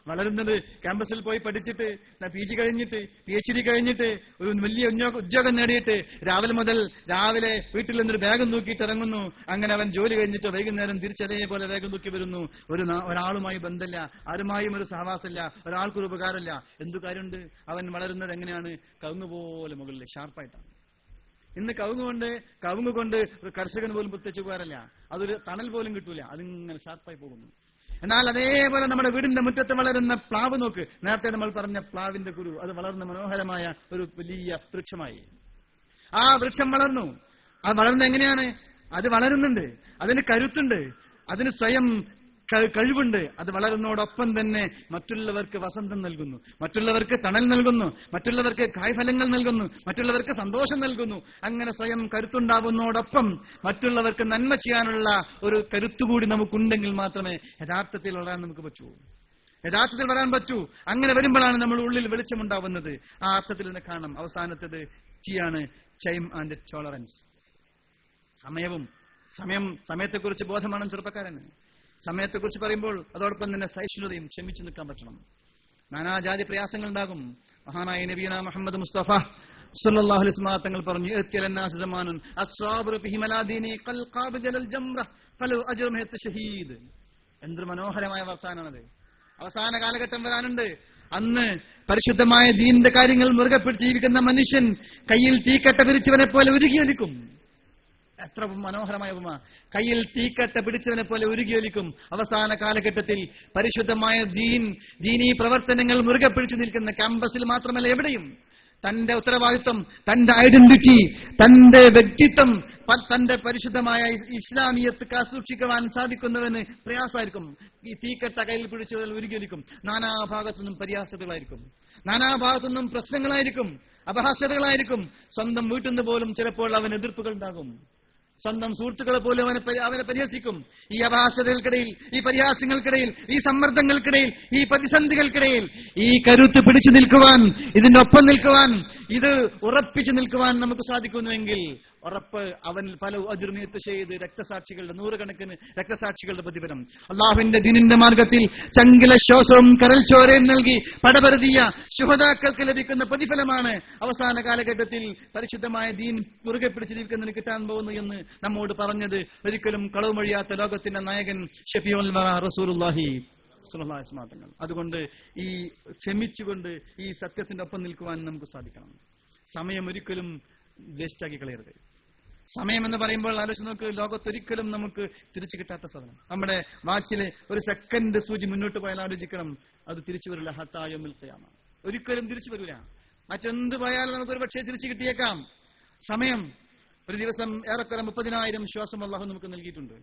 വളരുന്നത് ക്യാമ്പസിൽ പോയി പഠിച്ചിട്ട്, PG കഴിഞ്ഞിട്ട്, PhD കഴിഞ്ഞിട്ട്, ഒരു വലിയ ഉദ്യോഗം നേടിയിട്ട് രാവിലെ വീട്ടിൽ നിന്നൊരു ബാഗ് നോക്കിയിട്ട് ഇറങ്ങുന്നു. അങ്ങനെ അവൻ ജോലി കഴിഞ്ഞിട്ട് വൈകുന്നേരം തിരിച്ചതേപോലെ വേഗം നോക്കി വരുന്നു. ഒരാളുമായി ബന്ധമില്ല, ആരുമായും ഒരു സഹവാസമില്ല, ഒരാൾക്കൊരു ഉപകാരമില്ല. എന്തു കാര്യമുണ്ട്? അവൻ വളരുന്നത് എങ്ങനെയാണ്? കവുങ്ങ് പോലെ മുകളിൽ ഷാർപ്പായിട്ടാണ്. ഇന്ന് കവുങ്ങ് കൊണ്ട് ഒരു കർഷകന് പോലും പ്രത്യേകിച്ച് ഉപകാരമില്ല. അതൊരു തണൽ പോലും കിട്ടൂല, അതിങ്ങനെ ഷാർപ്പായി പോകുന്നു. എന്നാൽ അതേപോലെ നമ്മുടെ വീടിന്റെ മുറ്റത്ത് വളരുന്ന പ്ലാവ് നോക്ക്. നേരത്തെ നമ്മൾ പറഞ്ഞ പ്ലാവിന്റെ കുരു, അത് വളർന്ന മനോഹരമായ ഒരു വലിയ വൃക്ഷമായി. ആ വൃക്ഷം വളർന്നു. അത് വളർന്നത് എങ്ങനെയാണ്? അത് വളരുന്നുണ്ട്, അതിന് കരുത്തുണ്ട്, അതിന് സ്വയം കഴിവുണ്ട്. അത് വളരുന്നതോടൊപ്പം തന്നെ മറ്റുള്ളവർക്ക് വസന്തം നൽകുന്നു, മറ്റുള്ളവർക്ക് തണൽ നൽകുന്നു, മറ്റുള്ളവർക്ക് കായ്ഫലങ്ങൾ നൽകുന്നു, മറ്റുള്ളവർക്ക് സന്തോഷം നൽകുന്നു. അങ്ങനെ സ്വയം കരുത്തുണ്ടാവുന്നതോടൊപ്പം മറ്റുള്ളവർക്ക് നന്മ ചെയ്യാനുള്ള ഒരു കരുത്തുകൂടി നമുക്കുണ്ടെങ്കിൽ മാത്രമേ യഥാർത്ഥത്തിൽ വളരാൻ പറ്റൂ. അങ്ങനെ വരുമ്പോഴാണ് നമ്മുടെ ഉള്ളിൽ വെളിച്ചമുണ്ടാവുന്നത്. ആ അർത്ഥത്തിൽ തന്നെ കാണാം. അവസാനത്തേത് ആണ് ടൈം ആൻഡ് ടോളറൻസ്. സമയത്തെക്കുറിച്ച് ബോധമാണ് ചെറുപ്പക്കാരന്. സമയത്തെക്കുറിച്ച് പറയുമ്പോൾ അതോടൊപ്പം തന്നെ സഹിഷ്ണുതയും, ക്ഷമിച്ചു നിൽക്കാൻ പറ്റണം. നാനാജാതി പ്രയാസങ്ങൾ ഉണ്ടാകും. മഹാനായ നബിയുനാ മുഹമ്മദ് മുസ്തഫ സല്ലല്ലാഹു അലൈഹി വസല്ലം തങ്ങൾ പറഞ്ഞു, യഅ്തിയലന്നാസ് സമാനുൻ അസ്സാബിറു ഫിഹി മലാദീനി ഖൽ ഖാബിദൽ ജംറ ഫലു അജ്റുഹു യത്തശഹീദ്. എന്തൊരു മനോഹരമായ വർത്താനാണത്. അവസാന കാലഘട്ടം വരാനുണ്ട്. അന്ന് പരിശുദ്ധമായ ദീനിന്റെ കാര്യങ്ങൾ മുറുകെ പിടിച്ച് ജീവിക്കുന്ന മനുഷ്യൻ കയ്യിൽ തീക്കട്ട പിരിച്ചവനെ പോലെ ഉരുകിയൊലിക്കും. എത്ര മനോഹരമായ ഉപമ! കയ്യിൽ തീക്കട്ട പിടിച്ചവനെ പോലെ ഉരുകിയൊലിക്കും. അവസാന കാലഘട്ടത്തിൽ പരിശുദ്ധമായ ദീനീ പ്രവർത്തനങ്ങൾ മുറുകെ പിടിച്ചു നിൽക്കുന്ന ക്യാമ്പസിൽ മാത്രമല്ല എവിടെയും തന്റെ ഉത്തരവാദിത്വം, തന്റെ ഐഡന്റിറ്റി, തന്റെ വ്യക്തിത്വം, തന്റെ പരിശുദ്ധമായ ഇസ്ലാമിയത്ത് കാസൂക്ഷിക്കുവാൻ സാധിക്കുന്നവന് പ്രയാസമായിരിക്കും. ഈ തീക്കട്ട കയ്യിൽ പിടിച്ചവർ ഉരുകിയൊലിക്കും. നാനാഭാഗത്തുനിന്നും പരിയാസതകളായിരിക്കും, നാനാഭാഗത്തുനിന്നും പ്രശ്നങ്ങളായിരിക്കും, അപഹാസ്യതകളായിരിക്കും. സ്വന്തം വീട്ടിൽ നിന്ന് പോലും ചിലപ്പോൾ അവന് എതിർപ്പുകൾ ഉണ്ടാകും. സ്വന്തം സുഹൃത്തുക്കളെ പോലും അവനെ പരിഹസിക്കും. ഈ അപഹാസ്യതകൾക്കിടയിൽ, ഈ പരിഹാസങ്ങൾക്കിടയിൽ, ഈ സമ്മർദ്ദങ്ങൾക്കിടയിൽ, ഈ പ്രതിസന്ധികൾക്കിടയിൽ ഈ കരുത്ത് പിടിച്ചു നിൽക്കുവാൻ, ഇതിന്റെ ഒപ്പം നിൽക്കുവാൻ, ഇത് ഉറപ്പിച്ചു നിൽക്കുവാൻ നമുക്ക് സാധിക്കുന്നുവെങ്കിൽ ഉറപ്പ് അവൻ പല അജുർമിയത്ത് ചെയ്ത് രക്തസാക്ഷികളുടെ, നൂറുകണക്കിന് രക്തസാക്ഷികളുടെ പ്രതിഫലം, അള്ളാഹുവിന്റെ ദീനിന്റെ മാർഗത്തിൽ ചങ്കില ശ്വാസവും കരൽ ചോരയും നൽകി പടപരതിയ ശുഹദാക്കൾക്ക് ലഭിക്കുന്ന പ്രതിഫലമാണ് അവസാന കാലഘട്ടത്തിൽ പരിശുദ്ധമായ ദീൻ മുറുകെ പിടിച്ച് ജീവിക്കുന്നതിന് കിട്ടാൻ പോകുന്നു എന്ന് നമ്മോട് പറഞ്ഞത് ഒരിക്കലും കളവുമൊഴിയാത്ത ലോകത്തിന്റെ നായകൻ ഷഫീഉൽ വറ റസൂലുള്ളാഹി സ്വല്ലല്ലാഹു അലൈഹി വസല്ലം. അതുകൊണ്ട് ഈ ക്ഷമിച്ചുകൊണ്ട് ഈ സത്യത്തിന്റെ ഒപ്പം നിൽക്കുവാൻ നമുക്ക് സാധിക്കണം. സമയം ഒരിക്കലും വേസ്റ്റാക്കി കളയരുത്. സമയം എന്ന് പറയുമ്പോൾ ആലോചിച്ച് നോക്ക്, ലോകത്തൊരിക്കലും നമുക്ക് തിരിച്ചു കിട്ടാത്ത സാധനം. നമ്മുടെ വാച്ചില് ഒരു സെക്കൻഡ് സൂചി മുന്നോട്ട് പോയാൽ ആലോചിക്കണം, അത് തിരിച്ചു വരില്ല. ഹത്തായമിൽ ഖിയാമ, ഒരിക്കലും തിരിച്ചു വരില്ല. മറ്റെന്ത് പോയാലും നമുക്കൊരു പക്ഷേ തിരിച്ചു കിട്ടിയേക്കാം. സമയം ഒരു ദിവസം ഏറെക്കുറെ 30,000 ശ്വാസം അല്ലാഹു നമുക്ക് നൽകിയിട്ടുണ്ട്.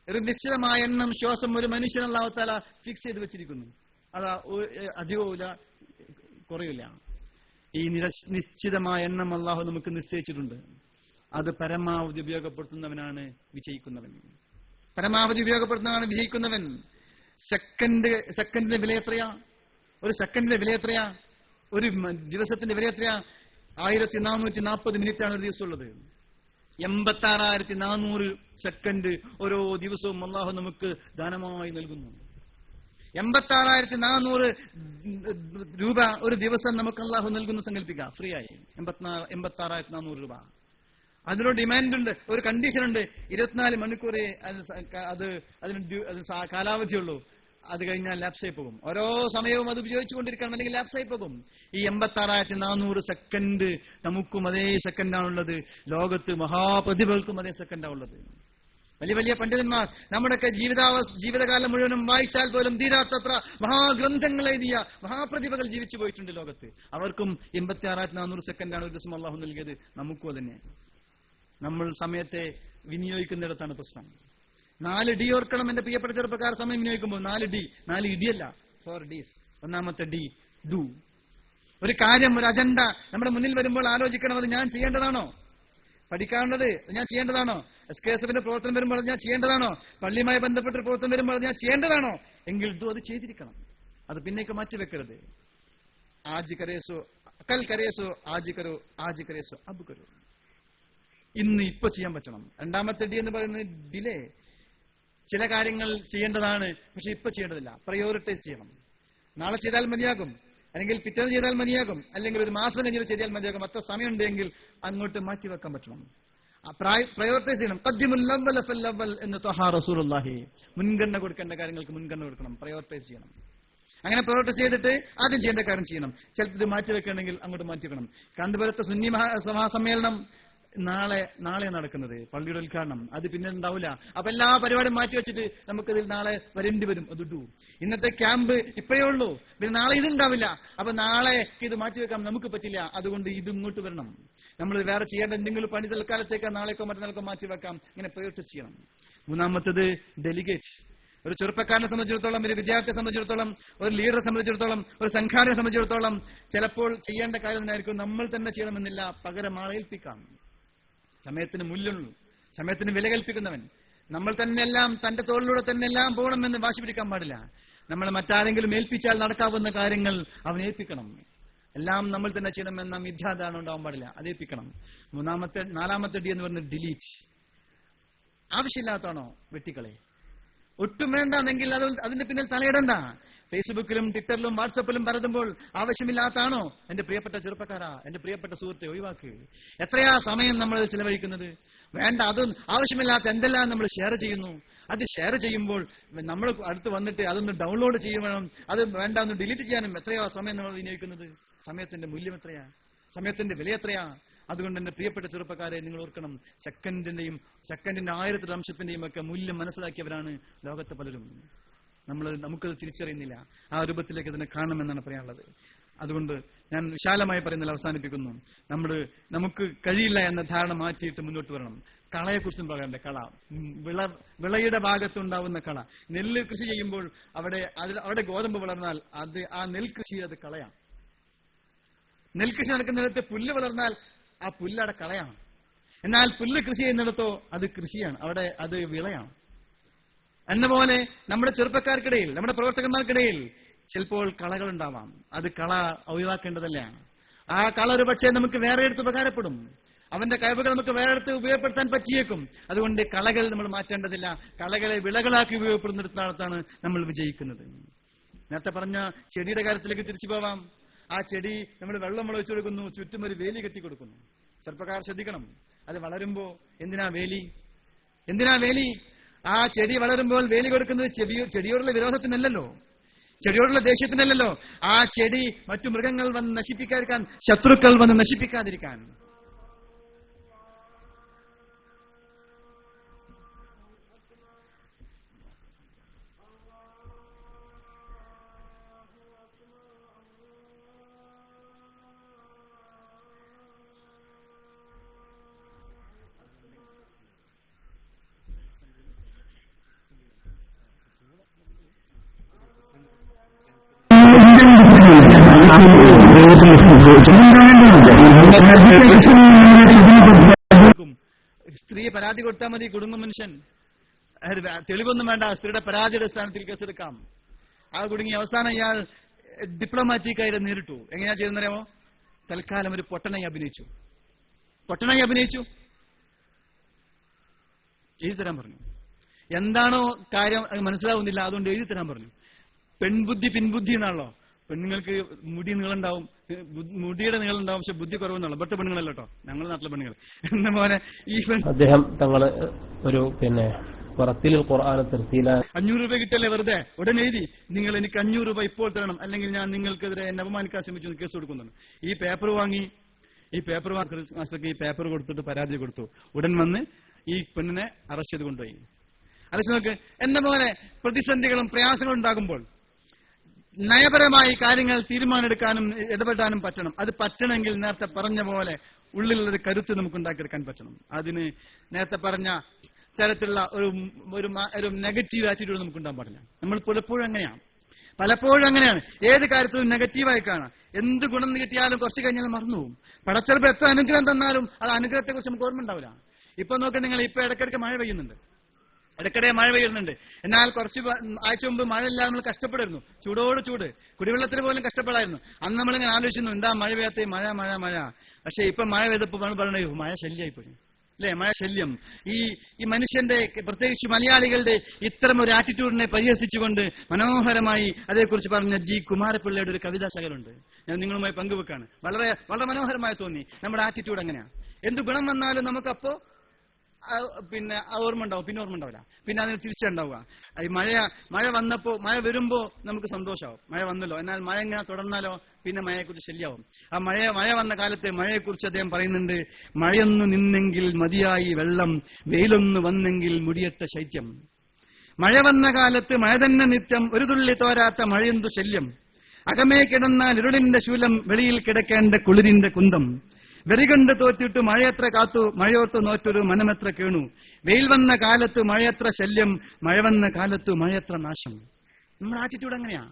ഒരു നിശ്ചിതമായ എണ്ണം ശ്വാസം ഒരു മനുഷ്യൻ അല്ലാഹു തആല ഫിക്സ് ചെയ്ത് വെച്ചിരിക്കുന്നു. അത് അധികവുമില്ല, കുറയില്ല. ഈ നിശ്ചിതമായ എണ്ണം അല്ലാഹു നമുക്ക് നിശ്ചയിച്ചിട്ടുണ്ട്. അത് പരമാവധി ഉപയോഗപ്പെടുത്തുന്നവനാണ് വിജയിക്കുന്നവൻ. പരമാവധി ഉപയോഗപ്പെടുത്തുന്നവനാണ് വിജയിക്കുന്നവൻ. സെക്കൻഡിന്റെ വില എത്രയാ? ഒരു സെക്കൻഡിന്റെ വില എത്രയാ? ഒരു ദിവസത്തിന്റെ വില എത്രയാ? 1440 മിനിറ്റാണ് ഒരു ദിവസം ഉള്ളത്. 86,400 സെക്കൻഡ് ഓരോ ദിവസവും അല്ലാഹു നമുക്ക് ദാനമായി നൽകുന്നു. 86,400 രൂപ ഒരു ദിവസം നമുക്ക് അല്ലാഹു നൽകുന്നു. സങ്കല്പിക്കുക, ഫ്രീ ആയി 86,400 രൂപ. അതിനൊരു ഡിമാൻഡ് ഉണ്ട്, ഒരു കണ്ടീഷൻ ഉണ്ട്. 24 മണിക്കൂറേ അതിന് കാലാവധിയുള്ളൂ. അത് കഴിഞ്ഞാൽ ലാപ്സായി പോകും. ഓരോ സമയവും അത് ഉപയോഗിച്ചുകൊണ്ടിരിക്കണം, അല്ലെങ്കിൽ ലാപ്സായി പോകും. ഈ 86,400 സെക്കൻഡ് നമുക്കും അതേ സെക്കൻഡാണുള്ളത്. ലോകത്ത് മഹാപ്രതിഭകൾക്കും അതേ സെക്കൻഡാണുള്ളത്. വലിയ വലിയ പണ്ഡിതന്മാർ നമ്മുടെയൊക്കെ ജീവിതകാലം മുഴുവനും വായിച്ചാൽ പോലും തീരാത്തത്ര മഹാഗ്രന്ഥങ്ങൾ എഴുതിയ മഹാപ്രതിഭകൾ ജീവിച്ചു പോയിട്ടുണ്ട് ലോകത്ത്. അവർക്കും 86,400 സെക്കൻഡാണ് ഒരു ദിവസം അല്ലാഹു നൽകിയത്. നമുക്കും അതന്നെ. നമ്മൾ സമയത്തെ വിനിയോഗിക്കുന്നിടത്താണ് പ്രശ്നം. 4 ഡി ഓർക്കണം എന്റെ പ്രിയപ്പെട്ട ചെറുപ്പക്കാർ. സമയം വിനിയോഗിക്കുമ്പോൾ 4 ഡി, 4 ഇടിയല്ല, 4 ഡീസ്. ഒന്നാമത്തെ ഡി, ഡു. ഒരു കാര്യം, ഒരു അജണ്ട നമ്മുടെ മുന്നിൽ വരുമ്പോൾ ആലോചിക്കണം, അത് ഞാൻ ചെയ്യേണ്ടതാണോ? പഠിക്കാനുള്ളത് ഞാൻ ചെയ്യേണ്ടതാണോ? SKSFന്റെ പ്രവർത്തനം വരുമ്പോൾ അത് ഞാൻ ചെയ്യേണ്ടതാണോ? പള്ളിയുമായി ബന്ധപ്പെട്ട പ്രവർത്തനം വരുമ്പോൾ അത് ഞാൻ ചെയ്യേണ്ടതാണോ? എങ്കിൽ ഡു, അത് ചെയ്തിരിക്കണം. അത് പിന്നേക്ക് മാറ്റിവെക്കരുത്. ആജ് കരേസോ കൽ കരേസോ ആജ് കരോ ആജ് കരേസോ അബ് കരോ. ഇപ്പൊ ചെയ്യാൻ പറ്റണം. രണ്ടാമത്തെ ഡി എന്ന് പറയുന്നത് ഡിലേ. ചില കാര്യങ്ങൾ ചെയ്യേണ്ടതാണ്, പക്ഷെ ഇപ്പൊ ചെയ്യേണ്ടതില്ല. പ്രയോറിറ്റൈസ് ചെയ്യണം. നാളെ ചെയ്താൽ മതിയാകും, അല്ലെങ്കിൽ പിറ്റേന്ന് ചെയ്താൽ മതിയാകും, അല്ലെങ്കിൽ ഒരു മാസം കഴിഞ്ഞ് ചെയ്താൽ മതിയാകും. അത്ര സമയമുണ്ടെങ്കിൽ അങ്ങോട്ട് മാറ്റിവെക്കാൻ പറ്റണം. പ്രയോറിറ്റൈസ് ചെയ്യണം. ഖദ്ദിമുൽ അവ്വല ഫൽ അവ്വൽ എന്ന് ത്വഹാ റസൂലുള്ളാഹി. മുൻഗണന കൊടുക്കേണ്ട കാര്യങ്ങൾക്ക് മുൻഗണന കൊടുക്കണം, പ്രയോറിറ്റൈസ് ചെയ്യണം. അങ്ങനെ പ്രയോറിറ്റൈസ് ചെയ്തിട്ട് ആദ്യം ചെയ്യേണ്ട കാര്യം ചെയ്യണം. ചിലപ്പോൾ മാറ്റിവെക്കണമെങ്കിൽ അങ്ങോട്ട് മാറ്റിവെക്കണം. കാന്തപുരത്തെ സുന്നി മഹാസമ്മേളനം നാളെ നടക്കുന്നത്, പള്ളിയുടെ ഉദ്ഘാടനം. അത് പിന്നെ ഉണ്ടാവില്ല. അപ്പൊ എല്ലാ പരിപാടിയും മാറ്റിവെച്ചിട്ട് നമുക്കതിൽ നാളെ വരേണ്ടി വരും. അത് ഇട്ടു. ഇന്നത്തെ ക്യാമ്പ് ഇപ്പോഴേ ഉള്ളൂ, പിന്നെ നാളെ ഇതുണ്ടാവില്ല. അപ്പൊ നാളെ ഇത് മാറ്റിവെക്കാൻ നമുക്ക് പറ്റില്ല. അതുകൊണ്ട് ഇത് ഇങ്ങോട്ട് വരണം. നമ്മൾ വേറെ ചെയ്യേണ്ട എന്തെങ്കിലും പണി തൽക്കാലത്തേക്ക് നാളേക്കോ മറ്റന്നാൾക്കോ മാറ്റിവെക്കാം. ഇങ്ങനെ പ്രയോറിറ്റൈസ് ചെയ്യണം. മൂന്നാമത്തത് ഡെലിഗേറ്റ്. ഒരു ചെറുപ്പക്കാരനെ സംബന്ധിച്ചിടത്തോളം, ഒരു വിദ്യാർത്ഥിയെ സംബന്ധിച്ചിടത്തോളം, ഒരു ലീഡറെ സംബന്ധിച്ചിടത്തോളം, ഒരു സംഘാടനെ സംബന്ധിച്ചിടത്തോളം ചിലപ്പോൾ ചെയ്യേണ്ട കാര്യം തന്നെയായിരിക്കും നമ്മൾ തന്നെ ചെയ്യണമെന്നില്ല. പകരം ആളെ ഏൽപ്പിക്കാം. സമയത്തിന് മൂല്യമുള്ളൂ, സമയത്തിന് വില കൽപ്പിക്കുന്നവൻ. നമ്മൾ തന്നെ എല്ലാം തന്റെ തോളിലൂടെ തന്നെ എല്ലാം പോകണമെന്ന് വാശി പിടിക്കാൻ പാടില്ല. നമ്മൾ മറ്റാരെങ്കിലും ഏൽപ്പിച്ചാൽ നടക്കാവുന്ന കാര്യങ്ങൾ അവൻ ഏൽപ്പിക്കണം. എല്ലാം നമ്മൾ തന്നെ ചെയ്യണമെന്ന മിഥ്യാധാരണ ഉണ്ടാവാൻ പാടില്ല. അത് ഏൽപ്പിക്കണം. നാലാമത്തെ ഡി എന്ന് പറയുന്നത് ഡിലീറ്റ്. ആവശ്യമില്ലാത്താണോ വെട്ടിക്കളെ. ഒട്ടും വേണ്ടെന്നെങ്കിൽ അതിന്റെ പിന്നിൽ തലയിടണ്ട. ഫേസ്ബുക്കിലും ട്വിറ്ററിലും വാട്സപ്പിലും പരതുമ്പോൾ ആവശ്യമില്ലാത്താണോ എന്റെ പ്രിയപ്പെട്ട ചെറുപ്പക്കാരാ, എന്റെ പ്രിയപ്പെട്ട സുഹൃത്തെ, ഒഴിവാക്ക്. എത്രയാ സമയം നമ്മൾ ചിലവഴിക്കുന്നത്? വേണ്ട, അതും ആവശ്യമില്ലാത്ത എന്തെല്ലാം നമ്മൾ ഷെയർ ചെയ്യുന്നു. അത് ഷെയർ ചെയ്യുമ്പോൾ നമ്മൾ അടുത്ത് വന്നിട്ട് അതൊന്ന് ഡൗൺലോഡ് ചെയ്യണം, അത് വേണ്ട ഒന്ന് ഡിലീറ്റ് ചെയ്യാനും എത്രയോ സമയം നമ്മൾ വിനിയോഗിക്കുന്നത്. സമയത്തിന്റെ മൂല്യം എത്രയാ, സമയത്തിന്റെ വില എത്രയാ. അതുകൊണ്ട് എന്റെ പ്രിയപ്പെട്ട ചെറുപ്പക്കാരെ, നിങ്ങൾ ഓർക്കണം, സെക്കൻഡിന്റെ 1000 അംശത്തിന്റെയും ഒക്കെ മൂല്യം മനസ്സിലാക്കിയവരാണ് ലോകത്തെ പലരും. നമുക്കത് തിരിച്ചറിയുന്നില്ല. ആ രൂപത്തിലേക്ക് അതിനെ കാണണമെന്നാണ് പറയാനുള്ളത്. അതുകൊണ്ട് ഞാൻ വിശാലമായി പറയുന്നതിൽ അവസാനിപ്പിക്കുന്നു. നമുക്ക് കഴിയില്ല എന്ന ധാരണ മാറ്റിയിട്ട് മുന്നോട്ട് വരണം. കളയെക്കുറിച്ചും പറയണ്ടേ. കള, വിളയുടെ ഭാഗത്തുണ്ടാവുന്ന കള. നെല്ല് കൃഷി ചെയ്യുമ്പോൾ അവിടെ ഗോതമ്പ് വളർന്നാൽ ആ നെൽകൃഷി അത് കളയാം. നെൽകൃഷി നടക്കുന്നിടത്ത് പുല്ല് വളർന്നാൽ ആ പുല്ലവിടെ കളയാണ്. എന്നാൽ പുല്ല് കൃഷി ചെയ്യുന്നിടത്തോ അത് കൃഷിയാണ്, അവിടെ അത് വിളയാണ്. എന്നപോലെ നമ്മുടെ ചെറുപ്പക്കാർക്കിടയിൽ, നമ്മുടെ പ്രവർത്തകന്മാർക്കിടയിൽ ചിലപ്പോൾ കളകൾ ഉണ്ടാവാം. അത് കള ഒഴിവാക്കേണ്ടതല്ല. ആ കള ഒരു പക്ഷേ നമുക്ക് വേറെ എടുത്ത് ഉപകാരപ്പെടും. അവന്റെ കഴിവുകൾ നമുക്ക് വേറെ എടുത്ത് ഉപയോഗപ്പെടുത്താൻ പറ്റിയേക്കും. അതുകൊണ്ട് കളകൾ നമ്മൾ മാറ്റേണ്ടതില്ല. കളകളെ വിളകളാക്കി ഉപയോഗപ്പെടുന്നിടത്താണ് നമ്മൾ വിജയിക്കുന്നത്. നേരത്തെ പറഞ്ഞ ചെടിയുടെ കാര്യത്തിലേക്ക് തിരിച്ചു പോവാം. ആ ചെടി നമ്മൾ വെള്ളം ഒഴിച്ചു കൊടുക്കുന്നു, ചുറ്റും ഒരു വേലി കെട്ടി കൊടുക്കുന്നു. ചെറുപ്പക്കാർ ശ്രദ്ധിക്കണം. അത് വളരുമ്പോ എന്തിനാ വേലി? ആ ചെടി വളരുമ്പോൾ വേലി കൊടുക്കുന്നത് ചെടിയോടുള്ള വിരോധത്തിനല്ലല്ലോ. ചെടിയോടുള്ള ദേഷ്യത്തിനല്ലല്ലോ, ആ ചെടി മറ്റു മൃഗങ്ങൾ വന്ന് നശിപ്പിക്കാതിരിക്കാൻ, ശത്രുക്കൾ വന്ന് നശിപ്പിക്കാതിരിക്കാൻ. സ്ത്രീയെ പരാതി കൊടുത്താൽ മതി, കുടുംബ മനുഷ്യൻ. തെളിവൊന്നും വേണ്ട, സ്ത്രീയുടെ പരാതിയുടെ സ്ഥാനത്തിൽ കേസെടുക്കാം. ആ കുടുങ്ങി അവസാനം ഇയാൾ ഡിപ്ലോമാറ്റിക്കായിട്ട് നേരിട്ടു. എങ്ങനെയാ ചെയ്തെന്നറിയാമോ? തൽക്കാലം ഒരു പൊട്ടനായി അഭിനയിച്ചു. എഴുതി തരാൻ പറഞ്ഞു. എന്താണോ കാര്യം അത് മനസ്സിലാവുന്നില്ല, അതുകൊണ്ട് എഴുതി തരാൻ പറഞ്ഞു. പെൺബുദ്ധി പിൻബുദ്ധി എന്നാണല്ലോ. പെണ്ണുങ്ങൾക്ക് മുടി നീളുണ്ടാവും, മുടിയുടെ നീളുണ്ടാവും, പക്ഷെ ബുദ്ധി കുറവെന്നുള്ള ഇവിടുത്തെ പെണ്ണുങ്ങളല്ലോ കേട്ടോ, ഞങ്ങളുടെ നാട്ടിലെ പെണ്ണുങ്ങൾ. എന്ന പോലെ ഈ അദ്ദേഹം തങ്ങള് ഒരു പുറത്തിൽ ഖുർആൻ 500 രൂപ കിട്ടല്ലേ വെറുതെ, ഉടനെ എഴുതി നിങ്ങൾ എനിക്ക് 500 രൂപ ഇപ്പോൾ തരണം, അല്ലെങ്കിൽ ഞാൻ നിങ്ങൾക്കെതിരെ എന്നെ അപമാനിക്കാൻ ശ്രമിച്ചു കേസ് കൊടുക്കുന്നുണ്ട്. ഈ പേപ്പർ വാങ്ങി ഈ പേപ്പർ കൊടുത്തിട്ട് പരാതി കൊടുത്തു. ഉടൻ വന്ന് ഈ പെണ്ണിനെ അറസ്റ്റ് ചെയ്ത് കൊണ്ടുപോയി. അറസ്റ്റ് നോക്ക്. എന്ന പോലെ പ്രതിസന്ധികളും പ്രയാസങ്ങളും ഉണ്ടാകുമ്പോൾ നയപരമായി കാര്യങ്ങൾ തീരുമാനമെടുക്കാനും ഇടപെടാനും പറ്റണം. അത് പറ്റണമെങ്കിൽ നേരത്തെ പറഞ്ഞ പോലെ ഉള്ളിലുള്ളൊരു കരുത്ത് നമുക്ക് ഉണ്ടാക്കിയെടുക്കാൻ പറ്റണം. അതിന് നേരത്തെ പറഞ്ഞ തരത്തിലുള്ള ഒരു നെഗറ്റീവ് ആറ്റിറ്റ്യൂഡ് നമുക്ക് ഉണ്ടാകാൻ പാടില്ല. നമ്മൾ പലപ്പോഴും അങ്ങനെയാണ്. ഏത് കാര്യത്തിലും നെഗറ്റീവായി കാണാം. എന്ത് ഗുണം കിട്ടിയാലും കുറച്ച് കഴിഞ്ഞാൽ മറന്നുപോകും. പടച്ചിലപ്പോൾ എത്ര അനുഗ്രഹം തന്നാലും അത് അനുഗ്രഹത്തെ കുറിച്ച് നമുക്ക് ഓർമ്മ ഉണ്ടാവില്ല. ഇപ്പൊ നോക്കി നിങ്ങൾ, ഇപ്പൊ ഇടയ്ക്കിടയ്ക്ക് മഴ പെയ്യുന്നുണ്ട്. എന്നാൽ കുറച്ച് ആഴ്ച മുമ്പ് മഴയില്ലാതെ നമ്മൾ കഷ്ടപ്പെടായിരുന്നു. ചൂടോട് ചൂട്, കുടിവെള്ളത്തിന് പോലും കഷ്ടപ്പെടായിരുന്നു. അന്ന് നമ്മളിങ്ങനെ ആലോചിക്കുന്നു, എന്താ മഴ പെയ്യാത്ത, മഴ. പക്ഷെ ഇപ്പൊ മഴ പെയ്തപ്പോ പറയണേ മഴ ശല്യമായിപ്പോയി അല്ലെ? മഴ ശല്യം. ഈ മനുഷ്യന്റെ, പ്രത്യേകിച്ച് മലയാളികളുടെ ഇത്തരം ഒരു ആറ്റിറ്റ്യൂഡിനെ പരിഹസിച്ചുകൊണ്ട് മനോഹരമായി അതേക്കുറിച്ച് പറഞ്ഞ ജി കുമാരപിള്ളയുടെ ഒരു കവിതാ ശകലുണ്ട്. ഞാൻ നിങ്ങളുമായി പങ്കുവെക്കാണ്. വളരെ വളരെ മനോഹരമായി തോന്നി. നമ്മുടെ ആറ്റിറ്റ്യൂഡ് എങ്ങനെയാ? എന്ത് ഗുണം വന്നാലും നമുക്കപ്പോ ഓർമ്മ ഉണ്ടാവും, പിന്നെ ഓർമ്മ ഉണ്ടാവില്ല, പിന്നെ അതിന് തിരിച്ചുണ്ടാവുക. ഈ മഴ വരുമ്പോ നമുക്ക് സന്തോഷമാവും, മഴ വന്നല്ലോ. എന്നാൽ മഴ ഇങ്ങനെ തുടർന്നാലോ പിന്നെ മഴയെക്കുറിച്ച് ശല്യമാവും. ആ മഴ വന്ന കാലത്തെ മഴയെക്കുറിച്ച് അദ്ദേഹം പറയുന്നുണ്ട്, മഴയൊന്നു നിന്നെങ്കിൽ മതിയായി വെള്ളം, വെയിലൊന്നു വന്നെങ്കിൽ മുടിയട്ട ശൈത്യം. മഴ വന്ന കാലത്ത് മഴ തന്നെ നിത്യം, ഒരു തുള്ളി തോരാത്ത മഴയെന്തു ശല്യം. അകമേ കിടന്നാൽ ഇരുളിന്റെ ശൂലം, വെളിയിൽ കിടക്കേണ്ട കുളിരിന്റെ കുന്തം. വെറികണ്ട് തോറ്റിട്ടു മഴയത്ര കാത്തു, മഴയോർത്ത് നോറ്റൊരു മനമെത്ര കേണു. വെയിൽ വന്ന കാലത്ത് മഴയത്ര ശല്യം, മഴ വന്ന കാലത്ത് മഴയത്ര നാശം. നമ്മുടെ ആറ്റിറ്റ്യൂഡ് അങ്ങനെയാ.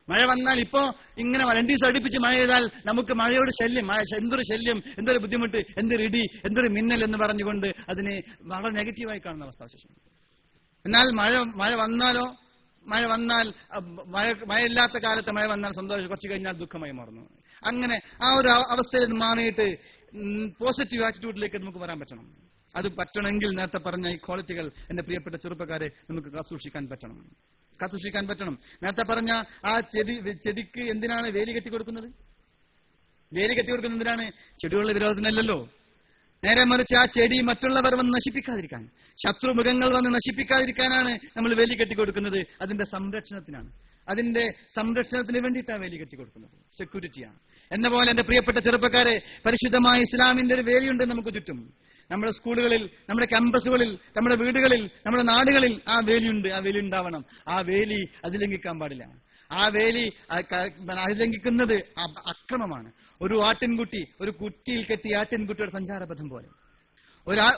മഴ വന്നാൽ ഇപ്പോ ഇങ്ങനെ 2 ദിവസം അടുപ്പിച്ച് മഴ ചെയ്താൽ നമുക്ക് മഴയോട് ശല്യം, എന്തൊരു ശല്യം, എന്തൊരു ബുദ്ധിമുട്ട്, എന്തൊരു ഇടി, എന്തൊരു മിന്നൽ എന്ന് പറഞ്ഞുകൊണ്ട് അതിനെ വളരെ നെഗറ്റീവായി കാണുന്ന അവസ്ഥാവിശേഷം. എന്നാൽ മഴ വന്നാൽ മഴയില്ലാത്ത കാലത്ത് മഴ വന്നാൽ സന്തോഷം, കുറച്ച് കഴിഞ്ഞാൽ ദുഃഖമായി മാറുന്നു. അങ്ങനെ ആ ഒരു അവസ്ഥയിൽ മാറിയിട്ട് പോസിറ്റീവ് ആറ്റിറ്റ്യൂഡിലേക്ക് നമുക്ക് വരാൻ പറ്റണം. അത് പറ്റണമെങ്കിൽ നേരത്തെ പറഞ്ഞ ഈ ക്വാളിറ്റികൾ എന്റെ പ്രിയപ്പെട്ട ചെറുപ്പക്കാരെ നമുക്ക് കാത്തുസൂക്ഷിക്കാൻ പറ്റണം. നേരത്തെ പറഞ്ഞ ആ ചെടിക്ക് എന്തിനാണ് വേലി കെട്ടി കൊടുക്കുന്നത്? എന്തിനാണ്? ചെടികളുടെ വിരോധത്തിനല്ലല്ലോ. നേരെ മറിച്ച് ആ ചെടി മറ്റുള്ളവർ വന്ന് നശിപ്പിക്കാതിരിക്കാൻ, ശത്രു മൃഗങ്ങൾ വന്ന് നശിപ്പിക്കാതിരിക്കാനാണ് നമ്മൾ വേലി കെട്ടിക്കൊടുക്കുന്നത്. അതിന്റെ സംരക്ഷണത്തിന് വേണ്ടിയിട്ടാണ് വേലി കെട്ടിക്കൊടുക്കുന്നത്. സെക്യൂരിറ്റിയാണ്. എന്ന പോലെ എന്റെ പ്രിയപ്പെട്ട ചെറുപ്പക്കാരെ, പരിശുദ്ധമായ ഇസ്ലാമിന്റെ ഒരു വേലിയുണ്ട് നമുക്ക് ചുറ്റും. നമ്മുടെ സ്കൂളുകളിൽ, നമ്മുടെ ക്യാമ്പസുകളിൽ, നമ്മുടെ വീടുകളിൽ, നമ്മുടെ നാടുകളിൽ ആ വേലിയുണ്ട്. ആ വേലി ഉണ്ടാവണം. ആ വേലി അതിലംഘിക്കാൻ പാടില്ല. ആ വേലി അതിലംഘിക്കുന്നത് അക്രമമാണ്. ഒരു കുറ്റിയിൽ കെട്ടിയ ആട്ടിൻകുട്ടിയുടെ സഞ്ചാരപഥം പോലെ,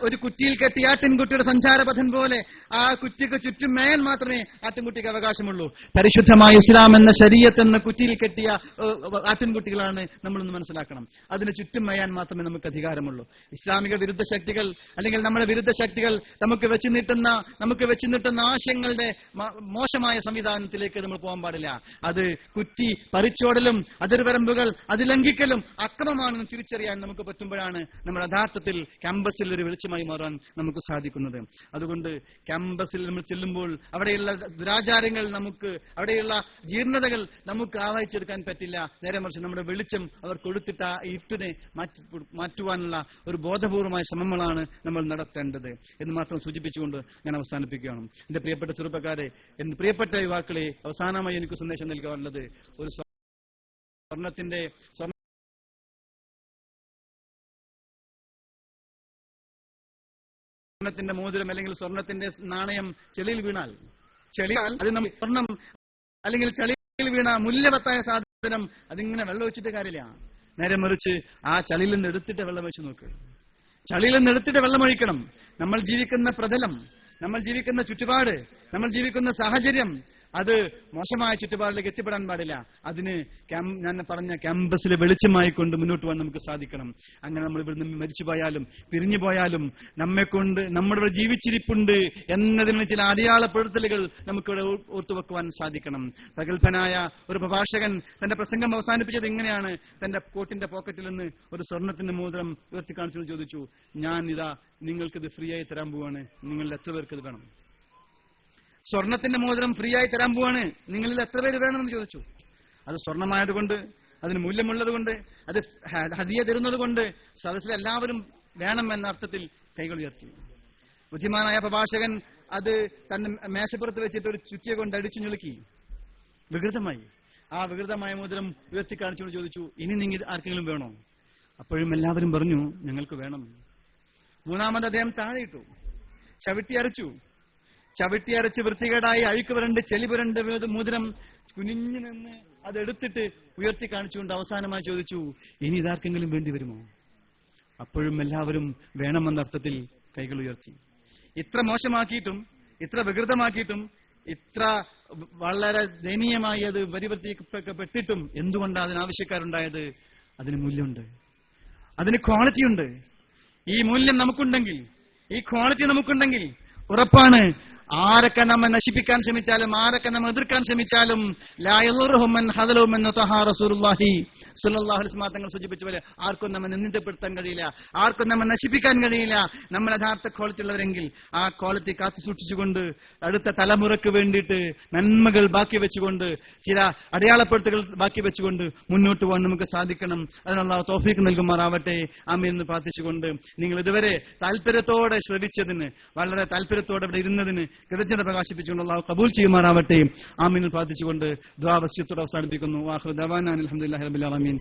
ഒരു കുറ്റിയിൽ കെട്ടിയ ആട്ടിൻകുട്ടിയുടെ സഞ്ചാരപഥം പോലെ ആ കുറ്റിക്ക് ചുറ്റും മേയാൻ മാത്രമേ ആട്ടിൻകുട്ടിക്ക് അവകാശമുള്ളൂ. പരിശുദ്ധമായ ഇസ്ലാം എന്ന ശരീഅത്ത് എന്ന കുറ്റിയിൽ കെട്ടിയ ആട്ടിൻകുട്ടികളാണ് നമ്മളൊന്ന് മനസ്സിലാക്കണം. അതിന് ചുറ്റും മേയാൻ മാത്രമേ നമുക്ക് അധികാരമുള്ളൂ. ഇസ്ലാമിക വിരുദ്ധ ശക്തികൾ അല്ലെങ്കിൽ നമ്മുടെ വിരുദ്ധ ശക്തികൾ നമുക്ക് വെച്ച് നീട്ടുന്ന ആശയങ്ങളുടെ മോശമായ സംവിധാനത്തിലേക്ക് നമ്മൾ പോകാൻ പാടില്ല. അത് കുറ്റി പറിച്ചോടലും അതിർവരമ്പുകൾ അത് ലംഘിക്കലും അക്രമമാണെന്ന് തിരിച്ചറിയാൻ നമുക്ക് പറ്റുമ്പോഴാണ് നമ്മൾ യഥാർത്ഥത്തിൽ ക്യാമ്പസിൽ ഒരു വെളിച്ചമായി മാറാൻ നമുക്ക് സാധിക്കുന്നത്. അതുകൊണ്ട് ക്യാമ്പസിൽ നമ്മൾ ചെല്ലുമ്പോൾ അവിടെയുള്ള ദുരാചാരങ്ങൾ നമുക്ക്, അവിടെയുള്ള ജീർണതകൾ നമുക്ക് ആവാഹിച്ചെടുക്കാൻ പറ്റില്ല. നേരെ മറിച്ച് നമ്മുടെ വെളിച്ചം അവർ കൊടുത്തിട്ട ഇരുട്ടിനെ മാറ്റുവാനുള്ള ഒരു ബോധപൂർവമായ ശ്രമങ്ങളാണ് നമ്മൾ നടത്തേണ്ടത് എന്ന് മാത്രം സൂചിപ്പിച്ചുകൊണ്ട് ഞാൻ അവസാനിപ്പിക്കുകയാണ്. എന്റെ പ്രിയപ്പെട്ട ചെറുപ്പക്കാരെ, എന്റെ പ്രിയപ്പെട്ട യുവാക്കളെ, അവസാനമായി എനിക്ക് സന്ദേശം നൽകാറുള്ളത്, ഒരു സ്വർണത്തിന്റെ മോതിരം അല്ലെങ്കിൽ സ്വർണത്തിന്റെ നാണയം ചെളിയിൽ വീണാൽ അത് നമ്മൾ സ്വർണം അല്ലെങ്കിൽ ചെളിയിൽ വീണ മൂല്യവത്തായ സാധനം അതിങ്ങനെ വെള്ളം ഒഴിച്ചിട്ട് കാര്യമില്ല. നേരെ മറിച്ച് ആ ചളിയിൽ നിന്ന് എടുത്തിട്ട് വെള്ളം വെച്ച് നോക്ക്. ചളിയിൽ നിന്ന് എടുത്തിട്ട് വെള്ളം ഒഴിക്കണം. നമ്മൾ ജീവിക്കുന്ന പ്രതലം, നമ്മൾ ജീവിക്കുന്ന ചുറ്റുപാട്, നമ്മൾ ജീവിക്കുന്ന സാഹചര്യം അത് മോശമായ ചുറ്റുപാടിലേക്ക് എത്തിപ്പെടാൻ പാടില്ല. അതിന് ഞാൻ പറഞ്ഞ ക്യാമ്പസിലെ വെളിച്ചമായി കൊണ്ട് മുന്നോട്ട് പോകാൻ നമുക്ക് സാധിക്കണം. അങ്ങനെ നമ്മൾ ഇവിടുന്ന് മരിച്ചു പോയാലും പിരിഞ്ഞു പോയാലും നമ്മെക്കൊണ്ട് നമ്മുടെ ജീവിച്ചിരിപ്പുണ്ട് എന്നതിന് ചില അടയാളപ്പെടുത്തലുകൾ നമുക്കിവിടെ ഓർത്തുവെക്കുവാൻ സാധിക്കണം. പ്രഗത്ഭനായ ഒരു പ്രഭാഷകൻ തന്റെ പ്രസംഗം അവസാനിപ്പിച്ചത് ഇങ്ങനെയാണ്. തന്റെ കോട്ടിന്റെ പോക്കറ്റിൽ നിന്ന് ഒരു സ്വർണത്തിന്റെ മോതിരം ഉയർത്തി കാണിച്ചു ചോദിച്ചു, ഞാൻ ഇതാ നിങ്ങൾക്കിത് ഫ്രീ ആയി തരാൻ പോവാണ്, നിങ്ങളിൽ എത്ര പേർക്ക് ഇത് വേണം? സ്വർണത്തിന്റെ മോതിരം ഫ്രീ ആയി തരാൻ പോവാണ്, നിങ്ങളിൽ എത്ര പേര് വേണമെന്ന് ചോദിച്ചു. അത് സ്വർണമായതുകൊണ്ട്, അതിന് മൂല്യമുള്ളത് കൊണ്ട്, അത് ഹദിയ തരുന്നത് കൊണ്ട് സദസ്സിൽ എല്ലാവരും വേണം എന്ന അർത്ഥത്തിൽ കൈകൾ ഉയർത്തി. ബുദ്ധിമാനായ പ്രഭാഷകൻ അത് തന്റെ മേശപ്പുറത്ത് വെച്ചിട്ട് ഒരു ചുറ്റിയ കൊണ്ട് അടിച്ചു ഞെളുക്കി. വികൃതമായി. ആ വികൃതമായ മോതിരം ഉയർത്തി കാണിച്ചുകൊണ്ട് ചോദിച്ചു, ഇനി നിങ്ങൾ ആർക്കെങ്കിലും വേണോ? അപ്പോഴും എല്ലാവരും പറഞ്ഞു, ഞങ്ങൾക്ക് വേണം. മൂന്നാമത് അദ്ദേഹം താഴെയിട്ടു, ചവിട്ടിയരച്ച് വൃത്തികേടായി അഴുക്ക് പുരണ്ട് ചെളി പുരണ്ട് മോതിരം കുനിഞ്ഞു നിന്ന് അതെടുത്തിട്ട് ഉയർത്തി കാണിച്ചുകൊണ്ട് അവസാനമായി ചോദിച്ചു, ഇനി ഇതാർക്കെങ്കിലും വേണ്ടി വരുമോ? അപ്പോഴും എല്ലാവരും വേണമെന്ന അർത്ഥത്തിൽ കൈകൾ ഉയർത്തി. ഇത്ര മോശമാക്കിയിട്ടും, ഇത്ര വികൃതമാക്കിയിട്ടും, ഇത്ര വളരെ ദയനീയമായി അത് പരിവർത്തിക്കപ്പെട്ടിട്ടും എന്തുകൊണ്ടാണ് അതിനാവശ്യക്കാരുണ്ടായത്? അതിന് മൂല്യമുണ്ട്, അതിന് ക്വാളിറ്റിയുണ്ട്. ഈ മൂല്യം നമുക്കുണ്ടെങ്കിൽ, ഈ ക്വാളിറ്റി നമുക്കുണ്ടെങ്കിൽ ഉറപ്പാണ് ആരൊക്കെ നമ്മെ നശിപ്പിക്കാൻ ശ്രമിച്ചാലും, ആരൊക്കെ നമ്മെ എതിർക്കാൻ ശ്രമിച്ചാലും ലാ യദുറുഹും മൻ ഹദലഹും എന്ന് തഹാ റസൂലുള്ളാഹി സ്വല്ലല്ലാഹു അലൈഹി വസല്ലം തങ്ങൾ സൂചിപ്പിച്ചപോലെ ആർക്കും നമ്മെ നിന്ദിതപ്പെടുത്താൻ കഴിയില്ല, ആർക്കും നമ്മെ നശിപ്പിക്കാൻ കഴിയില്ല. നമ്മൾ യഥാർത്ഥ ക്വാളിറ്റി ഉള്ളവരെങ്കിൽ ആ ക്വാളിറ്റി കാത്തു സൂക്ഷിച്ചുകൊണ്ട് അടുത്ത തലമുറക്ക് വേണ്ടിയിട്ട് നന്മകൾ ബാക്കി വെച്ചുകൊണ്ട്, ചില അടയാളപ്പെടുത്തുകൾ ബാക്കി വെച്ചുകൊണ്ട് മുന്നോട്ട് പോകാൻ നമുക്ക് സാധിക്കണം. അതിനുള്ള തൗഫീഖ് നൽകുമാറാവട്ടെ. ആമീൻ എന്ന് പ്രാർത്ഥിച്ചുകൊണ്ട് നിങ്ങൾ ഇതുവരെ താല്പര്യത്തോടെ ശ്രവിച്ചതിന്, വളരെ താല്പര്യത്തോടെ ഇവിടെ ഇരുന്നതിന് കൃതജ്ഞത പ്രകാശിപ്പിച്ചുകൊണ്ട് അല്ലാഹു കബൂൽ ചെയ്യുമാറാവട്ടെ. ആമീൻ പ്രാർത്ഥിച്ചുകൊണ്ട് ദുആ വസിയത്തോടെ അവസാനിപ്പിക്കുന്നു. വാഖിറു ദഅവാനാ അൽഹംദുലില്ലാഹി റബ്ബിൽ ആലമീൻ.